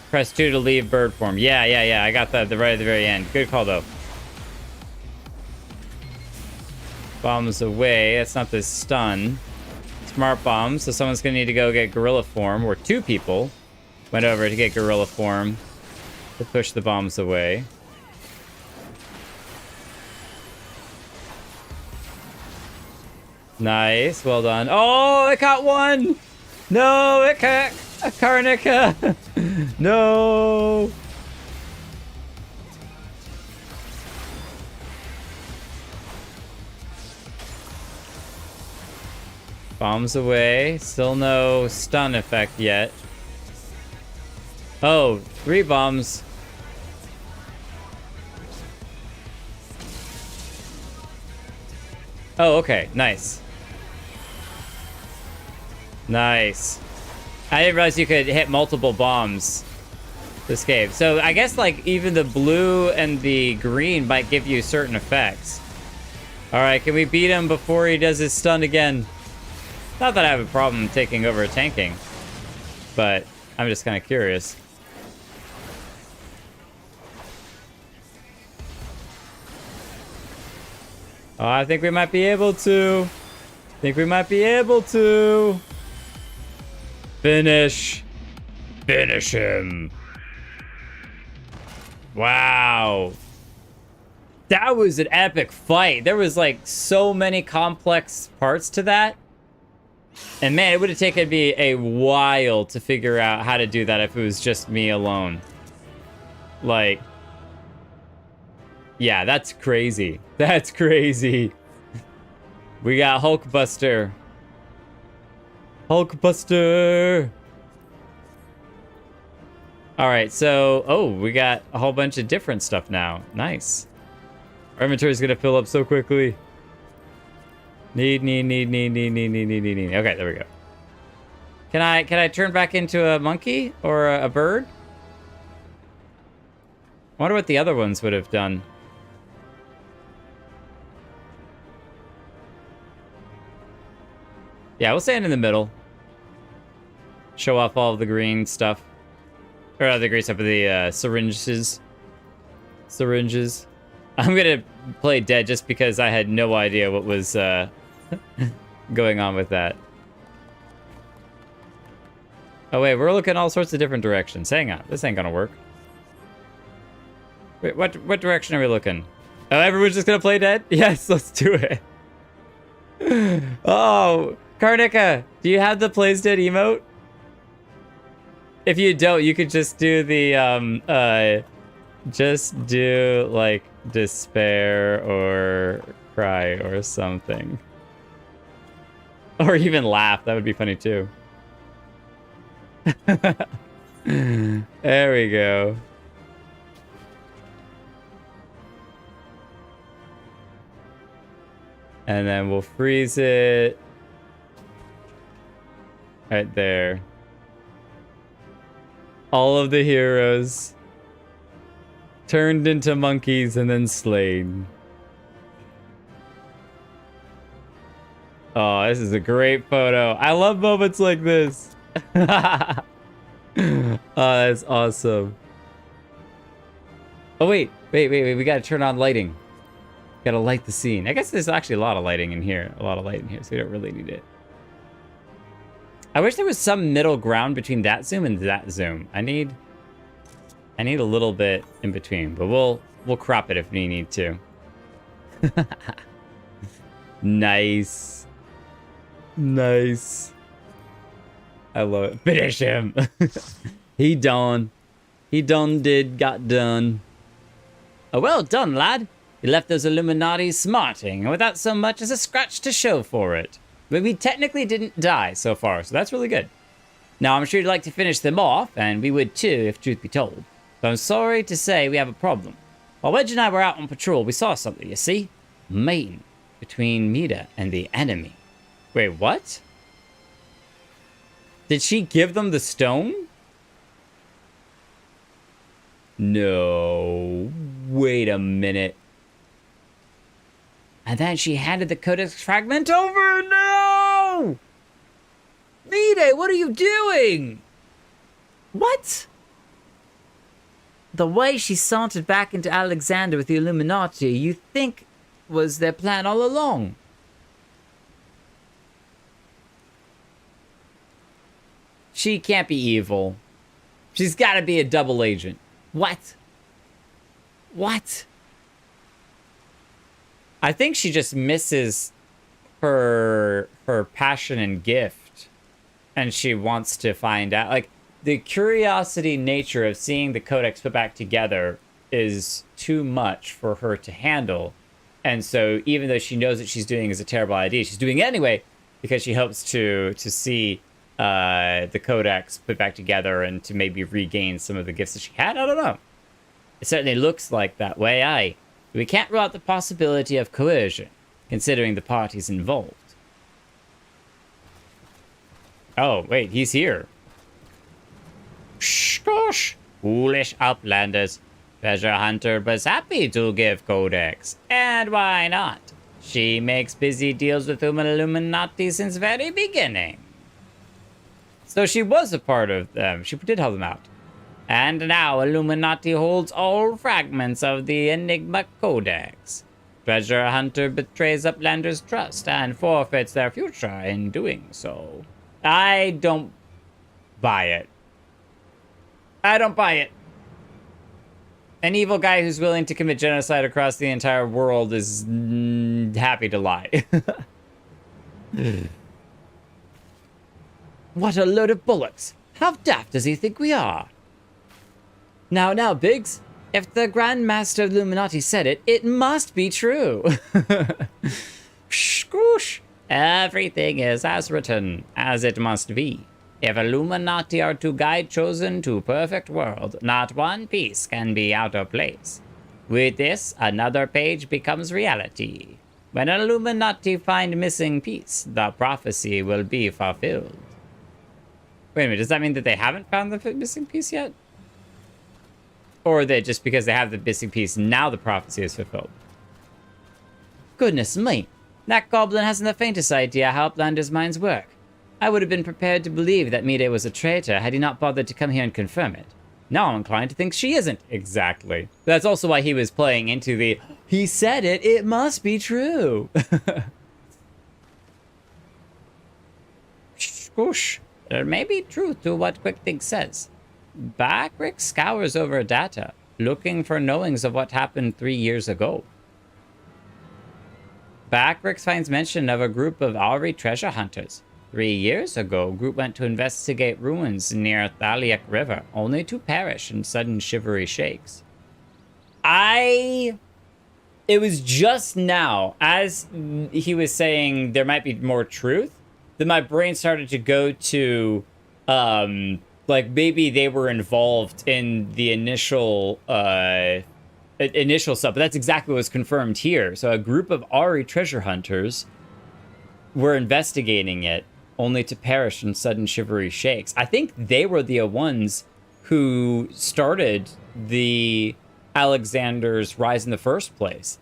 Press 2 to leave bird form. Yeah. I got that right at the very end. Good call, though. Bombs away. That's not the stun. Smart bomb. So someone's going to need to go get gorilla form. Or 2 people went over to get gorilla form to push the bombs away. Nice. Well done. Oh, it caught one. No, it caught a Karnika. No. Bombs away. Still no stun effect yet. Oh, 3 bombs. Oh, okay. Nice. Nice. I didn't realize you could hit multiple bombs this game. So I guess like even the blue and the green might give you certain effects. All right, can we beat him before he does his stun again? Not that I have a problem taking over tanking, but I'm just kind of curious. Oh, I think we might be able to. Finish him. Wow. That was an epic fight. There was like so many complex parts to that. And man, it would have taken me a while to figure out how to do that if it was just me alone. Like, yeah, that's crazy. That's crazy. We got Hulkbuster. Hulkbuster. All right, so, oh, we got a whole bunch of different stuff now. Nice. Our inventory is gonna fill up so quickly. Need. Okay, there we go. Can I turn back into a monkey or a bird? I wonder what the other ones would have done. Yeah, we'll stand in the middle. Show off all of the green stuff. Or the green stuff of the syringes. Syringes. I'm gonna play dead just because I had no idea what was going on with that. Oh wait, we're looking all sorts of different directions. Hang on, this ain't gonna work. Wait, what direction are we looking? Oh, everyone's just gonna play dead? Yes, let's do it. Oh, Karnika, do you have the plays dead emote? If you don't, you could just do the just do like despair or cry or something. Or even laugh, that would be funny too. There we go. And then we'll freeze it right there. All of the heroes turned into monkeys and then slain. Oh, this is a great photo. I love moments like this. Oh, that's awesome. Oh, wait. We gotta turn on lighting. Gotta light the scene. I guess there's actually a lot of lighting in here. A lot of light in here, so we don't really need it. I wish there was some middle ground between that zoom and that zoom. I need a little bit in between, but we'll crop it if we need to. Nice. Nice. I love it. Finish him. He done got done. Oh, well done, lad. You left those Illuminati smarting, and without so much as a scratch to show for it. But we technically didn't die so far, so that's really good. Now, I'm sure you'd like to finish them off, and we would too, if truth be told. But I'm sorry to say we have a problem. While Wedge and I were out on patrol, we saw something, you see? Mating between Mida and the enemy. Wait, what? Did she give them the stone? No. Wait a minute. And then she handed the codex fragment over? No! Mide, what are you doing? What? The way she sauntered back into Alexander with the Illuminati, you think was their plan all along? She can't be evil. She's got to be a double agent. What? What? I think she just misses her passion and gift, and she wants to find out. Like, the curiosity nature of seeing the codex put back together is too much for her to handle, and so even though she knows that she's doing is a terrible idea, she's doing it anyway because she hopes to see the codex put back together and to maybe regain some of the gifts that she had. I don't know. It certainly looks like that way, aye. We can't rule out the possibility of coercion, considering the parties involved. Oh, wait, he's here. Gosh, foolish outlanders. Treasure Hunter was happy to give Codex, and why not? She makes busy deals with Illuminati since very beginning. So she was a part of them. She did help them out. And now Illuminati holds all fragments of the Enigma Codex. Treasure Hunter betrays Uplander's trust and forfeits their future in doing so. I don't buy it. I don't buy it. An evil guy who's willing to commit genocide across the entire world is happy to lie. What a load of bollocks! How daft does he think we are? Now, Biggs, if the Grand Master of Illuminati said it, it must be true. Shkoosh! Everything is as written, as it must be. If Illuminati are to guide chosen to perfect world, not one piece can be out of place. With this, another page becomes reality. When Illuminati find missing piece, the prophecy will be fulfilled. Wait a minute, does that mean that they haven't found the missing piece yet? Or that just because they have the missing piece, now the prophecy is fulfilled? Goodness me, that goblin hasn't the faintest idea how Uplander's minds work. I would have been prepared to believe that Mide was a traitor had he not bothered to come here and confirm it. Now I'm inclined to think she isn't. Exactly. That's also why he was playing into the, he said it, it must be true. Whoosh. There may be truth to what QuickThink says. Backrick scours over data, looking for knowings of what happened 3 years ago. Backrick finds mention of a group of Auri treasure hunters. 3 years ago, group went to investigate ruins near Thaliak River, only to perish in sudden shivery shakes. It was just now, as he was saying there might be more truth, that my brain started to go to, like maybe they were involved in the initial stuff, but that's exactly what was confirmed here. So a group of Auri treasure hunters were investigating it, only to perish in sudden shivery shakes. I think they were the ones who started the Alexander's rise in the first place.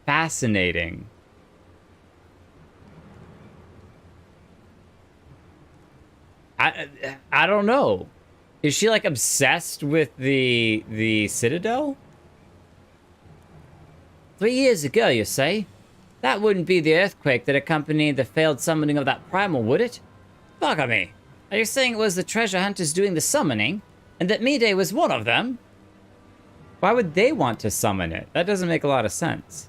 Fascinating. I don't know. Is she like obsessed with the Citadel? 3 years ago, you say? That wouldn't be the earthquake that accompanied the failed summoning of that primal, would it? Bugger me. Are you saying it was the treasure hunters doing the summoning, and that Mide was one of them? Why would they want to summon it? That doesn't make a lot of sense.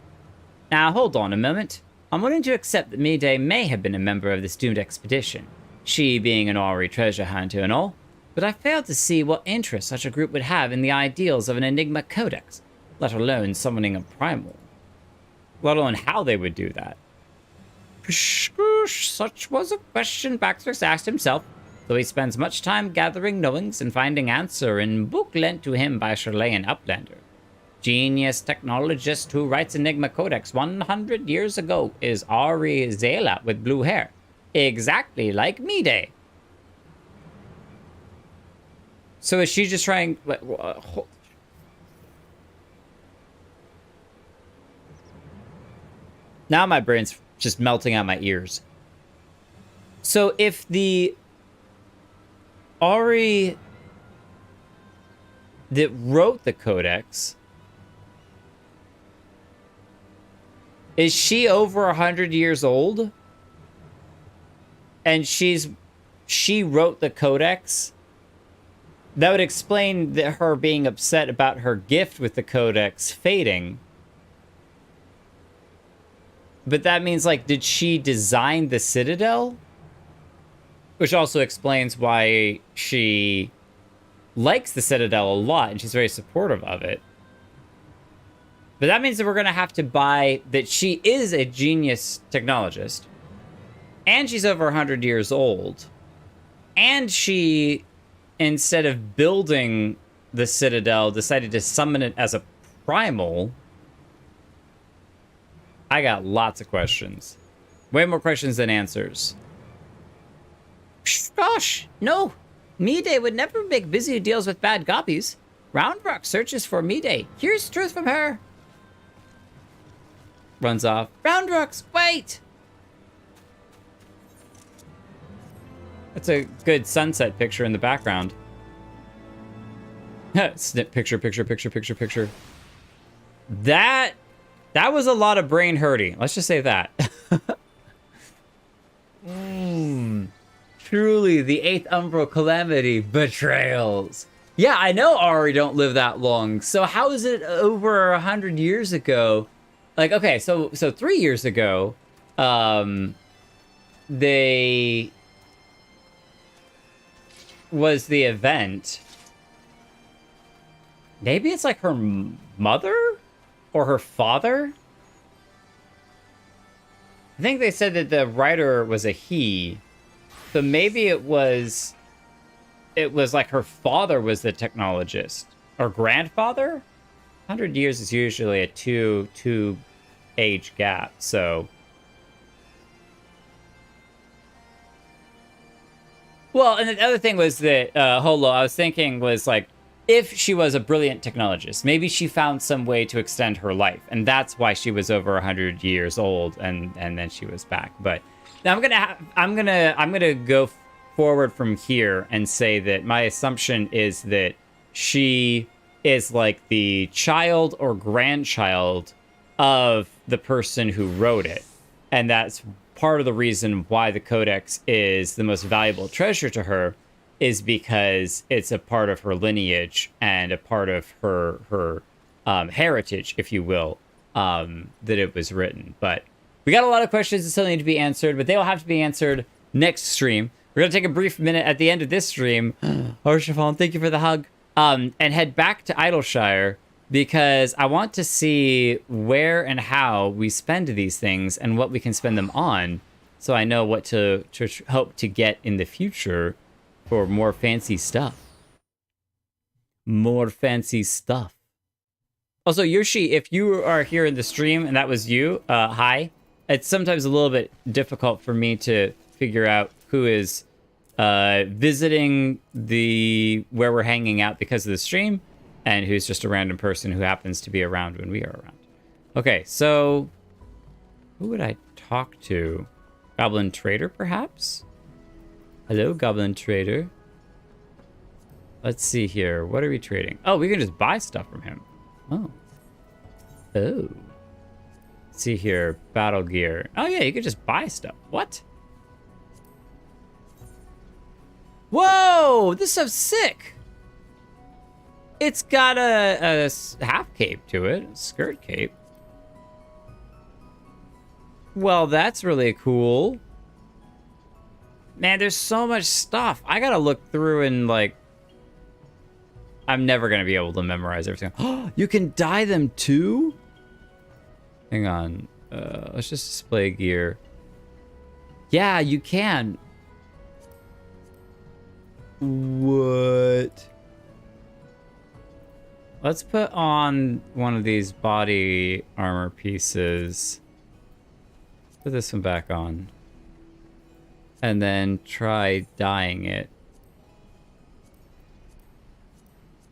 Now, hold on a moment. I'm willing to accept that Mide may have been a member of this doomed expedition, she being an Auri treasure hunter and all, but I fail to see what interest such a group would have in the ideals of an Enigma Codex, let alone summoning a primal. Let alone how they would do that. Such was a question Baxter asked himself, though he spends much time gathering knowings and finding answer in book lent to him by Chilean Uplander. Genius technologist who writes Enigma Codex 100 years ago is Ari Zela with blue hair. Exactly like Mide. So is she just trying... Now my brain's just melting out my ears. So if the Ari that wrote the codex, is she over 100 years old? And she wrote the codex? That would explain her being upset about her gift with the codex fading. But that means, like, did she design the Citadel? Which also explains why she likes the Citadel a lot, and she's very supportive of it. But that means that we're going to have to buy that she is a genius technologist, and she's over 100 years old, and she, instead of building the Citadel, decided to summon it as a primal. I got lots of questions. Way more questions than answers. Gosh, no. Mide would never make busy deals with bad copies. Roundrock searches for Mide. Here's truth from her. Runs off. Roundrocks, wait! That's a good sunset picture in the background. Snip picture, picture, picture, picture, picture. That was a lot of brain hurting. Let's just say that. Truly, the 8th Umbral Calamity betrayals. Yeah, I know Ari don't live that long. So how is it over 100 years ago? Like, okay, so 3 years ago, they was the event. Maybe it's like her mother or her father? I think they said that the writer was a he. So maybe it was like her father was the technologist or grandfather. 100 years is usually a two age gap. So, well, and the other thing was that Holo, I was thinking was like, if she was a brilliant technologist, maybe she found some way to extend her life, and that's why she was over 100 years old, and then she was back. But now I'm gonna go forward from here and say that my assumption is that she is like the child or grandchild of the person who wrote it, and that's part of the reason why the Codex is the most valuable treasure to her, is because it's a part of her lineage and a part of her heritage, if you will, that it was written. But we got a lot of questions that still need to be answered, but they will have to be answered next stream. We're going to take a brief minute at the end of this stream. Archifon, thank you for the hug. And head back to Idleshire, because I want to see where and how we spend these things and what we can spend them on, so I know what to hope to get in the future for more fancy stuff. More fancy stuff. Also, Yoshi, if you are here in the stream and that was you, hi. It's sometimes a little bit difficult for me to figure out who is visiting where we're hanging out because of the stream, and who's just a random person who happens to be around when we are around. Okay, so who would I talk to? Goblin Trader, perhaps? Hello, Goblin Trader. Let's see here. What are we trading? Oh, we can just buy stuff from him. Oh. Oh. Let's see here. Battle gear. Oh, yeah, you could just buy stuff. What? Whoa! This stuff's sick! It's got a half cape to it. A skirt cape. Well, that's really cool. Man, there's so much stuff. I gotta look through and, like... I'm never gonna be able to memorize everything. Oh, you can dye them too? Hang on. Let's just display gear. Yeah, you can. What? Let's put on one of these body armor pieces. Put this one back on. And then try dyeing it.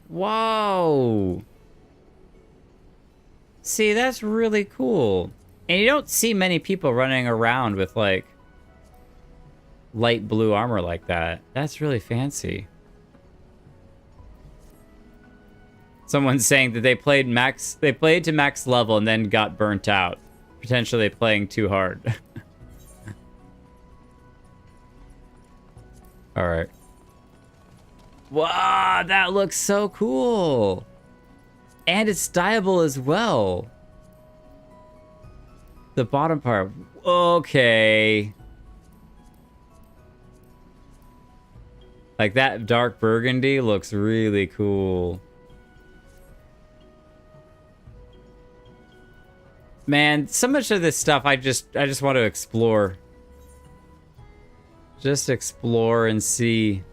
Whoa! See, that's really cool. And you don't see many people running around with, like, light blue armor like that. That's really fancy. Someone's saying that they played to max level and then got burnt out. Potentially playing too hard. Alright. Wow, that looks so cool. And it's dyeable as well. The bottom part. Okay. Like, that dark burgundy looks really cool. Man, so much of this stuff I just want to explore. Just explore and see.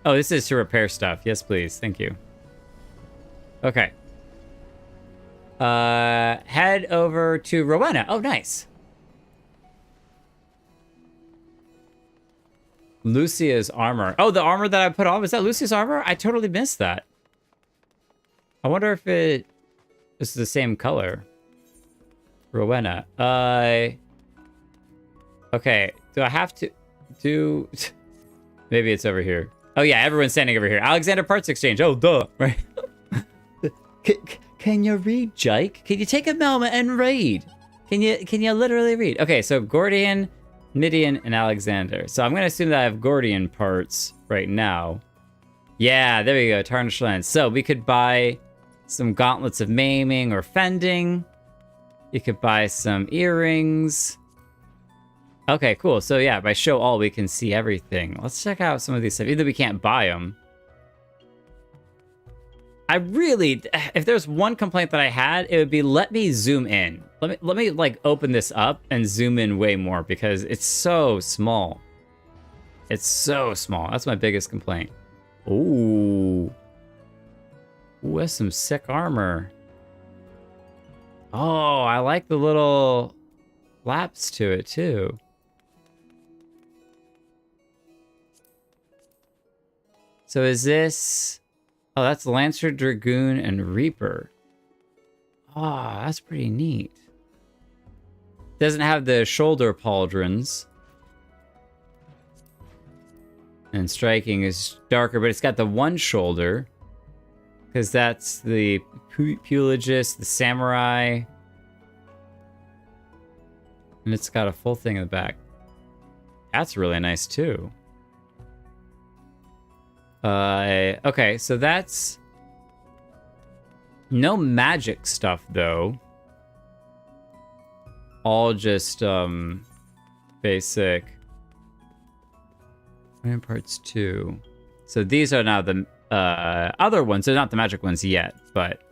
Oh, this is to repair stuff. Yes, please. Thank you. Okay. Head over to Rowena. Oh, nice. Lucia's armor. Oh, the armor that I put on. Was that Lucia's armor? I totally missed that. I wonder if it is the same color. Rowena. Okay. Do I have to do... Maybe it's over here. Oh, yeah. Everyone's standing over here. Alexander Parts Exchange. Oh, duh. Right. Can you read, Jake? Can you take a moment and read? Can you literally read? Okay, so Gordian, Midian, and Alexander. So I'm going to assume that I have Gordian parts right now. Yeah, there we go. Tarnished Lens. So we could buy some gauntlets of maiming or fending. You could buy some earrings. Okay, cool. So yeah, by show all, we can see everything. Let's check out some of these stuff. Either we can't buy them. I really, if there's one complaint that I had, it would be let me zoom in. Let me like open this up and zoom in way more because it's so small. It's so small. That's my biggest complaint. Ooh. Ooh, that's some sick armor. Oh, I like the little flaps to it too. So is this... Oh, that's Lancer, Dragoon, and Reaper. Oh, that's pretty neat. Doesn't have the shoulder pauldrons. And striking is darker, but it's got the one shoulder. Because that's the Pulagist, the Samurai. And it's got a full thing in the back. That's really nice, too. Okay, so that's... No magic stuff, though. All just, basic... Iron parts 2. So these are now the, other ones. They're not the magic ones yet, but...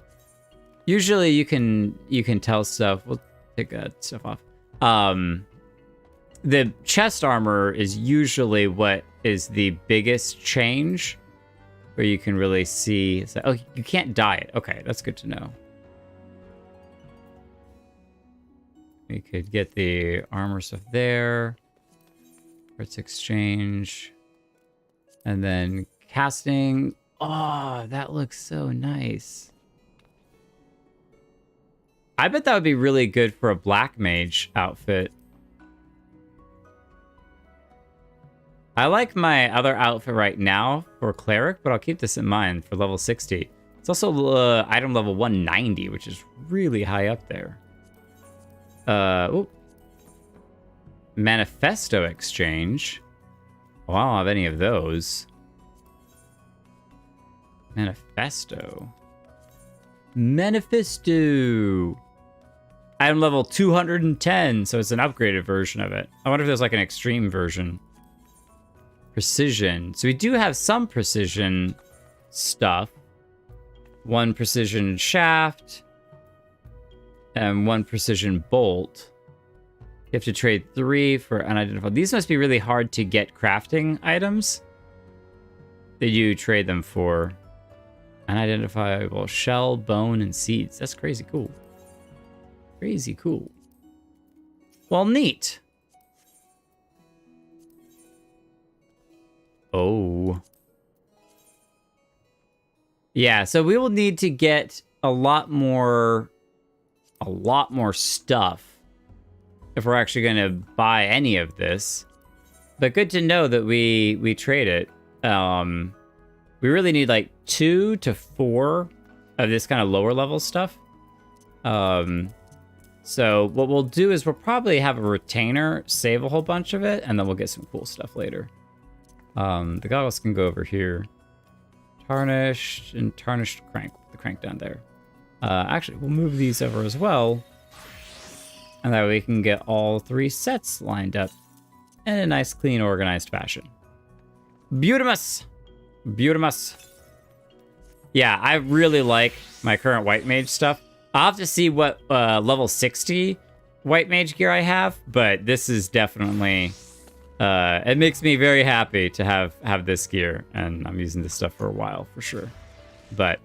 Usually you can tell stuff. We'll take that stuff off. The chest armor is usually what is the biggest change, where you can really see. So, oh, you can't dye it. Okay, that's good to know. We could get the armor stuff there. Parts exchange. And then casting. Oh, that looks so nice. I bet that would be really good for a black mage outfit. I like my other outfit right now for cleric, but I'll keep this in mind for level 60. It's also item level 190, which is really high up there. Manifesto exchange. Well, I don't have any of those. Manifesto. Item level 210, so it's an upgraded version of it. I wonder if there's like an extreme version. Precision. So we do have some precision stuff. 1 precision shaft. And 1 precision bolt. You have to trade 3 for unidentified. These must be really hard to get crafting items that you trade them for. Unidentifiable shell, bone, and seeds. That's crazy cool. Crazy cool. Well, neat. Oh. Yeah, so we will need to get a lot more stuff if we're actually going to buy any of this. But good to know that we trade it. We really need like 2 to 4 of this kind of lower level stuff. So what we'll do is we'll probably have a retainer save a whole bunch of it, and then we'll get some cool stuff later. The goggles can go over here. Tarnished and tarnished crank. The crank down there. Actually, we'll move these over as well. And that way we can get all 3 sets lined up in a nice, clean, organized fashion. Beautimus! Beautimus. Yeah, I really like my current white mage stuff. I'll have to see what level 60 white mage gear I have, but this is definitely... it makes me very happy to have this gear, and I'm using this stuff for a while for sure. But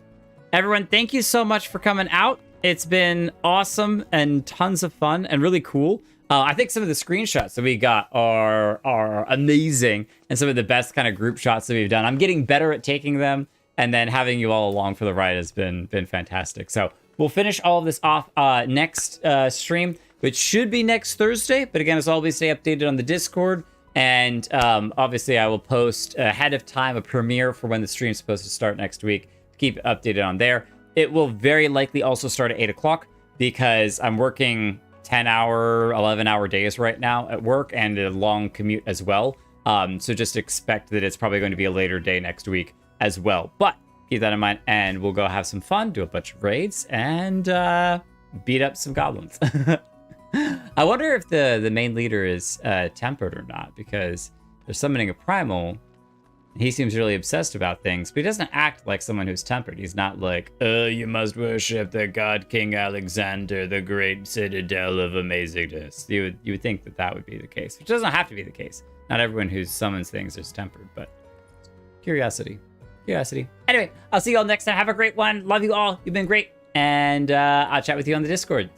everyone, thank you so much for coming out. It's been awesome and tons of fun and really cool. I think some of the screenshots that we got are amazing, and some of the best kind of group shots that we've done. I'm getting better at taking them, and then having you all along for the ride has been fantastic. So we'll finish all of this off next stream, which should be next Thursday. But again, as always, stay updated on the Discord. And obviously, I will post ahead of time a premiere for when the stream's supposed to start next week. Keep updated on there. It will very likely also start at 8 o'clock because I'm working 10-hour, 11-hour days right now at work and a long commute as well. So just expect that it's probably going to be a later day next week as well. But keep that in mind, and we'll go have some fun, do a bunch of raids, and beat up some goblins. I wonder if the main leader is tempered or not, because they're summoning a primal. He seems really obsessed about things, but he doesn't act like someone who's tempered. He's not like, you must worship the god King Alexander, the great citadel of amazingness. You would think that that would be the case, which doesn't have to be the case. Not everyone who summons things is tempered, but curiosity. Anyway, I'll see you all next time. Have a great one. Love you all. You've been great. And I'll chat with you on the Discord.